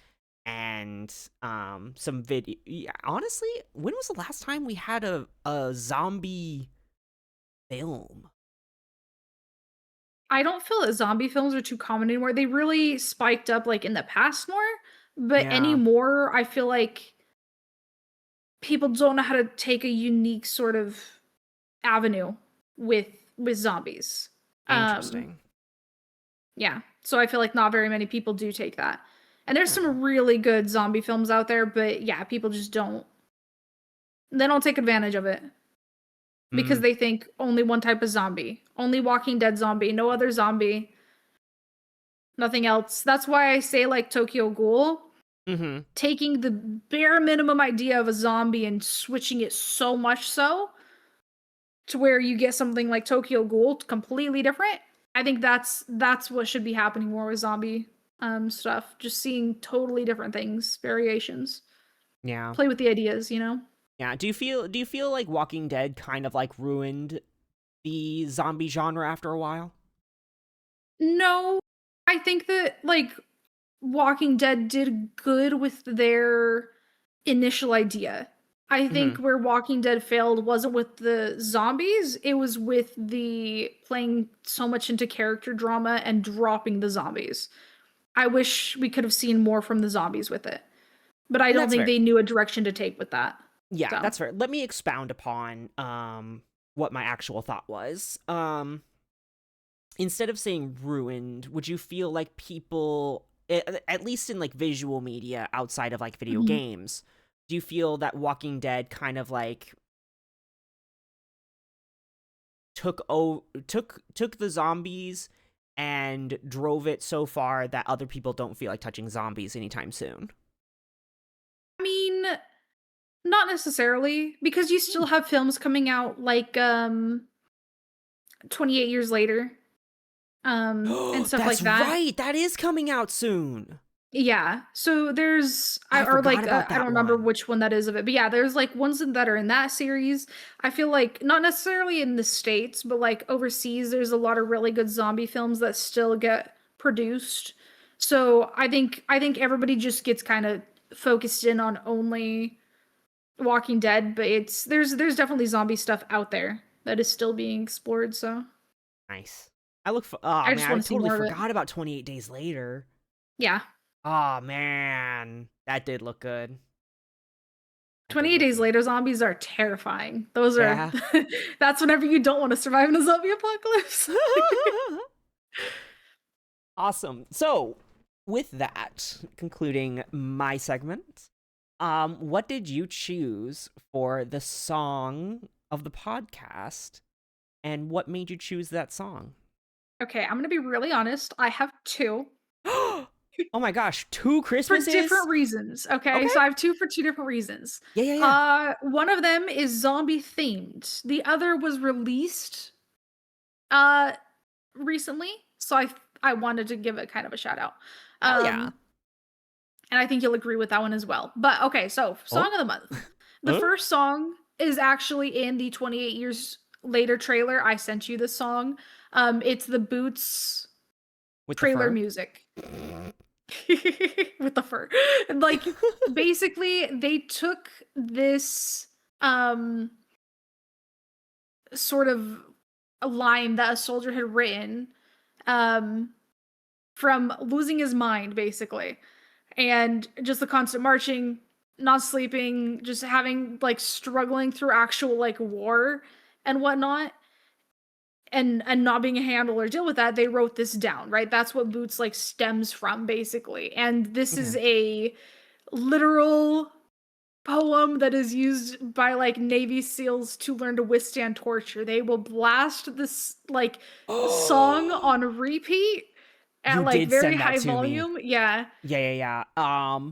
and some video. Yeah, honestly, when was the last time we had a zombie film? I don't feel that zombie films are too common anymore. They really spiked up like in the past more, but Yeah. anymore I feel like people don't know how to take a unique sort of avenue with with zombies. Um, Interesting. yeah. So I feel like not very many people do take that. And there's Hmm. some really good zombie films out there, but yeah, people just don't. They don't take advantage of it because Mm. they think only one type of zombie, only Walking Dead zombie, no other zombie, nothing else. That's why I say like Tokyo Ghoul, Mm-hmm. taking the bare minimum idea of a zombie and switching it so much so to where you get something like Tokyo Ghoul completely different. I think that's what should be happening more with zombie stuff. Just seeing totally different things, variations. Yeah. Play with the ideas, you know? Yeah. Do you feel like Walking Dead kind of like ruined the zombie genre after a while? No, I think that like Walking Dead did good with their initial idea. I Mm-hmm. think where Walking Dead failed wasn't with the zombies, it was with the playing so much into character drama and dropping the zombies. I wish we could have seen more from the zombies with it. But I don't That's think fair. they knew a direction to take with that. Yeah, So, that's fair. Let me expound upon what my actual thought was. Instead of saying ruined, would you feel like people, at least in like visual media outside of like video mhm. games, do you feel that Walking Dead kind of like took the zombies and drove it so far that other people don't feel like touching zombies anytime soon? I mean, not necessarily because you Hmm. still have films coming out like 28 years later and stuff like That's that. right. That is coming out soon. Yeah. So there's I or forgot like about I don't that remember one. which one that is of it. But yeah, there's like ones that are in that series. I feel like not necessarily in the States, but like overseas there's a lot of really good zombie films that still get produced. So I think everybody just gets kind of focused in on only Walking Dead, but there's definitely zombie stuff out there that is still being explored, so Nice. Oh I man, just I want to see totally more of it. forgot about 28 Days Later. Yeah. Oh man, that did look good. That did 28 look Days good. Later zombies are terrifying. Those are Yeah. that's whenever you don't want to survive in a zombie apocalypse. Awesome. So, with that, concluding my segment, what did you choose for the song of the podcast, and what made you choose that song? Okay, I'm gonna be really honest. I have two Oh my gosh, two for Christmases? different reasons. Okay, Okay. so I have two for two different reasons. Yeah, yeah, yeah. One of them is zombie themed. The other was released uh recently, so I wanted to give it kind of a shout out. Hell yeah. Um, and I think you'll agree with that one as well. But okay, so Oh? song of the month. The Huh? first song is actually in the 28 years later trailer. I sent you this song. It's the Boots With the trailer fur? music with the fur. Like basically they took this sort of a line that a soldier had written um from losing his mind basically, and just the constant marching, not sleeping, just having like struggling through actual like war and whatnot, and not being a handle or deal with that. They wrote this down, right? That's what Boots like stems from basically, and this Okay. is a literal poem that is used by like Navy SEALs to learn to withstand torture. They will blast this like song Oh, on repeat at you like did very send that high to me. volume. Yeah, Yeah, yeah, yeah.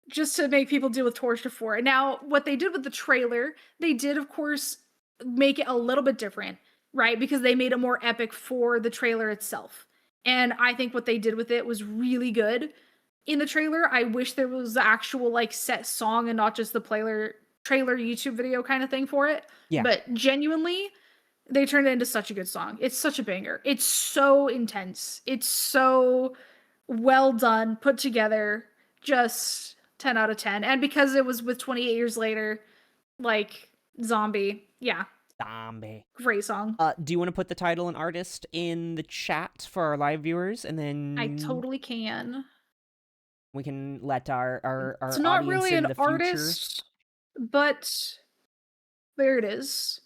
just to make people deal with torture for it. Now, what they did with the trailer, they did, of course, make it a little bit different, right? Because they made it more epic for the trailer itself. And I think what they did with it was really good. In the trailer, I wish there was the actual like set song and not just the trailer YouTube video kind of thing for it. Yeah. But genuinely, they turned it into such a good song. It's such a banger. It's so intense. It's so well done, put together, just 10 out of 10. And because it was with 28 years later, like zombie, yeah, Zombie. great song. Do you want to put the title and artist in the chat for our live viewers, and I then totally can. we can let our It's our not audience really in an the future? artist, but there it is.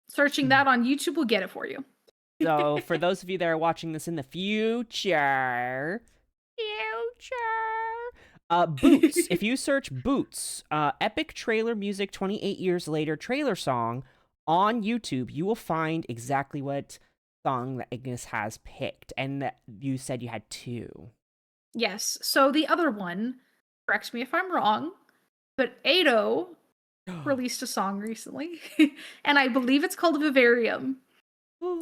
Searching that on YouTube will get it for you. So for those of you that are watching this in the future, Boots. If you search Boots, epic trailer music 28 years later trailer song on YouTube, you will find exactly what song that Ignis has picked. And that you said you had 2. Yes. So the other one, correct me if I'm wrong, but Ado released a song recently, and I believe it's called Vivarium.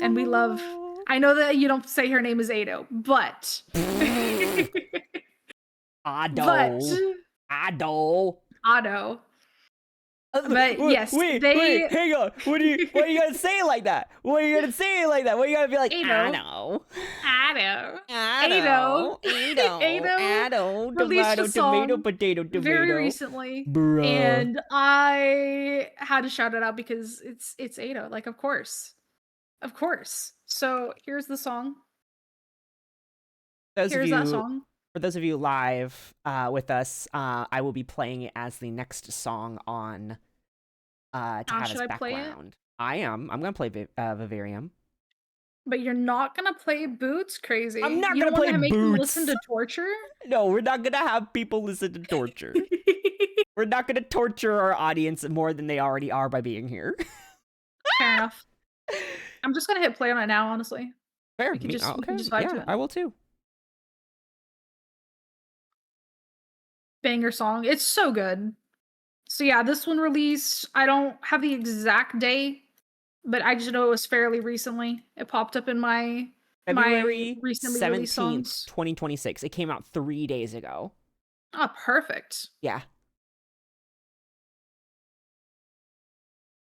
And we love. I know that you don't say her name is Ado, but. Ado. But yes, wait, hang on. Why are you gonna say it like that? Why are you gonna say it like that? Why are you gonna be like, Ado? Released a song tomato, very recently, bruh. and I had to shout it out because it's Ado. Like, of course. So here's the song. Here's that song. For those of you live with us, I will be playing it as the next song on to have as background. I am. I'm gonna play Vivarium. But you're not gonna play Boots? Crazy. I'm not gonna play Boots. Make them listen to Torture? No, we're not gonna have people listen to Torture. We're not gonna torture our audience more than they already are by being here. Fair enough. I'm just gonna hit play on it now, honestly. Fair. We can just vibe to it. I will too. Banger song. It's so good. So yeah, this one released, I don't have the exact day, but I just know it was fairly recently. It popped up in my February recently 17th, 2026. It came out 3 days ago. Oh, perfect. Yeah.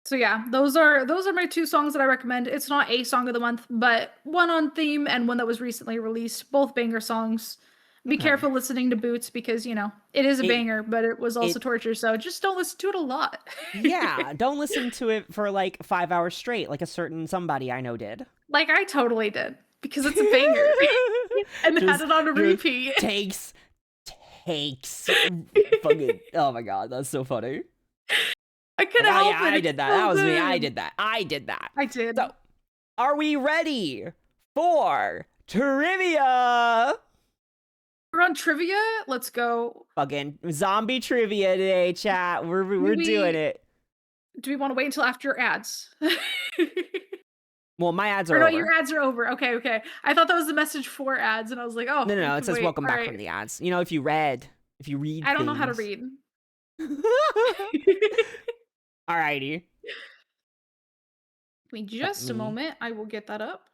So yeah, those are my 2 songs that I recommend. It's not a song of the month, but one on theme and one that was recently released. Both banger songs. Be careful listening to Boots because, it is a banger, but it was also torture, so just don't listen to it a lot. Yeah, don't listen to it for like 5 hours straight like a certain somebody I know did. Like I totally did because it's a banger. And had it on a repeat. Takes. Fucking, oh my god, that's so funny. I couldn't help it. I did that. That was me. I did that. I did. So, are we ready for trivia? We're on trivia. Let's go. Fucking zombie trivia today, chat. We're doing it. Do we want to wait until after ads? Well, my ads are over. No, your ads are over. Okay. I thought that was the message for ads, and I was like, oh. No. It says welcome back from the ads. If you read I don't know how to read. Alrighty. Give me just a moment. I will get that up.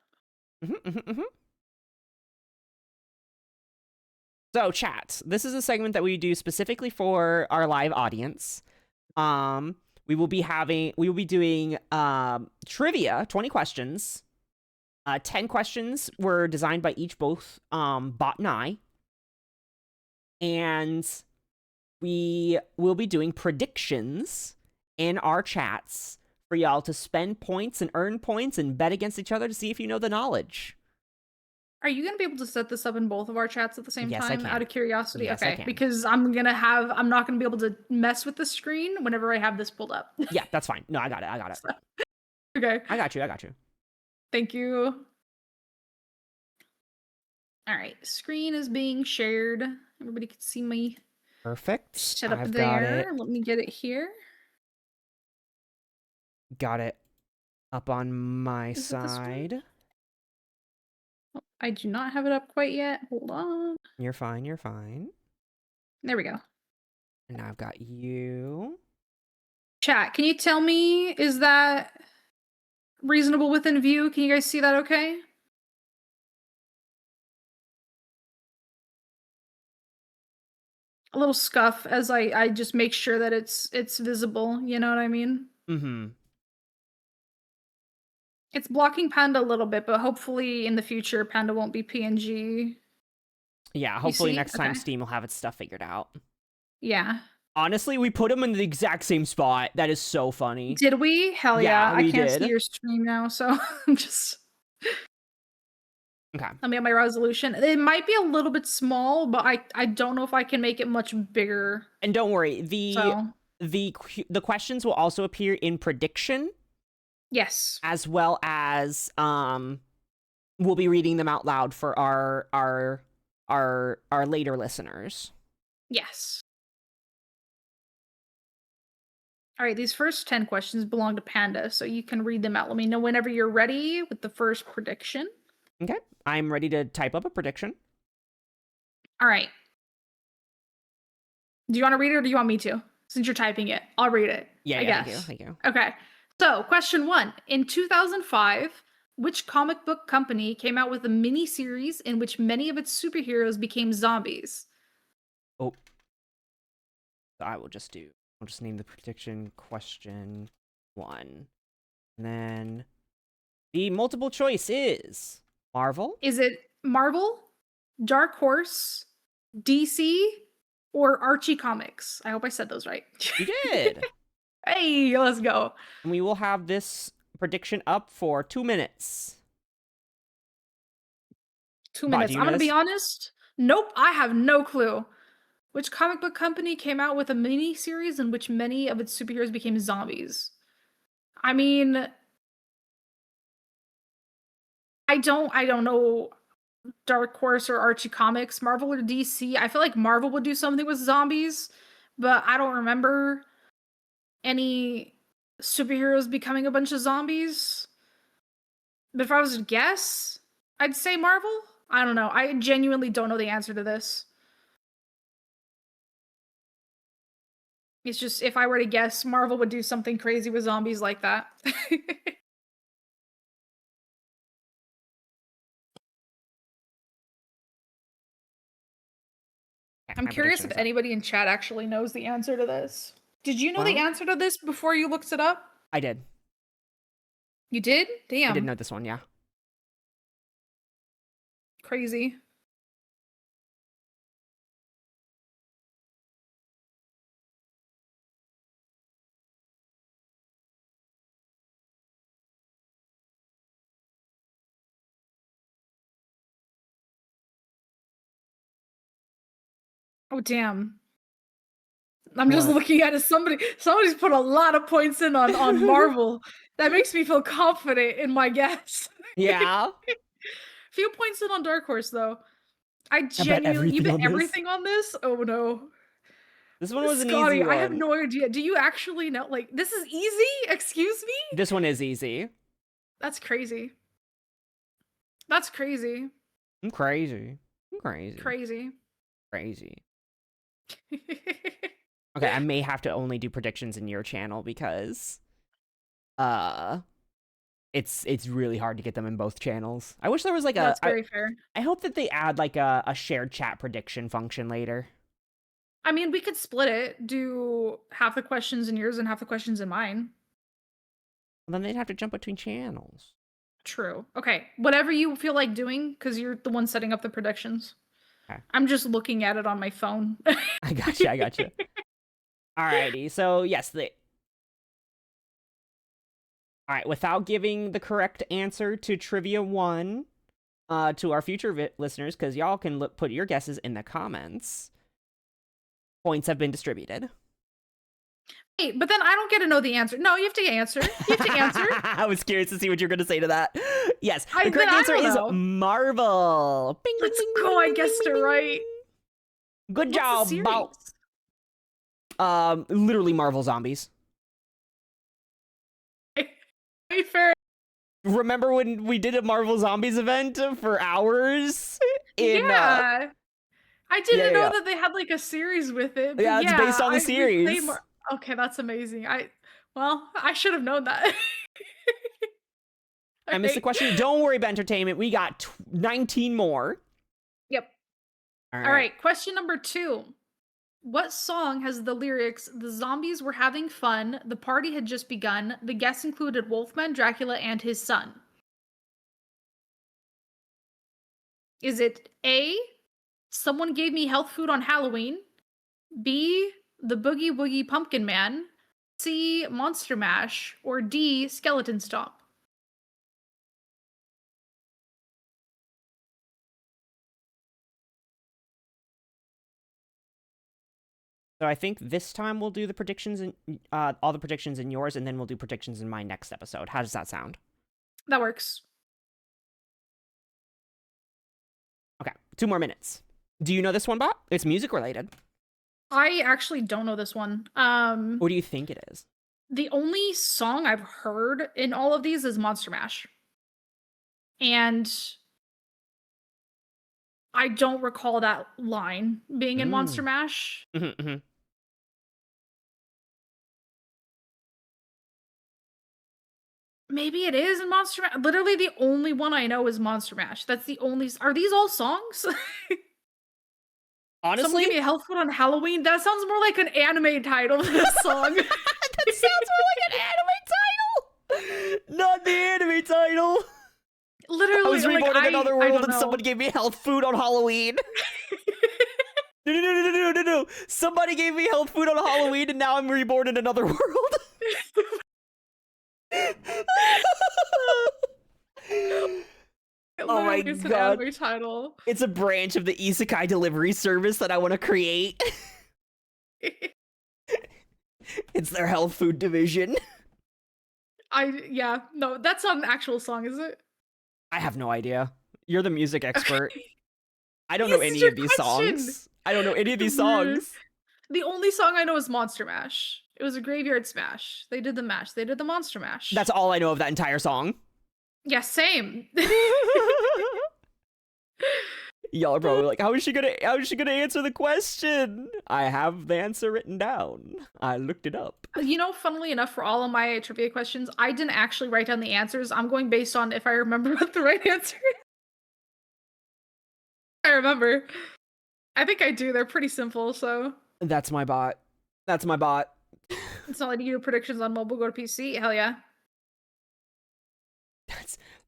So, chat, this is a segment that we do specifically for our live audience. We will be doing trivia, 20 questions. 10 questions were designed by both Bot and I. And we will be doing predictions in our chats for y'all to spend points and earn points and bet against each other to see if you know the knowledge. Are you going to be able to set this up in both of our chats at the same time? I can. Out of curiosity? Yes, okay, because I'm not going to be able to mess with the screen whenever I have this pulled up. Yeah, that's fine. No, I got it. Okay. I got you. Thank you. All right, screen is being shared. Everybody can see me. Perfect. Set up there. Let me get it here. Got it up on my side. I do not have it up quite yet. Hold on. You're fine. There we go. And now I've got you. Chat, can you tell me, is that reasonable within view? Can you guys see that okay? A little scuff as I just make sure that it's visible, you know what I mean? Mm-hmm. It's blocking Panda a little bit, but hopefully in the future Panda won't be PNG. Yeah, hopefully next time Steam will have its stuff figured out. Yeah. Honestly, we put them in the exact same spot. That is so funny. Did we? Hell yeah. I can't see your stream now, so I'm just... Okay. Let me get my resolution. It might be a little bit small, but I don't know if I can make it much bigger. And don't worry, the questions will also appear in prediction. Yes. as well as we'll be reading them out loud for our later listeners. Yes. All right, these first 10 questions belong to Panda, so you can read them out. Let me know whenever you're ready with the first prediction. Okay, I'm ready to type up a prediction. All right. Do you want to read it or do you want me to? Since you're typing it, I'll read it. I guess. Thank you. Okay. So, question 1. In 2005, which comic book company came out with a mini series in which many of its superheroes became zombies? Oh, I'll just name the prediction question 1. And then the multiple choice is Marvel. Is it Marvel, Dark Horse, DC, or Archie Comics? I hope I said those right. You did. Hey, let's go. And we will have this prediction up for 2 minutes. 2 Bah, minutes. do you I'm know gonna be this? honest. Nope, I have no clue. Which comic book company came out with a mini series in which many of its superheroes became zombies? I mean, I don't know Dark Horse or Archie Comics, Marvel or DC. I feel like Marvel would do something with zombies, but I don't remember any superheroes becoming a bunch of zombies. But if I was to guess, I'd say Marvel. I don't know. I genuinely don't know the answer to this. It's just if I were to guess, Marvel would do something crazy with zombies like that. I'm My curious prediction if is up. anybody in chat actually knows the answer to this. Did you know the Well, answer to this before you looked it up? I did. You did? I did Damn. know this one, yeah. Crazy. Oh damn. I'm just What? looking at it. Somebody's put a lot of points in on Marvel. That makes me feel confident in my guess. Yeah. Few points in on Dark Horse though. I I bet genuinely you everything bet on this. everything on this? Oh no. This one was an easy Scotty, I have one. no idea. Do you actually know? Like, this is easy? Excuse me? This one is easy. That's crazy. That's crazy. I'm crazy. I'm crazy. Crazy. Crazy. Okay, I may have to only do predictions in your channel because it's really hard to get them in both channels. I wish there was like That's very fair. I hope that they add like a shared chat prediction function later. I mean, we could split it, do half the questions in yours and half the questions in mine. Well, then they'd have to jump between channels. True. Okay, whatever you feel like doing, because you're the one setting up the predictions. Okay. I'm just looking at it on my phone. I gotcha. Alrighty, so yes, Alright, without giving the correct answer to Trivia 1 to our future listeners, because y'all can put your guesses in the comments, points have been distributed. Wait, but then I don't get to know the answer. No, you have to answer. You have to answer. I was curious to see what you're going to say to that. Yes, the Then correct I answer don't is know. Marvel. Bing, bing, Let's bing, go. bing, I bing, guessed bing, it bing, right. bing. Good What's the job, series? literally Marvel Zombies. Very fair. Remember when we did a Marvel Zombies event for hours? Yeah. I didn't know yeah. that they had like a series with it, but Yeah, it's based on the we played series. more. Okay, that's amazing. I should have known that. I missed the Okay. question. Don't worry about entertainment. We got 19 more. Yep. All All right. Question number 2. What song has the lyrics, "The zombies were having fun, the party had just begun, the guests included Wolfman, Dracula, and his son"? Is it A, "Someone Gave Me Health Food on Halloween"? B, "The Boogie Woogie Pumpkin Man"? C, "Monster Mash"? Or D, "Skeleton Stomp"? So I think this time we'll do the predictions in all the predictions in yours, and then we'll do predictions in my next episode. How does that sound? That works. Okay, 2 more minutes. Do you know this one, Bot? It's music related. I actually don't know this one. What do you think it is? The only song I've heard in all of these is Monster Mash. And I don't recall that line being in Monster Mash. Mm-hmm. Maybe it is in Monster Mash. Literally the only one I know is Monster Mash. That's the only. Are these all songs? Someone Honestly, gave me a health food on Halloween. That sounds more like an anime title than a song. that sounds more like an anime title. Not the anime title. Literally, I was reborn in another I world, don't and know. someone gave me health food on Halloween. No. Somebody gave me health food on Halloween, and now I'm reborn in another world. Oh my It's an god. anime title. It's a branch of the isekai delivery service that I want to create. It's their health food division. Yeah, no, that's not an actual song, is it? I have no idea. You're the music expert. I don't Yes, know it's any your of these question. songs. I don't know any of these Rude. songs. The only song I know is Monster Mash. It was a graveyard smash. They did the mash. They did the Monster Mash. That's all I know of that entire song. Yeah, same. Y'all are probably like, how is she gonna answer the question? I have the answer written down. I looked it up. You know, funnily enough, for all of my trivia questions, I didn't actually write down the answers. I'm going based on if I remember what the right answer is. I remember. I think I do. They're pretty simple, so. That's my bot. That's my bot. It's not like you do predictions on mobile, go to PC. Hell yeah.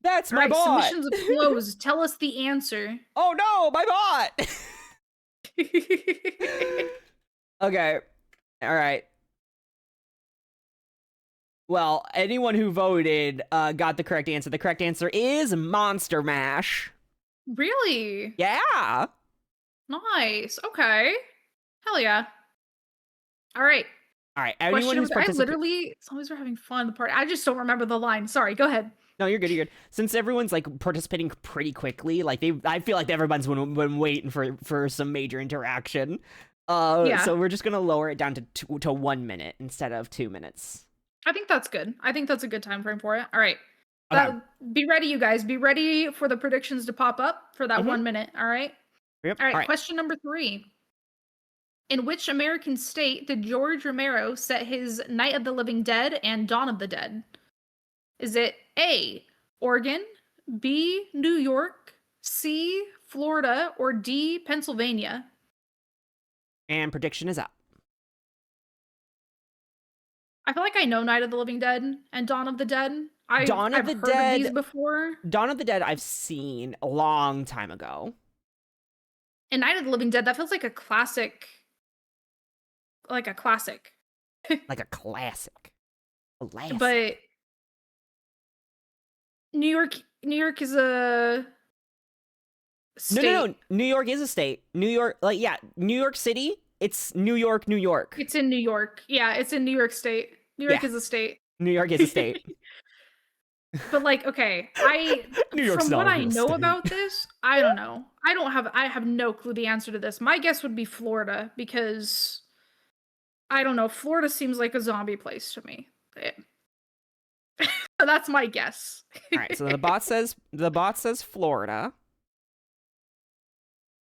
That's my Right, bot. submissions are closed. Tell us the answer. Oh no, my bot. Okay. All right. Well, anyone who voted got the correct answer. The correct answer is Monster Mash. Really? Yeah. Nice. Okay. Hell yeah. All right. All right. Anyone who's I participating. literally, as long as we're having fun, the party. I just don't remember the line. Sorry. Go ahead. No, you're good. You're good. Since everyone's like participating pretty quickly, like I feel like everyone's been waiting for some major interaction. Yeah. So we're just gonna lower it down to 1 minute instead of 2 minutes. I think that's good. I think that's a good time frame for it. All right. Okay. Be ready, you guys. Be ready for the predictions to pop up for that 1 minute. All right. Yep. All right. Question number 3. In which American state did George Romero set his Night of the Living Dead and Dawn of the Dead? Is it A, Oregon, B, New York, C, Florida, or D, Pennsylvania? And prediction is up. I feel like I know Night of the Living Dead and Dawn of the Dead. I've heard of these before. Dawn of the Dead I've seen a long time ago. And Night of the Living Dead, that feels like a classic. Like a classic. Like a classic. But New York is a state. No. New York is a state. New York, like, yeah, New York City. It's New York. It's in New York. Yeah, it's in New York State. New York is a state. New York is a state. But like, okay, New York's from not what a I real know state. about this, I don't know. I have no clue the answer to this. My guess would be Florida because I don't know. Florida seems like a zombie place to me. That's my guess. All right, so the bot says Florida.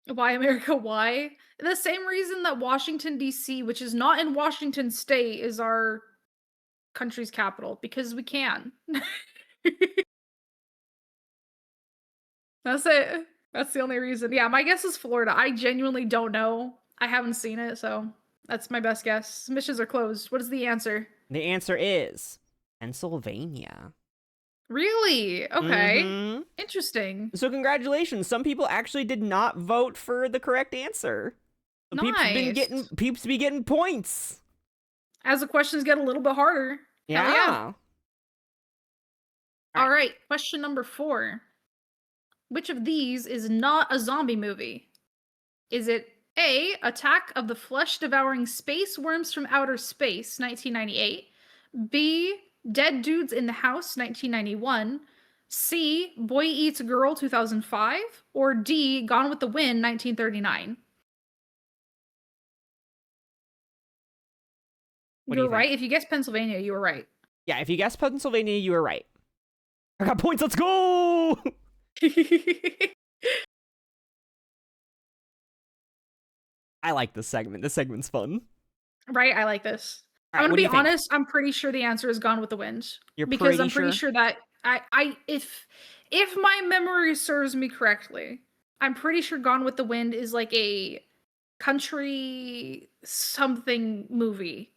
Why America? Why? The same reason that Washington D.C., which is not in Washington State, is our country's capital because we can. That's it. That's the only reason. Yeah, my guess is Florida. I genuinely don't know. I haven't seen it, so that's my best guess. Submissions are closed. What is the answer? The answer is Pennsylvania. Really? Okay. Mm-hmm. Interesting. So congratulations. Some people actually did not vote for the correct answer. Nice. Peeps be getting points. As the questions get a little bit harder. Yeah. Hell yeah. All All right. Question number 4. Which of these is not a zombie movie? Is it A. Attack of the Flesh-Devouring Space Worms from Outer Space, 1998. B. Dead Dudes in the House, 1991. C. Boy Eats Girl, 2005. Or D. Gone with the Wind, 1939. What do You're you think? right. If you guessed Pennsylvania, you were right. Yeah, if you guessed Pennsylvania, you were right. I got points. Let's go. I like this segment. This segment's fun. Right, I like this. All I'm right, gonna what do be you think? honest. I'm pretty sure the answer is Gone with the Wind. You're Because pretty I'm pretty sure? sure that if my memory serves me correctly, I'm pretty sure Gone with the Wind is like a country something movie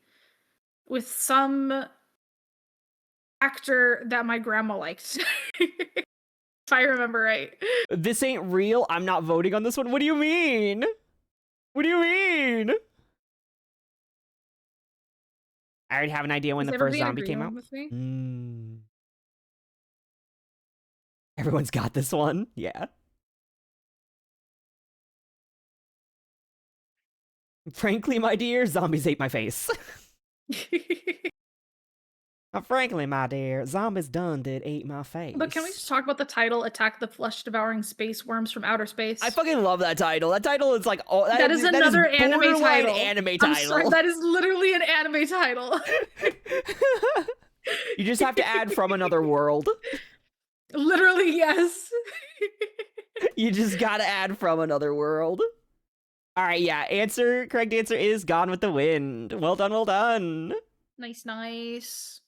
with some actor that my grandma liked. If I remember right. This ain't real. I'm not voting on this one. What do you mean? What do you mean? I already have an idea when Is the first everybody in zombie came out. agreement with me? Everyone's got this one. Yeah. Frankly, my dear, zombies ate my face. Frankly, my dear, zombies done did eat my face. But can we just talk about the title, Attack the Flesh-Devouring Space Worms from Outer Space? I fucking love that title. That title is like, oh, that is another anime borderline title. anime I'm title. sorry, that is literally an anime title. You just have to add from another world. Literally, yes. You just gotta add from another world. All right, yeah. Correct answer is Gone with the Wind. Well done, well done. Nice, nice.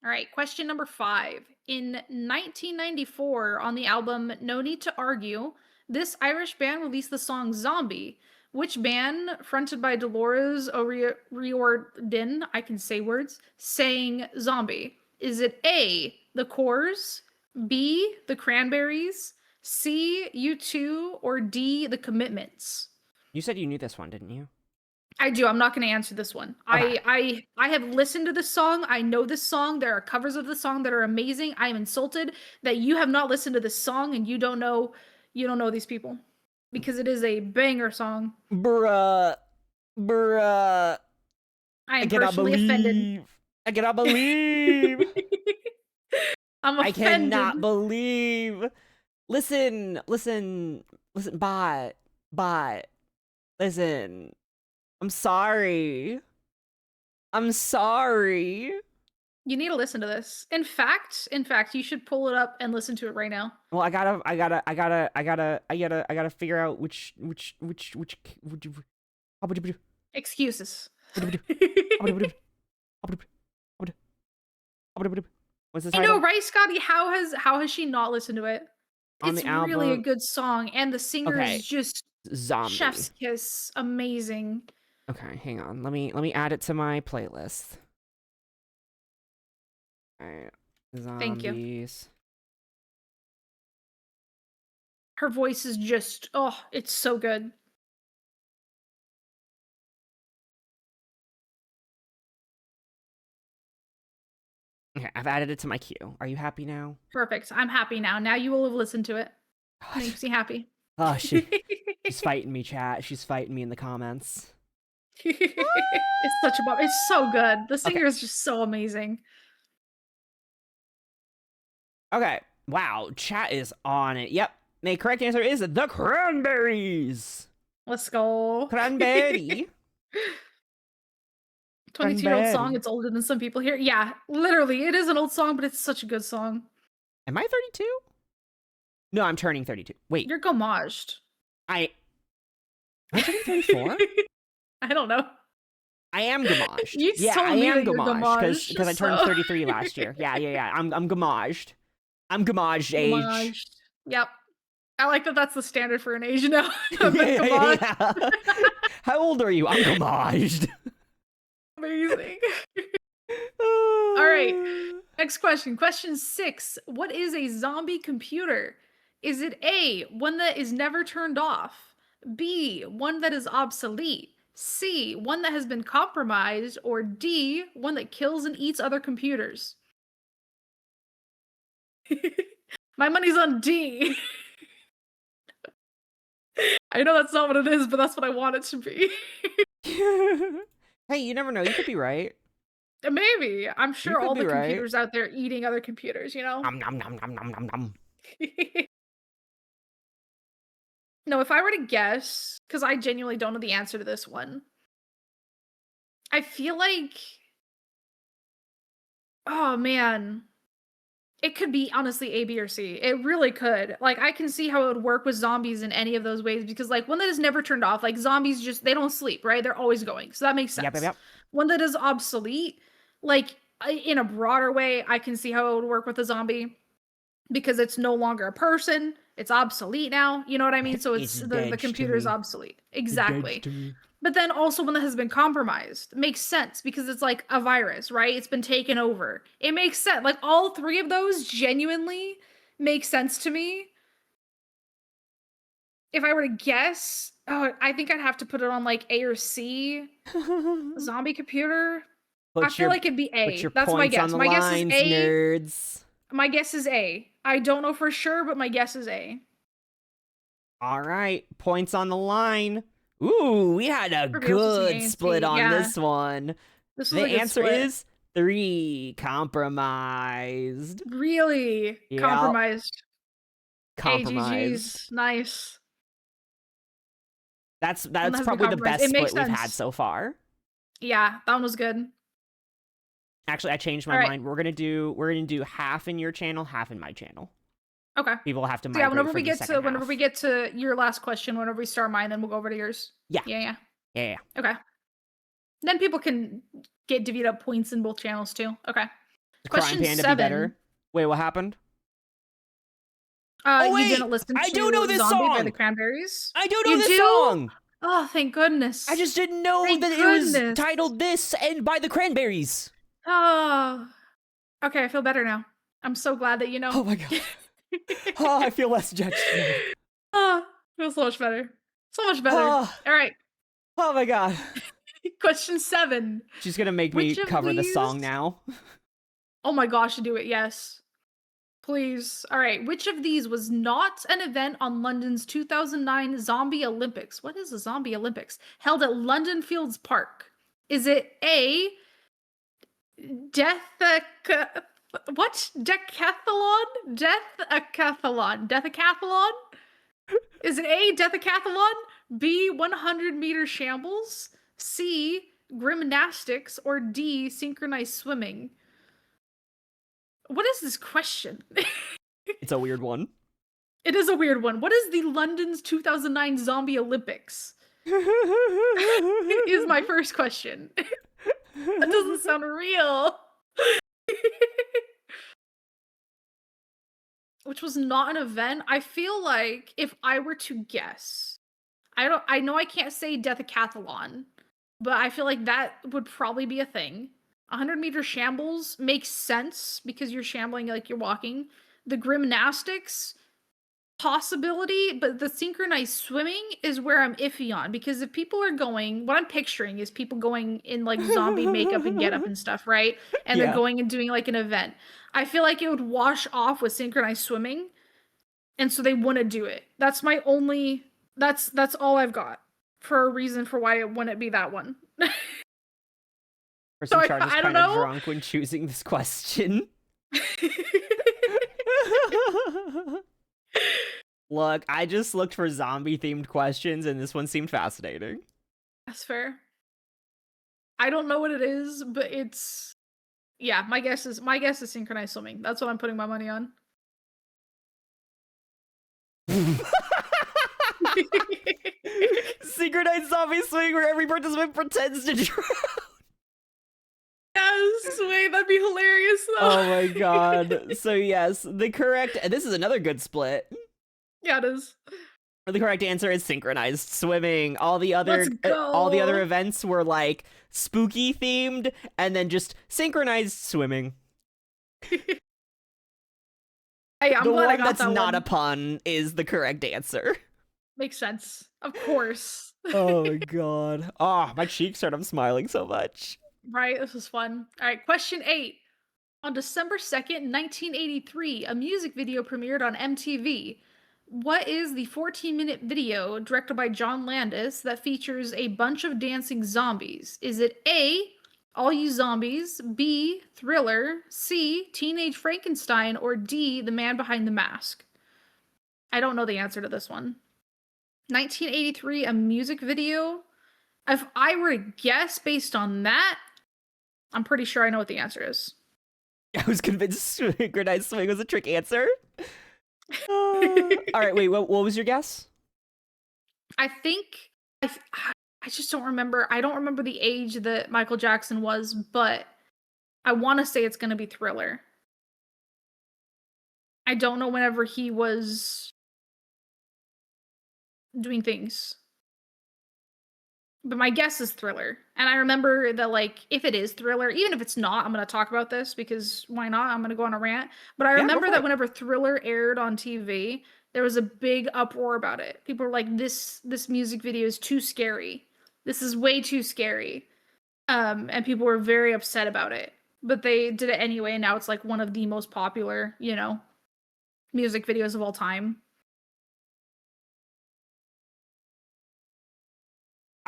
All right, question number 5. In 1994, on the album No Need to Argue, this Irish band released the song Zombie. Which band, fronted by Dolores O'Riordan, I can say words, sang Zombie? Is it A, The Corrs, B, The Cranberries, C, U2, or D, The Commitments? You said you knew this one, didn't you? I do. I'm not going to answer this one. Okay. I have listened to this song. I know this song. There are covers of the song that are amazing. I am insulted that you have not listened to this song and you don't know these people because it is a banger song. Bruh. I am personally offended. I cannot believe. I'm I offended. cannot believe. Listen, bot. Listen. I'm sorry. You need to listen to this. In fact, you should pull it up and listen to it right now. Well, I gotta figure out which Excuses. What's this I title? know, right, Scotty? How has she not listened to it? On It's the album. really a good song, and the singer Okay. is just Zombie. chef's kiss, amazing. Okay, hang on. Let me add it to my playlist. All right. Zombies. Thank you. Her voice is just, oh, it's so good. Okay, I've added it to my queue. Are you happy now? Perfect. I'm happy now. Now you will have listened to it. Makes me happy. Oh, she's fighting me, chat. She's fighting me in the comments. It's such a bummer. It's so good. The singer is just so amazing. Okay. Wow, chat is on it. Yep. The correct answer is The Cranberries. Let's go. Cranberry. 22-year-old song. It's older than some people here. Yeah, literally. It is an old song, but it's such a good song. Am I 32? No, I'm turning 32. Wait. You're gommaged. I'm turning 34? I don't know. I am gommaged. You yeah, told I me am that you're gommaged because I turned so- 33 last year. Yeah. I'm gommaged. I'm gommaged age. Gommaged. Yep. I like that that's the standard for an age now. Yeah. How old are you? I'm gommaged. Amazing. All right. Next question. Question 6. What is a zombie computer? Is it A, one that is never turned off? B, one that is obsolete? C, one that has been compromised? Or D, one that kills and eats other computers? My money's on D. I know that's not what it is, but that's what I want it to be. Hey, you never know. You could be right. Maybe. I'm You sure could all be the right. computers out there eating other computers, you know? Nom, nom, nom, nom, nom, nom, nom. No, if I were to guess, because I genuinely don't know the answer to this one, I feel like, oh man, it could be honestly A, B, or C. It really could. Like, I can see how it would work with zombies in any of those ways because, like, one that is never turned off, like, zombies just, they don't sleep, right? They're always going. So that makes Yep, yep, sense. yep. One that is obsolete, like, in a broader way, I can see how it would work with a zombie because it's no longer a person. It's obsolete now. You know what I mean? So It's it's the dead to computer is me. obsolete. It's dead Exactly. to me. But then also one that has been compromised makes sense because it's like a virus, right? It's been taken over. It makes sense. Like all three of those genuinely make sense to me. If I were to guess, oh, I think I'd have to put it on like A or C. Zombie computer. I Put feel your like it'd be put A. your That's my points on guess. the My guess is lines, A. nerds. My guess is A. I don't know for sure, but my guess is A. All right, points on the line. Ooh, we had a Everybody else was saying A good and split C. on Yeah, this one. this was The a good answer split. is 3, compromised. Really Yeah, compromised. compromised. AGG's nice. That's One that that's has been probably the compromised. best It makes split we've had sense. so far. Yeah, that one was good. Actually, I changed my All right. mind. We're gonna do half in your channel, half in my channel. Okay. People will have to So yeah, migrate for the second whenever we half. get to your last question, whenever we start mine, then we'll go over to yours. Yeah, Yeah, yeah, yeah. yeah. Okay. Then people can get divvied up points in both channels too. Okay. The Crime Question Panda be 7. better. Wait, what happened? Oh You wait, didn't listen I do know to this Zombie by the song. Cranberries? I do know You this do? song. Oh, thank I goodness. just didn't know Thank that it was goodness. titled this and by the Cranberries. Oh. Okay, I feel better now. I'm so glad that you know. Oh my god. Oh, I feel less judged now. Oh, feels so much better. So much better. Oh, All right. oh my god. Question 7. She's gonna make me Which of cover the these? song now. Oh my gosh, do it. Yes. Please. All right. Which of these was not an event on London's 2009 Zombie Olympics? What is a Zombie Olympics? Held at London Fields Park. Is it A, Death what? Decathlon? Deathathlon? Is it A, Deathathlon? B, 100-meter shambles? C, gymnastics? Or D, synchronized swimming? What is this question? It's a weird one. It is a weird one. What is the London's 2009 Zombie Olympics? Is my first question. That doesn't sound real. Which was not an event. I feel like if I were to guess, I know I can't say decathlon, but I feel like that would probably be a thing. 100-meter shambles makes sense because you're shambling like you're walking. The gymnastics possibility, but the synchronized swimming is where I'm iffy on because if people are going, what I'm picturing is people going in like zombie makeup and get up and stuff, right? And they're Yeah. going and doing like an event. I feel like it would wash off with synchronized swimming, and so they wouldn't do it. That's my only. That's all I've got for a reason for why it wouldn't be that one. Person So Char just I don't kind of know. drunk when choosing this question. Look, I just looked for zombie-themed questions, and this one seemed fascinating. That's fair. I don't know what it is, but it's yeah. My guess is synchronized swimming. That's what I'm putting my money on. Synchronized zombie swing where every participant pretends to drown. Yes, wait, that'd be hilarious though. Oh my god. So yes, the correct, this is another good split. Yeah, it is. The correct answer is synchronized swimming. All the other Let's go. all the other events were like spooky themed and then just synchronized swimming. Hey, I'm The glad I one got that's that not one. a pun is the correct answer. Makes sense. Of course. Oh my god. Oh, my cheeks hurt. I'm smiling so much. Right, this was fun. All right, question 8. On December 2nd, 1983, a music video premiered on MTV. What is the 14-minute video directed by John Landis that features a bunch of dancing zombies? Is it A, All You Zombies, B, Thriller, C, Teenage Frankenstein, or D, The Man Behind the Mask? I don't know the answer to this one. 1983, a music video. If I were to guess based on that, I'm pretty sure I know what the answer is. I was convinced Grenade Swing was a trick answer. All right, wait, what was your guess? I think I just don't remember. I don't remember the age that Michael Jackson was, but I want to say it's going to be Thriller. I don't know whenever he was doing things. But my guess is Thriller. And I remember that, like, if it is Thriller, even if it's not, I'm going to talk about this because why not? I'm going to go on a rant. But I remember that whenever Thriller aired on TV, there was a big uproar about it. People were like, this music video is too scary. This is way too scary. And people were very upset about it. But they did it anyway, and now it's like one of the most popular, music videos of all time.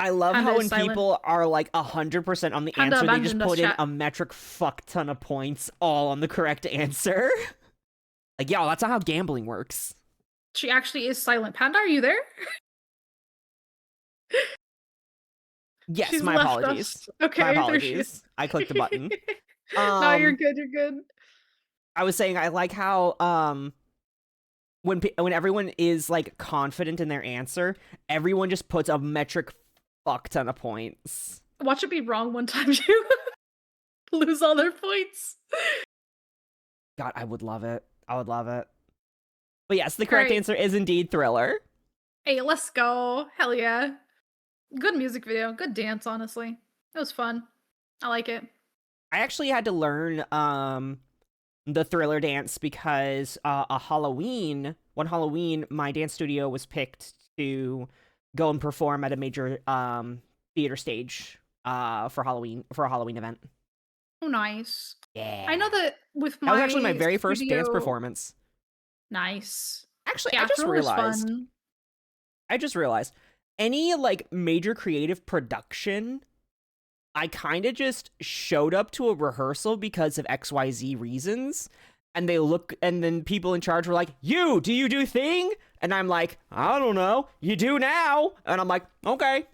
I love how when people are like 100% on the answer, they just put in a metric fuck ton of points all on the correct answer. Like, yo, that's not how gambling works. She actually is silent. Panda, are you there? Yes, my apologies. Okay, my apologies. I clicked the button. No, you're good. You're good. I was saying I like how when everyone is like confident in their answer, everyone just puts a metric fuck ton of points. Watch it be wrong one time, you lose all their points. God, I would love it. I would love it. But yes, the correct answer is indeed Thriller. Hey, let's go. Hell yeah. Good music video. Good dance, honestly. It was fun. I like it. I actually had to learn the Thriller dance because one Halloween, my dance studio was picked to go and perform at a major theater stage for a Halloween event. Oh, nice. Yeah. I know that with my That was actually my very first dance performance. Nice. Actually, yeah, I just realized any like major creative production, I kind of just showed up to a rehearsal because of XYZ reasons. And then people in charge were like, do you do thing? And I'm like, I don't know. You do now. And I'm like, okay.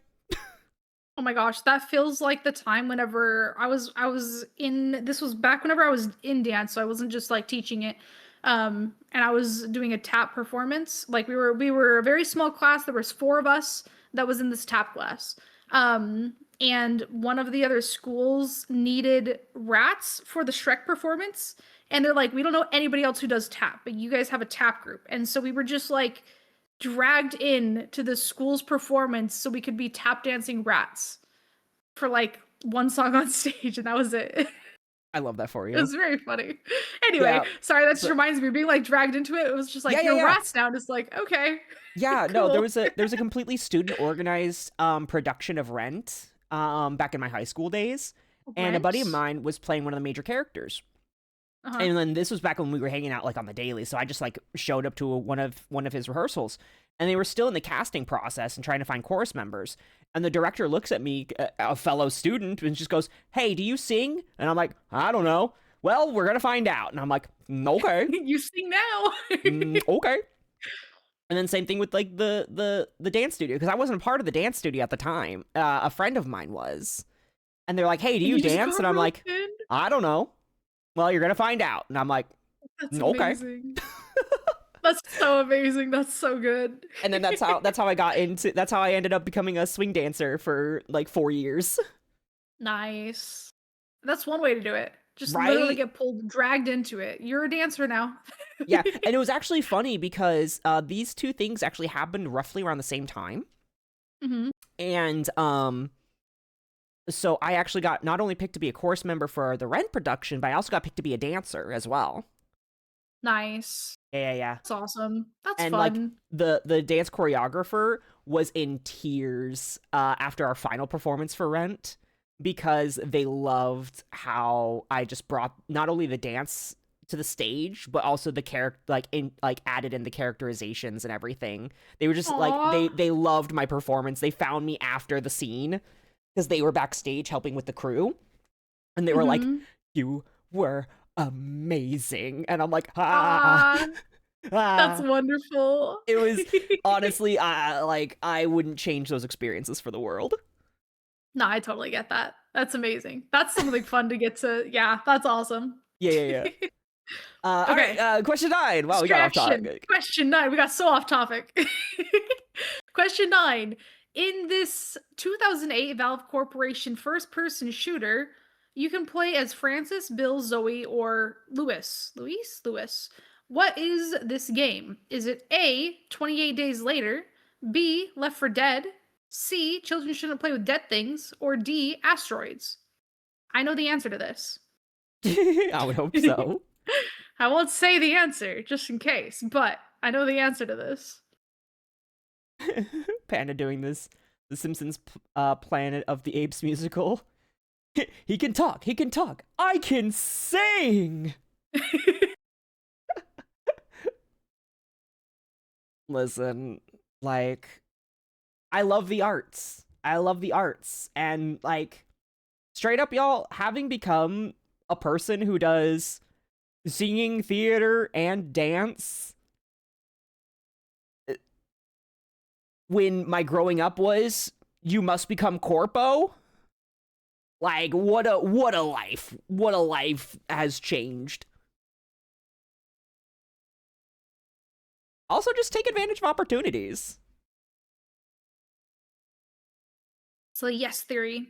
Oh my gosh, that feels like the time whenever this was back whenever I was in dance, so I wasn't just like teaching it. And I was doing a tap performance. Like we were a very small class. There was 4 of us that was in this tap class. And one of the other schools needed rats for the Shrek performance. And they're like, we don't know anybody else who does tap, but you guys have a tap group. And so we were just like dragged in to the school's performance so we could be tap dancing rats for like one song on stage, and that was it. I love that for you. It was very funny. Anyway, sorry, that just reminds me of being like dragged into it. It was just like, rats now. It's like, okay. Yeah, cool. No, there was a completely student organized production of Rent back in my high school days. And a buddy of mine was playing one of the major characters. And then this was back when we were hanging out like on the daily, so I just like showed up to one of his rehearsals, and they were still in the casting process and trying to find chorus members. And the director looks at me, a fellow student, and just goes, "Hey, do you sing?" And I'm like, "I don't know." Well, we're gonna find out. And I'm like, "Okay." You sing now. Okay. And then same thing with like the dance studio, because I wasn't a part of the dance studio at the time. A friend of mine was, and they're like, "Hey, do you dance?" And I'm like, "I don't know." Well, you're gonna find out. And I'm like, that's okay. Amazing. That's so amazing. That's so good. And then that's how I ended up becoming a swing dancer for like 4 years. Nice. That's one way to do it. Just literally get dragged into it. You're a dancer now. Yeah, and it was actually funny because these two things actually happened roughly around the same time. Mm-hmm. And so I actually got not only picked to be a chorus member for the Rent production, but I also got picked to be a dancer as well. Nice. Yeah. That's awesome. That's and fun. Like the dance choreographer was in tears after our final performance for Rent, because they loved how I just brought not only the dance to the stage, but also the character like added in the characterizations and everything. They were just Aw. they loved my performance. They found me after the scene because they were backstage helping with the crew, and they were like, Mhm. "You were amazing," and I'm like, Aw, that's ah. wonderful. It was honestly, like I wouldn't change those experiences for the world. No, I totally get that. That's amazing. That's something fun to get to. Yeah, that's awesome. Yeah, yeah, yeah. All right, Okay. question 9. Wow, we got off Distraction. topic. Question 9. We got so off topic. Question 9. In this 2008 Valve Corporation first person shooter, you can play as Francis, Bill, Zoe, or Louis. Louis? Louis. What is this game? Is it A, 28 Days Later, B, Left 4 Dead, C, Children Shouldn't Play with Dead Things, or D, Asteroids? I know the answer to this. I would hope so. I won't say the answer just in case, but I know the answer to this. Panda doing this, The Simpsons Planet of the Apes musical. He can talk. He can talk. I can sing. Listen, like, I love the arts. I love the arts. And, like, straight up, y'all, having become a person who does singing, theater, and dance, when my growing up was, you must become corpo. Like, what a life. What a life has changed. Also, just take advantage of opportunities. So yes theory.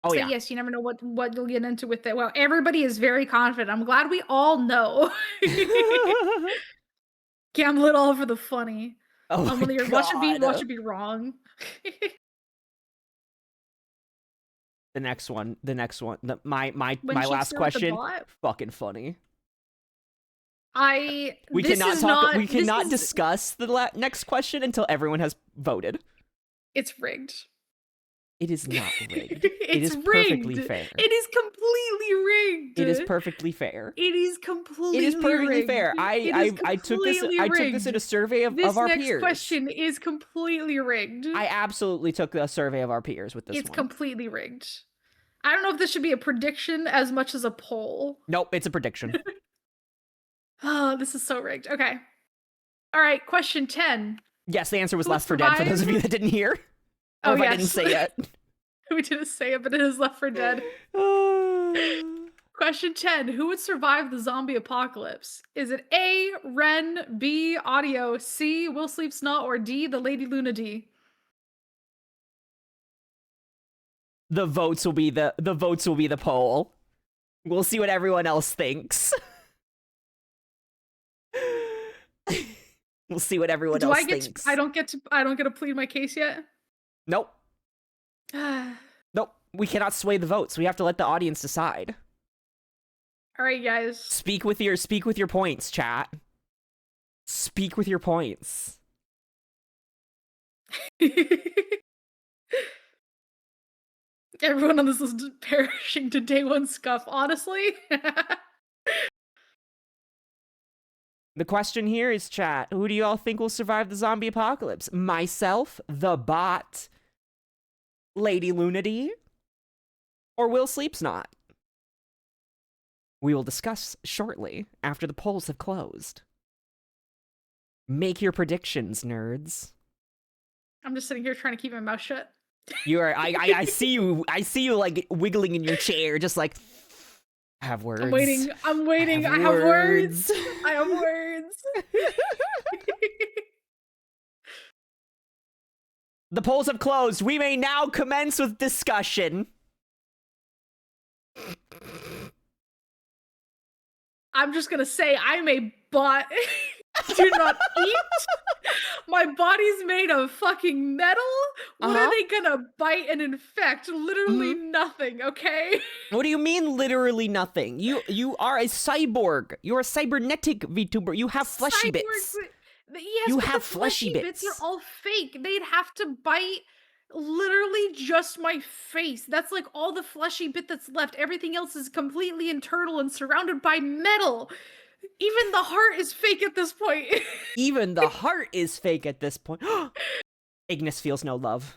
Oh, So yeah. yes, you never know what you'll get into with it. Well, everybody is very confident. I'm glad we all know. Gamble it all for the funny. Oh I'm my gonna god. watch it be wrong. The next one. My When last Shakespeare with the question. bot, Fucking funny. I We this cannot is talk. not We this cannot is discuss the next question until everyone has voted. it's rigged. It is not rigged. It It's is rigged. perfectly fair. It is completely rigged. It is perfectly fair. It is completely It is perfectly rigged. fair. It is I took this. completely I took this in a rigged. survey of This our next peers. question is completely rigged. I absolutely took a survey of our peers with this It's one. completely rigged. I don't know if this should be a prediction as much as a poll. Nope, it's a prediction. Oh, this is so rigged. Okay. All right, question 10. Yes, the answer was Who Left 4 Dead for those of you that didn't hear. Or Oh, if I yes. didn't say it. We didn't say it, but it is Left 4 Dead. Question 10. Who would survive the zombie apocalypse? Is it A, Ren, B, Audio, C, Will Sleeps Not, or D, the Lady Luna D? The votes will be the poll. We'll see what everyone else thinks. We'll see what everyone else thinks. I don't get to plead my case yet? Nope. Nope. We cannot sway the votes. We have to let the audience decide. All right, guys. Speak with your points, chat. Speak with your points. Everyone on this is perishing to day one scuff, honestly. The question here is, chat, who do you all think will survive the zombie apocalypse? Myself, the bot, Lady Lunady, or Will Sleeps Not? We will discuss shortly after the polls have closed. Make your predictions, nerds. I'm just sitting here trying to keep my mouth shut. You are. I see you. I see you like wiggling in your chair, just like. I have words. I'm waiting. I have words. I have words. The polls have closed. We may now commence with discussion. I'm just gonna say I'm a bot. Do not eat. My body's made of fucking metal. What are they gonna bite and infect? Literally nothing, okay? What do you mean literally nothing? You are a cyborg. You're a cybernetic VTuber. You have fleshy bits. Yes, You but have the fleshy bits. They're all fake. They'd have to bite literally just my face. That's like all the fleshy bit that's left. Everything else is completely internal and surrounded by metal. Even the heart is fake at this point. Even the heart is fake at this point. Ignis feels no love.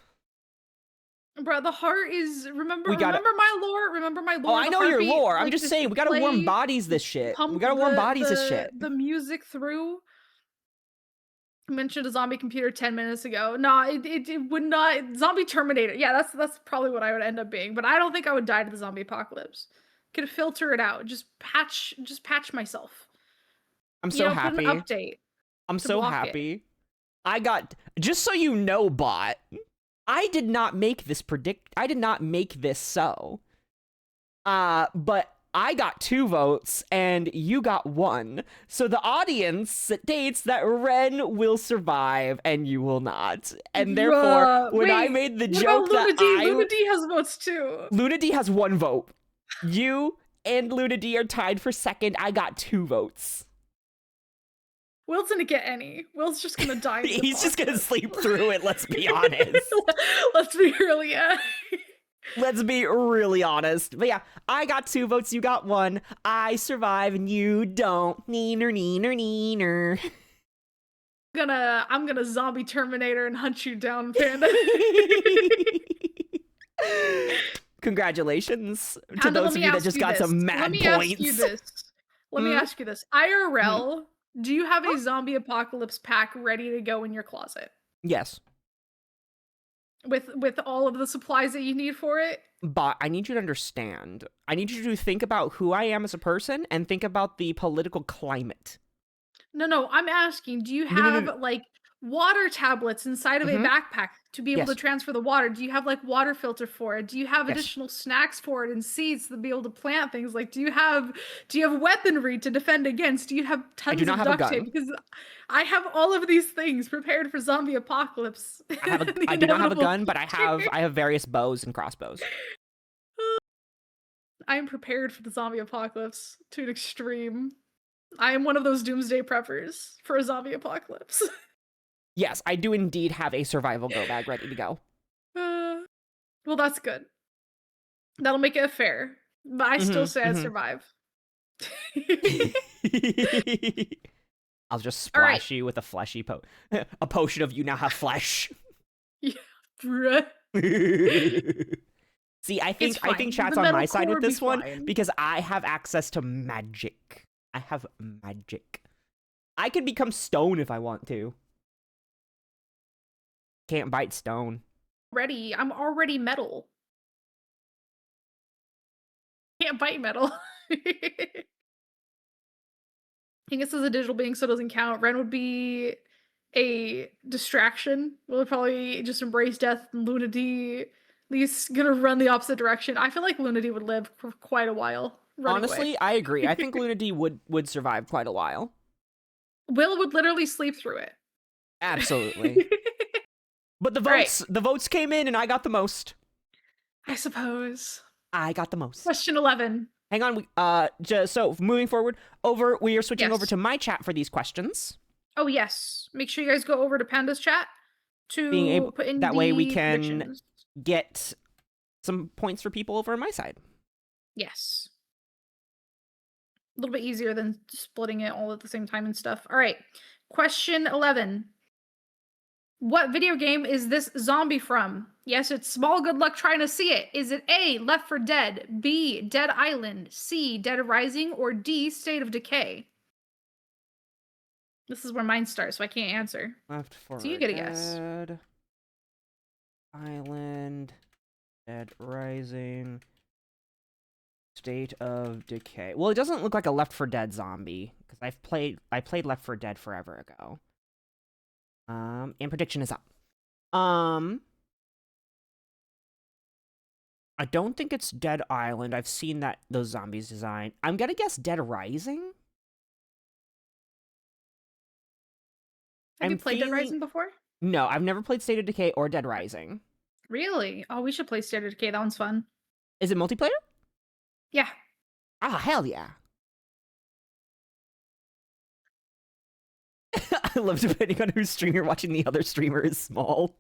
Bro, the heart is remember We gotta- remember my lore? Remember my lore? Oh, I the know your heartbeat, lore. I'm like, just saying, we gotta warm play, bodies this shit. We pump gotta warm bodies this the shit. the music through. I mentioned a zombie computer 10 minutes ago. No, it would not. Zombie Terminator. Yeah, that's probably what I would end up being. But I don't think I would die to the zombie apocalypse. Could filter it out. Just patch myself. I'm You so know, put an happy. update I'm to so block it. happy. I got, just so you know, bot, I did not make this I did not make this so. But I got 2 votes and you got 1. So the audience states that Ren will survive and you will not. And therefore, when I wait, made the what joke about that Luna D? Luna D has votes too. Luna D has 1 vote. You and Luna D are tied for second. I got 2 votes. Will's gonna get any. Will's just gonna die. in the He's just gonna process. sleep through it, let's be honest. Let's be real, yeah. Let's be really honest. But yeah, I got 2 votes, you got 1. I survive and you don't. Neener, neener, neener. I'm gonna zombie Terminator and hunt you down, Panda. Congratulations to Panda, those of you that just got some mad Let me points. ask you this. Let me ask you this. IRL, do you have a zombie apocalypse pack ready to go in your closet? Yes. With all of the supplies that you need for it? But I need you to understand. I need you to think about who I am as a person and think about the political climate. No, I'm asking, do you No, no, have, no. like, water tablets inside of a backpack to be able to Yes. transfer the water? Do you have, like, water filter for it? Do you have Yes. additional snacks for it and seeds to be able to plant things? Like, do you have weaponry to defend against? Do you have tons do not of have a duct tape? gun. Because I have all of these things prepared for zombie apocalypse. I do not have a gun, but I have various bows and crossbows. I am prepared for the zombie apocalypse to an extreme. I am one of those doomsday preppers for a zombie apocalypse. Yes, I do indeed have a survival go bag ready to go. Well, that's good. That'll make it fair. But I still say I'd survive. I'll just All right. splash you with a fleshy a potion of you now have flesh. Yeah, bruh. See, I think fine. chat's The on metal my side core with would be this one fine. because I have access to magic. I have magic. I can become stone if I want to. Can't bite stone. I'm already metal. Can't bite metal. I guess as a digital being, so it doesn't count. Ren would be a distraction. We'll probably just embrace death, and Luna D at least gonna run the opposite direction. I feel like Luna D would live for quite a while. Honestly, away. I agree. I think Luna D would survive quite a while. Will would literally sleep through it. Absolutely. But the votes came in and I got the most. I suppose. I got the most. Question 11. Hang on, so moving forward, we are switching over to my chat for these questions. Oh yes. Make sure you guys go over to Panda's chat to put in that way we can predictions. get some points for people over on my side. Yes. A little bit easier than splitting it all at the same time and stuff. All right. Question 11. What video game is this zombie from? Yes, it's Small Good Luck trying to see it. Is it A, Left 4 Dead, B, Dead Island, C, Dead Rising, or D, State of Decay? This is where mine starts, so I can't answer. Left 4 So you get a guess. Dead Island, Dead Rising, State of Decay. Well, it doesn't look like a Left 4 Dead zombie because I played Left 4 Dead forever ago. And prediction is up. I don't think it's Dead Island. I've seen those zombies design. I'm gonna guess Dead Rising. Have you played Dead Rising before? No, I've never played State of Decay or Dead Rising. Really? Oh, we should play State of Decay. That one's fun. Is it multiplayer? Yeah. Ah, hell yeah. I love depending on whose stream you're watching, the other streamer is small.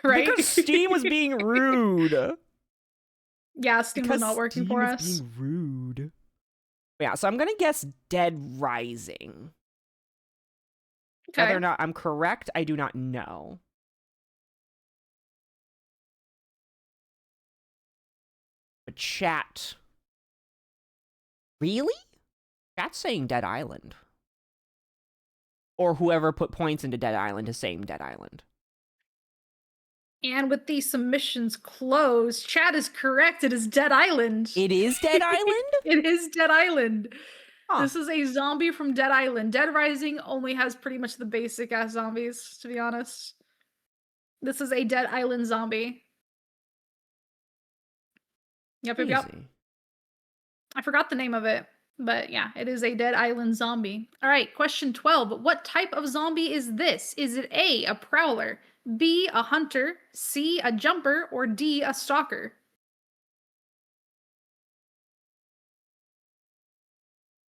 Right? Because Steam was being rude. Yeah, Steam was not working for us. Being rude. Yeah, so I'm gonna guess Dead Rising. Okay. Whether or not I'm correct, I do not know. But chat. Really? Chat's saying Dead Island. Or whoever put points into Dead Island is saying Dead Island. And with these submissions closed, chat is correct. It is Dead Island. It is Dead Island? It is Dead Island. Huh. This is a zombie from Dead Island. Dead Rising only has pretty much the basic ass zombies, to be honest. This is a Dead Island zombie. Yep. I forgot the name of it, but yeah, it is a Dead Island zombie. All right, question 12. What type of zombie is this? Is it A, prowler, B, a hunter, C, a jumper, or D, a stalker?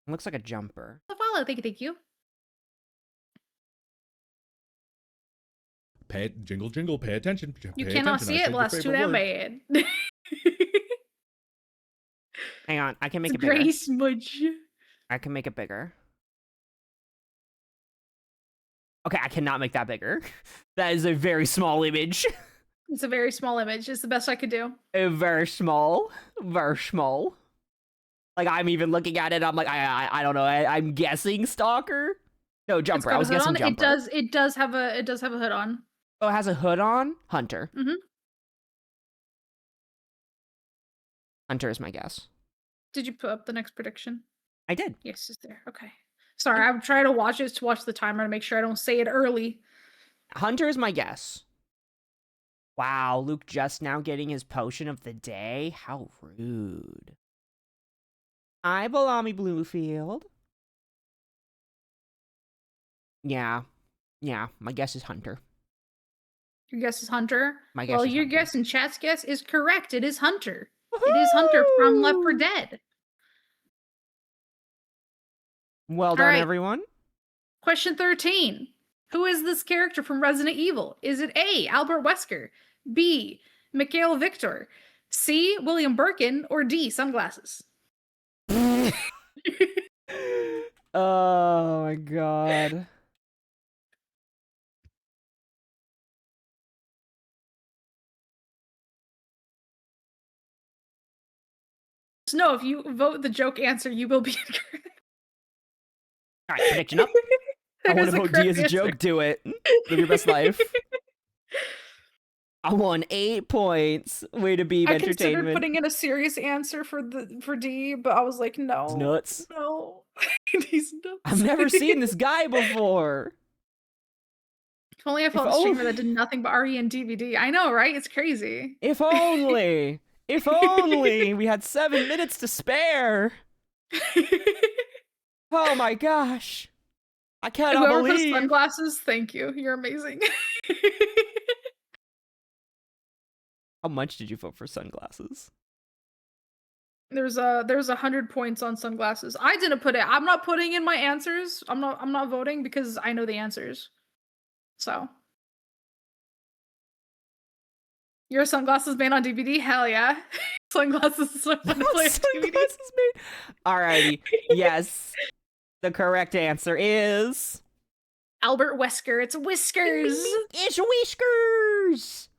Looks like a jumper. Follow, thank you. Jingle, jingle, pay attention. You cannot see it, well, that's too damn bad. Hang on, I can make It's it bigger. gray smudge. I can make it bigger. Okay, I cannot make that bigger. That is a very small image. It's a very small image. It's the best I could do. Very small. Very small. Like, I'm even looking at it, I'm like, I don't know. I'm guessing stalker? No, jumper. I was guessing jumper. It does have a hood on. Oh, it has a hood on? Hunter. Mm-hmm. Hunter is my guess. Did you put up the next prediction? I did. Yes, it's there. Okay. Sorry, I'm trying to watch the timer to make sure I don't say it early. Hunter is my guess. Wow, Luke just now getting his potion of the day? How rude. Hi, Balami Bluefield. Yeah, my guess is Hunter. Your guess is Hunter? My guess is your Hunter. guess and chat's guess is correct. It is Hunter. It is Hunter from Left 4 Dead. Well done, everyone. Question 13. Who is this character from Resident Evil? Is it A, Albert Wesker, B, Mikhail Victor, C, William Birkin, or D, sunglasses? Oh my god. Just know if you vote the joke answer, you will be incorrect. All right, prediction up. I want to vote D as a joke. Do it. Live your best life. I won 8 points. Way to be entertainment. I considered putting in a serious answer for D, but I was like, no. It's nuts. No. He's nuts. I've never seen this guy before. If only I felt a streamer that did nothing but RE and DVD. I know, right? It's crazy. If only. If only we had 7 minutes to spare. Oh my gosh. I cannot believe. Whoever sunglasses, thank you. You're amazing. How much did you vote for sunglasses? There's 100 points on sunglasses. I didn't put it. I'm not putting in my answers. I'm not voting because I know the answers. So. You're a sunglasses man on DVD? Hell yeah. Sunglasses is so fun to play on DVD. Alrighty. Yes. The correct answer is Albert Wesker. It's Whiskers. It's Whiskers.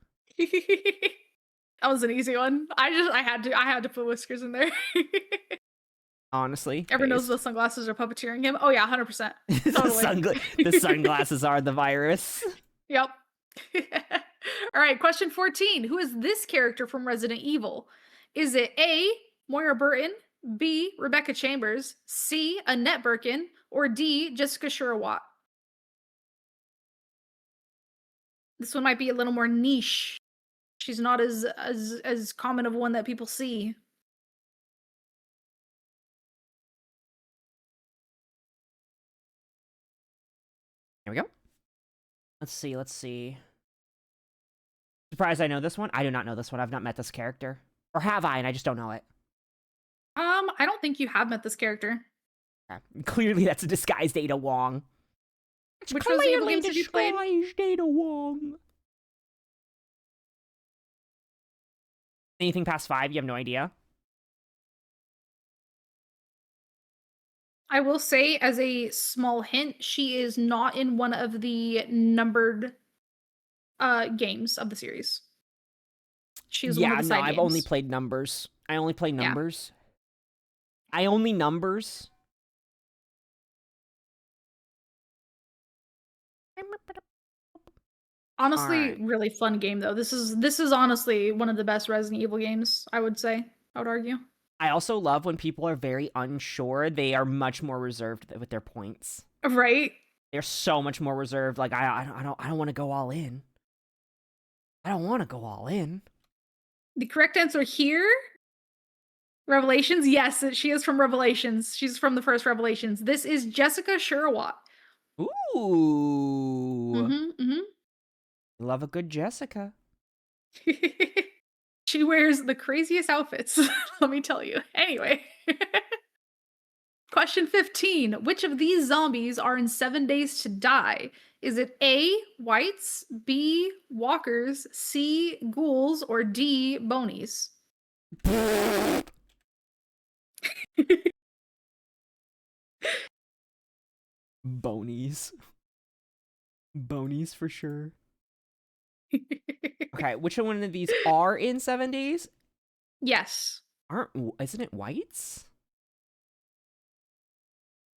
That was an easy one. I had to put Whiskers in there. Honestly. Everyone knows the sunglasses are puppeteering him. Oh yeah, 100%. Totally. The sunglasses are the virus. Yep. All right, question 14. Who is this character from Resident Evil? Is it A, Moira Burton, B, Rebecca Chambers, C, Annette Birkin, or D, Jessica Sherwatt? This one might be a little more niche. She's not as common of one that people see. Here we go. Let's see. Surprised I know this one. I do not know this one. I've not met this character. Or have I, and I just don't know it. I don't think you have met this character. Okay. Clearly that's a disguised Ada Wong. Which was the games that you played? Disguised Ada Wong. Anything past 5, you have no idea? I will say, as a small hint, she is not in one of the numbered games of the series. She is one of Yeah, the no, side I've games. only played numbers. I only play Yeah. numbers. I only numbers. Honestly, Alright. really fun game though. This is honestly one of the best Resident Evil games, I would say. I would argue. I also love when people are very unsure. They are much more reserved with their points. Right? They're so much more reserved. Like I don't want to go all in. I don't want to go all in. The correct answer here, Revelations. Yes, she is from Revelations. She's from the first Revelations. This is Jessica Sherwatt. Ooh. Mm-hmm. Love a good Jessica. She wears the craziest outfits, let me tell you. Anyway. Question 15. Which of these zombies are in 7 Days to Die? Is it A, whites, B, walkers, C, ghouls, or D, bonies? Bonies. Bonies for sure. Okay, which one of these are in 7 days? Yes. Isn't it whites?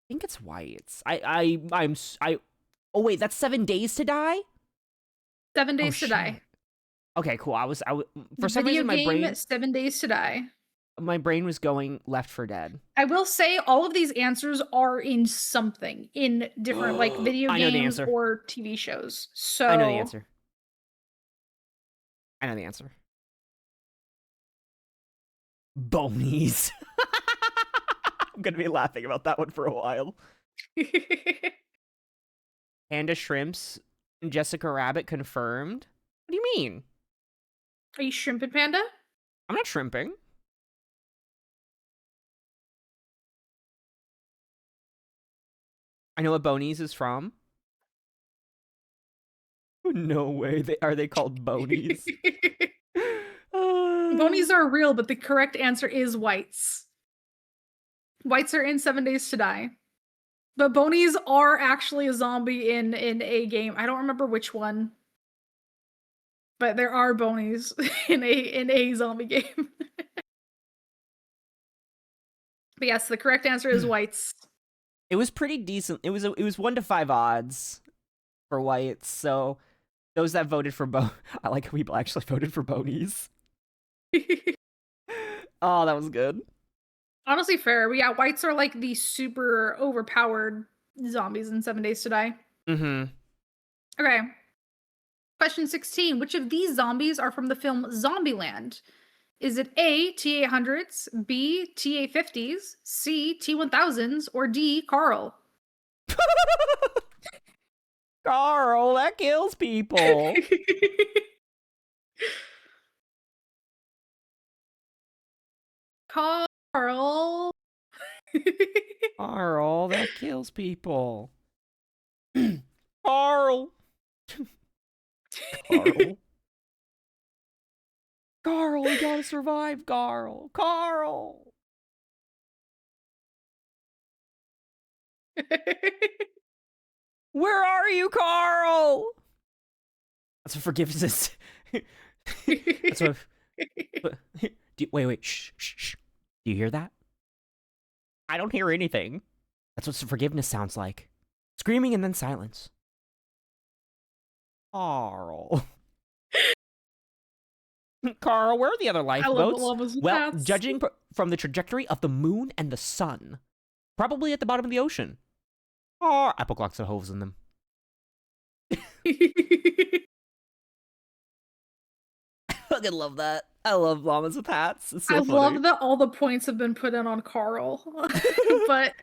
I think it's whites. Oh wait, that's 7 days to die? 7 Days to Die. Okay, cool. For some Video reason my game, brain 7 Days to Die. was going Left 4 Dead. I will say all of these answers are in something, in different like video I know the games answer. or TV shows. So I know the answer. I know the answer. Bonies. I'm gonna be laughing about that one for a while. Panda Shrimps, Jessica Rabbit confirmed. What do you mean? Are you shrimping, Panda? I'm not shrimping. I know what Bonies is from. No way. Are they called Bonies? Bonies are real, but the correct answer is whites. Whites are in 7 Days to Die. But bonies are actually a zombie in a game. I don't remember which one. But there are bonies in a zombie game. But yes, the correct answer is whites. It was pretty decent. It was 1 to 5 odds for whites. So those that voted for I like how people actually voted for Bonies. Oh, that was good. Honestly, fair. But yeah, whites are like the super overpowered zombies in 7 Days to Die. Mm-hmm. Okay. Question 16. Which of these zombies are from the film Zombieland? Is it A, T-800s, B, T-850s, C, T-1000s, or D, Carl? Carl, that kills people. Carl. Carl, that kills people. Carl. Carl. Carl, we gotta survive, Carl. Carl. Where are you, Carl? That's what forgiveness. That's what. Wait. Shh. Do you hear that? I don't hear anything. That's what forgiveness sounds like. Screaming and then silence. Carl. Carl, where are the other lifeboats? Well, judging from the trajectory of the moon and the sun, probably at the bottom of the ocean. Oh, apple clocks have holes in them. I fucking love that. I love llamas with hats. It's so funny. love that all the points have been put in on Carl. But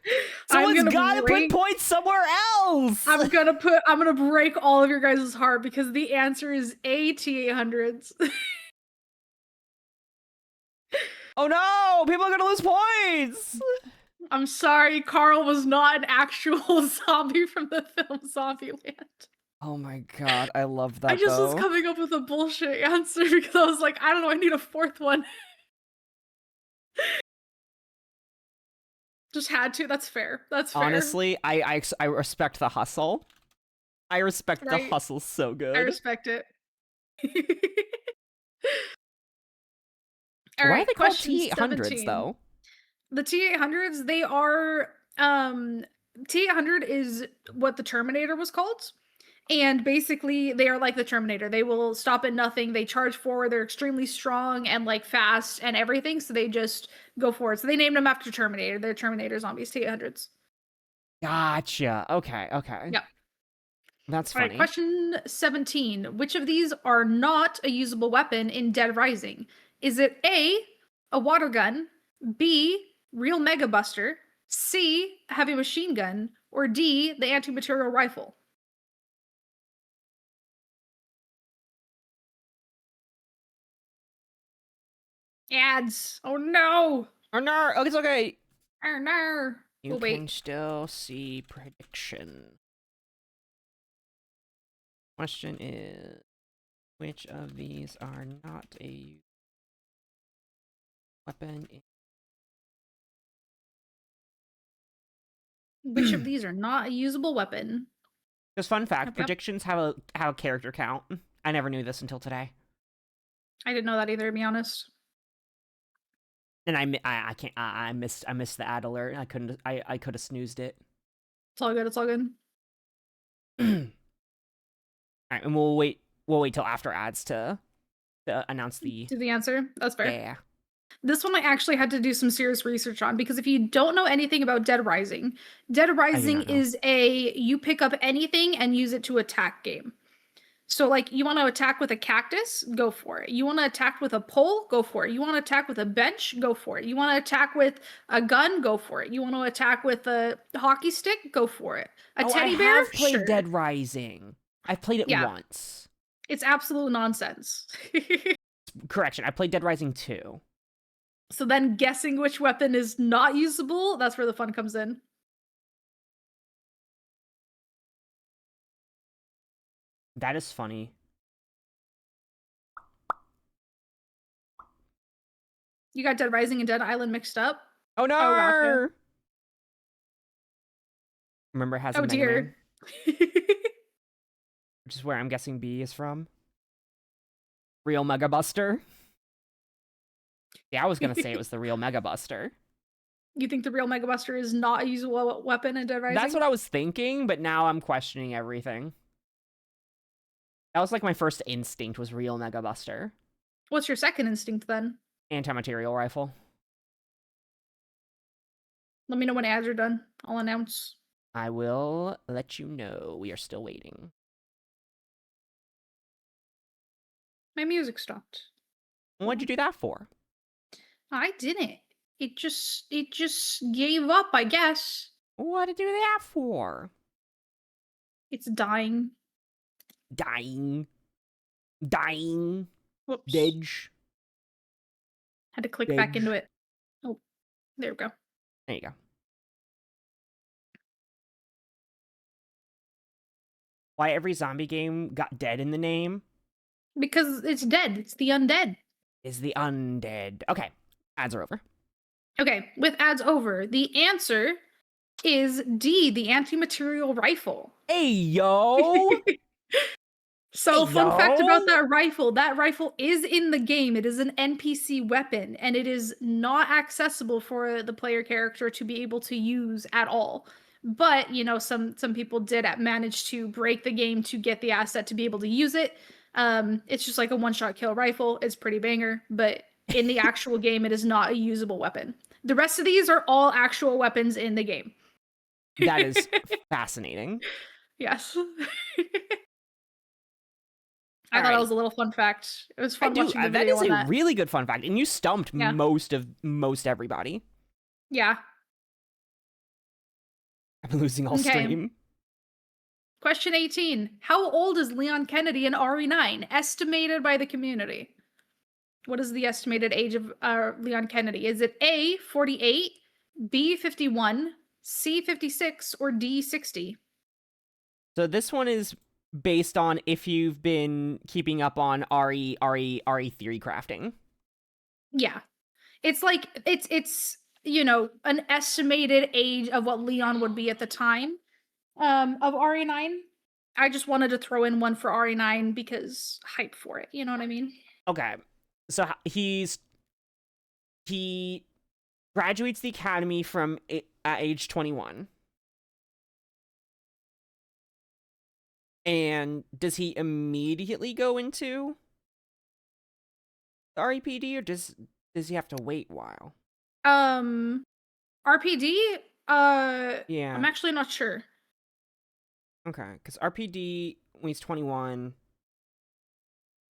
someone's gotta put points somewhere else. I'm gonna break all of your guys' heart because the answer is A, T-800s. Oh no! People are gonna lose points! I'm sorry, Carl was not an actual zombie from the film Zombieland. Oh my god, I love that I just was though. coming up with a bullshit answer because I was like, I don't know, I need a fourth one. Just had to. That's fair. That's fair. Honestly, I respect the hustle. I respect the Right. hustle so I good. respect it. Why All are right, they called question T800s 17. though? The T800s, they are T800 is what the Terminator was called. And basically, they are like the Terminator. They will stop at nothing. They charge forward. They're extremely strong and like fast and everything. So they just go forward. So they named them after Terminator. They're Terminator zombies, T800s. Gotcha. Okay, okay. Yep. That's All right, funny. question 17. Which of these are not a usable weapon in Dead Rising? Is it A, a water gun, B, real Mega Buster, C, a heavy machine gun, or D, the anti-material rifle? Ads. Oh no. Oh no, okay, it's okay. Oh no. You We'll can wait. still see prediction. Question is, which of these are not a weapon? Which of these are not a usable weapon? Just fun fact: Yep. predictions have a character count. I never knew this until today, I didn't know that either, to be honest. and I can't I missed the ad alert. I could have snoozed it. It's all good. It's all good. All right, and we'll wait till after ads to announce the Do the answer. That's fair. yeah. This one I actually had to do some serious research on because if you don't know anything about Dead Rising, Dead Rising not know. is a you pick up anything and use it to attack game. So like you want to attack with a cactus, go for it. You want to attack with a pole, go for it. You want to attack with a bench, go for it. You want to attack with a gun, go for it. You want to attack with a hockey stick, go for it. A teddy bear, I have played sure. Dead Rising. I've played it Yeah. once. It's absolute nonsense. Correction, I played Dead Rising 2. So then guessing which weapon is not usable, that's where the fun comes in. That is funny. You got Dead Rising and Dead Island mixed up? Oh no! Oh, gotcha. Remember, it has a Oh Mega dear. Man, which is where I'm guessing B is from. Real Mega Buster. Yeah, I was gonna say it was the real Mega Buster. You think the real Mega Buster is not a usable weapon in Dead Rising? That's what I was thinking, but now I'm questioning everything. That was like my first instinct was real Mega Buster. What's your second instinct then? Anti-material rifle. Let me know when ads are done. I'll announce. I will let you know. We are still waiting. My music stopped. What'd you do that for? I didn't. It just gave up, I guess. What did you do that for? It's dying. Dying. Whoops. Didge. Had to click back into it. Oh, there we go. There you go. Why every zombie game got dead in the name? Because it's dead. It's the undead. Is the undead. Okay, ads are over. Okay, with ads over, the answer is D, the anti-material rifle. Hey, yo! So, Hey, fun fact about yo! that rifle is in the game. It is an NPC weapon, and it is not accessible for the player character to be able to use at all. But, you know, some people did manage to break the game to get the asset to be able to use it. It's just like a one-shot kill rifle. It's pretty banger, but in the actual game, it is not a usable weapon. The rest of these are all actual weapons in the game. That is fascinating. Yes. I thought that was a little fun fact. It was fun watching the That video is on a that. really good fun fact, and you stumped Yeah. most everybody. Yeah. I'm losing all Okay. stream. Question 18. How old is Leon Kennedy in RE9, estimated by the community? What is the estimated age of Leon Kennedy? Is it A, 48, B, 51, C, 56, or D, 60? So this one is based on if you've been keeping up on RE theory crafting. Yeah. It's like it's an estimated age of what Leon would be at the time of RE9. I just wanted to throw in one for RE9 because hype for it, you know what I mean? Okay. So he graduates the academy at age 21. And does he immediately go into the REPD, or does he have to wait a while? RPD? Yeah. I'm actually not sure. Okay, because RPD when he's 21.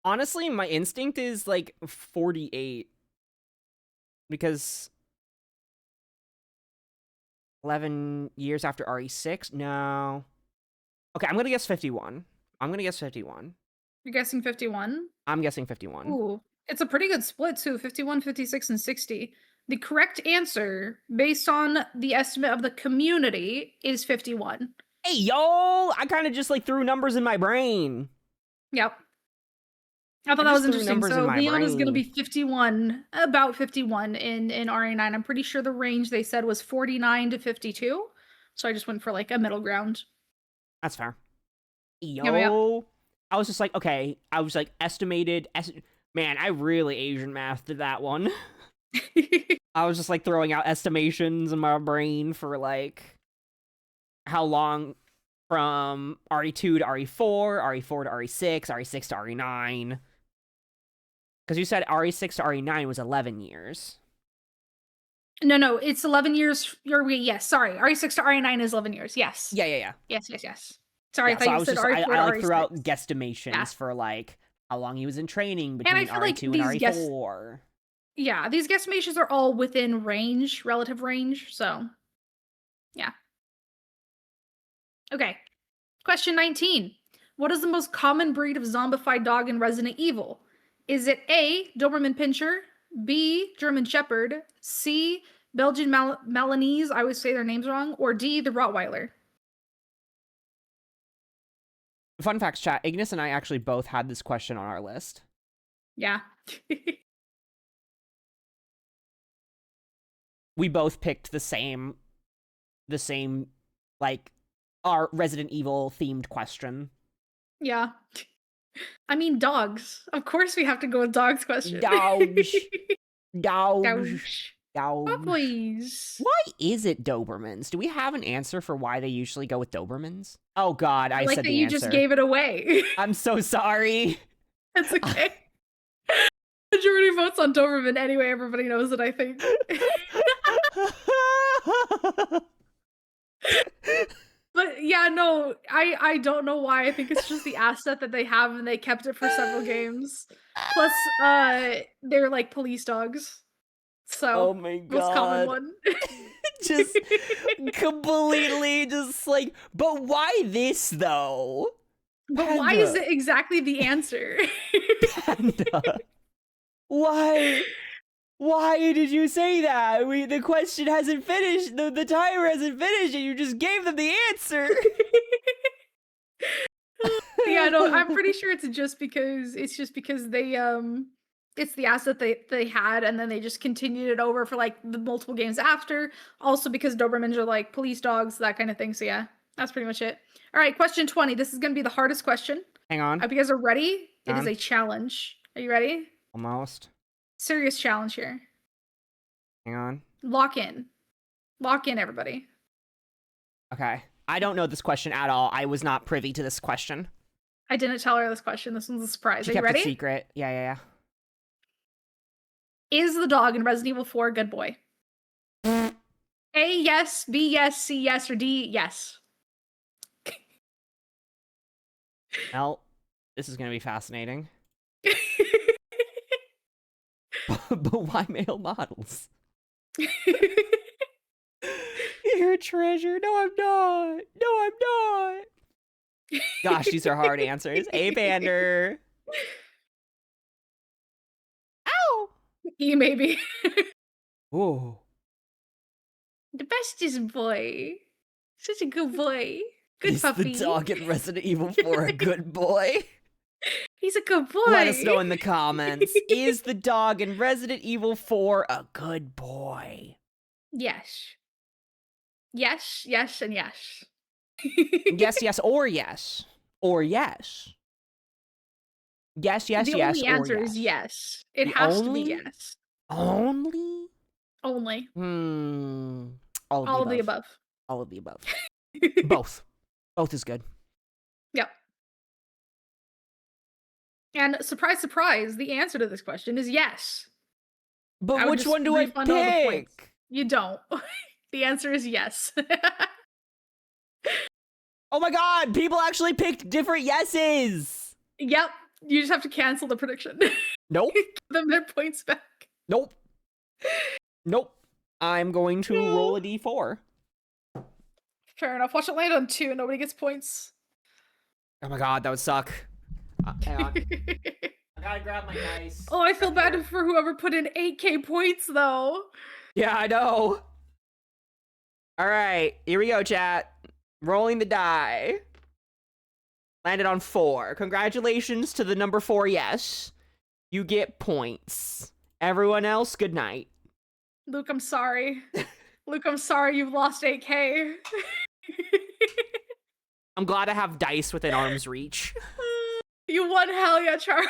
Honestly, my instinct is like 48. Because 11 years after RE6? No. Okay, I'm gonna guess 51. You're guessing 51? I'm guessing 51. Ooh, it's a pretty good split too, 51, 56, and 60. The correct answer, based on the estimate of the community, is 51. Hey, yo! I kind of just like threw numbers in my brain. Yep. I thought that was interesting. So Leon is going to brain. be 51, about 51 in RA9. I'm pretty sure the range they said was 49 to 52. So I just went for like a middle ground. That's fair. Yo. Yep. I was just like, okay. I was like, estimated. Man, I really Asian mathed that one. I was just like throwing out estimations in my brain for like how long from RE2 to RE4, RE4 to RE6, RE6 to RE9. Because you said RE6 to RE9 was 11 years. No, it's 11 years. Yes, sorry. RE6 to RE9 is 11 years. Yes. Yeah. Yes. Sorry, yeah, I thought you said RE4 to I like RE6. threw out guesstimations for like how long he was in training between and I feel RE2 like and RE4. Yeah, these guesstimations are all within range, relative range, so yeah. Okay. Question 19. What is the most common breed of zombified dog in Resident Evil? Is it A, Doberman Pinscher, B, German Shepherd, C, Belgian Malinese, I always say their names wrong, or D, the Rottweiler? Fun facts, chat. Ignis and I actually both had this question on our list. Yeah. We both picked the same, like, our Resident Evil themed question. Yeah. I mean, dogs. Of course we have to go with dogs question. Dogs. Boys. Why is it Dobermans? Do we have an answer for why they usually go with Dobermans? Oh God, I said the answer. You just gave it away. I'm so sorry. That's okay. Majority votes on Doberman anyway. Everybody knows it, I think. But yeah, no, I don't know why. I think it's just the asset that they have, and they kept it for several games. Plus, they're like police dogs. So, oh my God. most common one. Just completely just like, but why this though? But Panda. Why is it exactly the answer? Panda. Why did you say that? The question hasn't finished. The timer hasn't finished, and you just gave them the answer. Yeah, no, I'm pretty sure it's just because they it's the asset they had, and then they just continued it over for like the multiple games after. Also because Dobermans are like police dogs, that kind of thing. So yeah, that's pretty much it. All right, question 20. This is gonna be the hardest question. Hang on. I hope you guys are ready. It is a challenge. Are you ready? Almost. Serious challenge here. Hang on. Lock in, everybody. Okay. I don't know this question at all. I was not privy to this question. I didn't tell her this question. This one's a surprise. She Are you kept ready? it secret. Yeah. Is the dog in Resident Evil 4 a good boy? A, yes. B, yes. C, yes. Or D, yes. Well, this is going to be fascinating. But why male models? You're a treasure. No, I'm not. Gosh, these are hard answers. A Pander. Ow! E, maybe. Ooh. The bestest boy. Such a good boy. Good Is puppy. the dog in Resident Evil 4 a good boy? He's a good boy. Let us know in the comments. Is the dog in Resident Evil 4 a good boy? Yes. Yes, yes, and yes. Yes, yes, or yes. Or yes. Yes, yes, The yes, only or answer yes. is yes. It The has to only? be yes. Only? Only. All of All the of the above. above. All of the above. Both. Both is good. Yep. And surprise, surprise, the answer to this question is yes. But I would which just one do I refund all the points. pick? You don't. The answer is yes. Oh my god, people actually picked different yeses. Yep. You just have to cancel the prediction. Nope. Give them their points back. Nope. Nope. I'm going to No. roll a d4. Fair enough. Watch it land on 2. Nobody gets points. Oh my god, that would suck. Hang on. I gotta grab my dice. Oh, I feel bad for whoever put in 8k points, though. Yeah, I know. All right, here we go, chat. Rolling the die. Landed on 4. Congratulations to the number 4 yes. You get points. Everyone else, good night. Luke, I'm sorry. Luke, I'm sorry you've lost 8k. I'm glad I have dice within arm's reach. You won, hell yeah, Charles.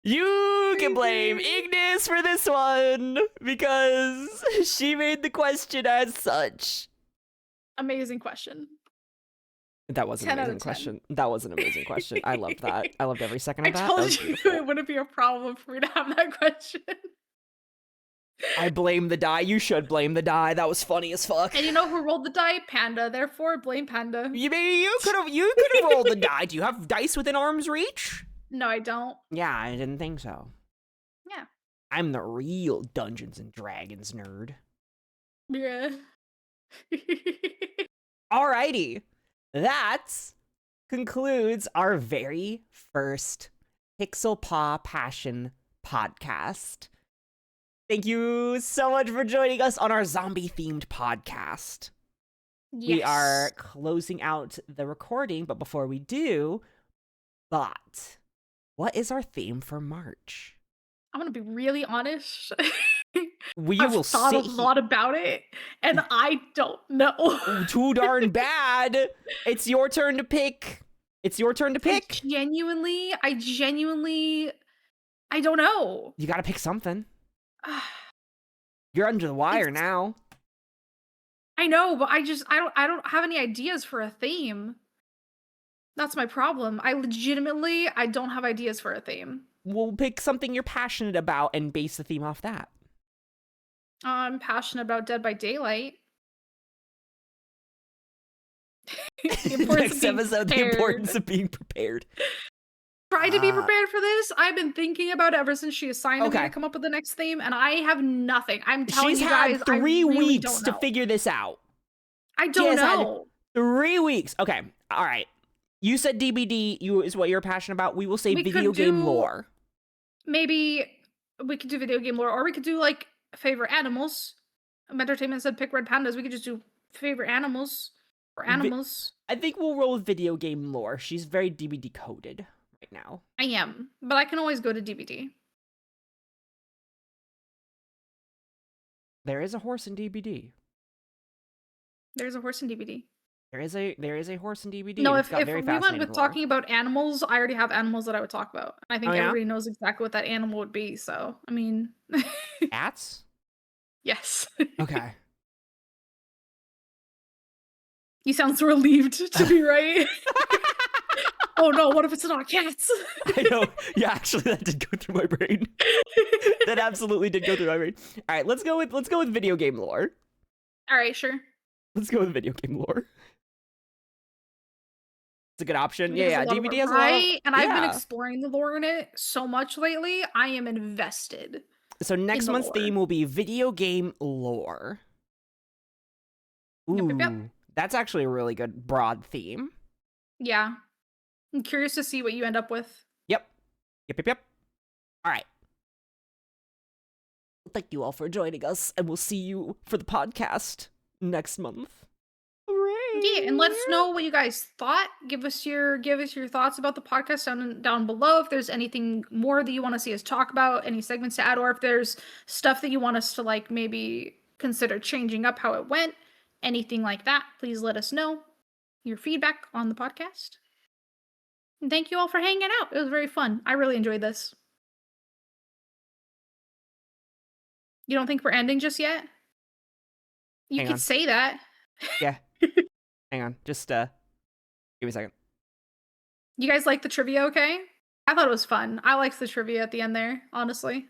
You can blame Ignis for this one because she made the question as such. Amazing question. That was an 10 out of amazing 10. question. That was an amazing question. I loved that. I loved every second I of that. That told was you beautiful. it wouldn't be a problem for me to have that question. I blame the die. You should blame the die. That was funny as fuck. And you know who rolled the die? Panda. Therefore, blame Panda. You could have rolled the die. Do you have dice within arm's reach? No, I don't. Yeah, I didn't think so. Yeah. I'm the real Dungeons and Dragons nerd. Yeah. Alrighty. That concludes our very first Pixelpaw Passion podcast. Thank you so much for joining us on our zombie-themed podcast. Yes. We are closing out the recording, but before we do, what is our theme for March? I'm gonna be really honest. We I've will thought a sit lot about it, and I don't know. too darn bad. It's your turn to pick. It's your turn to pick. I genuinely, I don't know. You gotta pick something. You're under the wire now. I know, but I don't have any ideas for a theme. That's my problem. I don't have ideas for a theme. We'll pick something you're passionate about and base the theme off that. I'm passionate about Dead by Daylight. The importance Next of being episode, the prepared. importance of being prepared. Tried to be prepared for this. I've been thinking about it ever since she assigned me Okay. to come up with the next theme, and I have nothing. I'm telling She's you guys, had 3 I really weeks don't to know. figure this out. I don't has had know. 3 weeks. Okay. All right. You said DBD is what you're passionate about. We will say We video could game do- lore. Maybe we could do video game lore, or we could do like favorite animals. Entertainment said pick red pandas. We could just do favorite animals or animals. I think we'll roll with video game lore. She's very DBD coded right now. I am, but I can always go to DVD. There is a horse in DBD. There's a horse in DVD. There is a horse in DBD. No, and it's if got we very went fascinating with lore. talking about animals, I already have animals that I would talk about. I think Oh, yeah? everybody knows exactly what that animal would be. So, I mean, Cats? yes. Okay. You sound so relieved to be right. Oh no, what if it's not cats? I know. Yeah, actually, that did go through my brain. That absolutely did go through my brain. All right, let's go with video game lore. All right, sure. Let's go with video game lore. It's a good option. It has Yeah, a lot of DVD lore, has a lot of... right? And I've been yeah. exploring the lore in it so much lately. I am invested. So next the month's lore. theme will be video game lore. Ooh, Yep. that's actually a really good broad theme. Yeah. I'm curious to see what you end up with. Yep. All right. Thank you all for joining us, and we'll see you for the podcast next month. Hooray! Yeah, and let us know what you guys thought. Give us your thoughts about the podcast down below. If there's anything more that you want to see us talk about, any segments to add, or if there's stuff that you want us to like maybe consider changing up how it went, anything like that, please let us know your feedback on the podcast. And thank you all for hanging out. It was very fun. I really enjoyed this. You don't think we're ending just yet? You Hang could on. say that. Yeah. Hang on. Just, give me a second. You guys like the trivia, okay? I thought it was fun. I liked the trivia at the end there, honestly.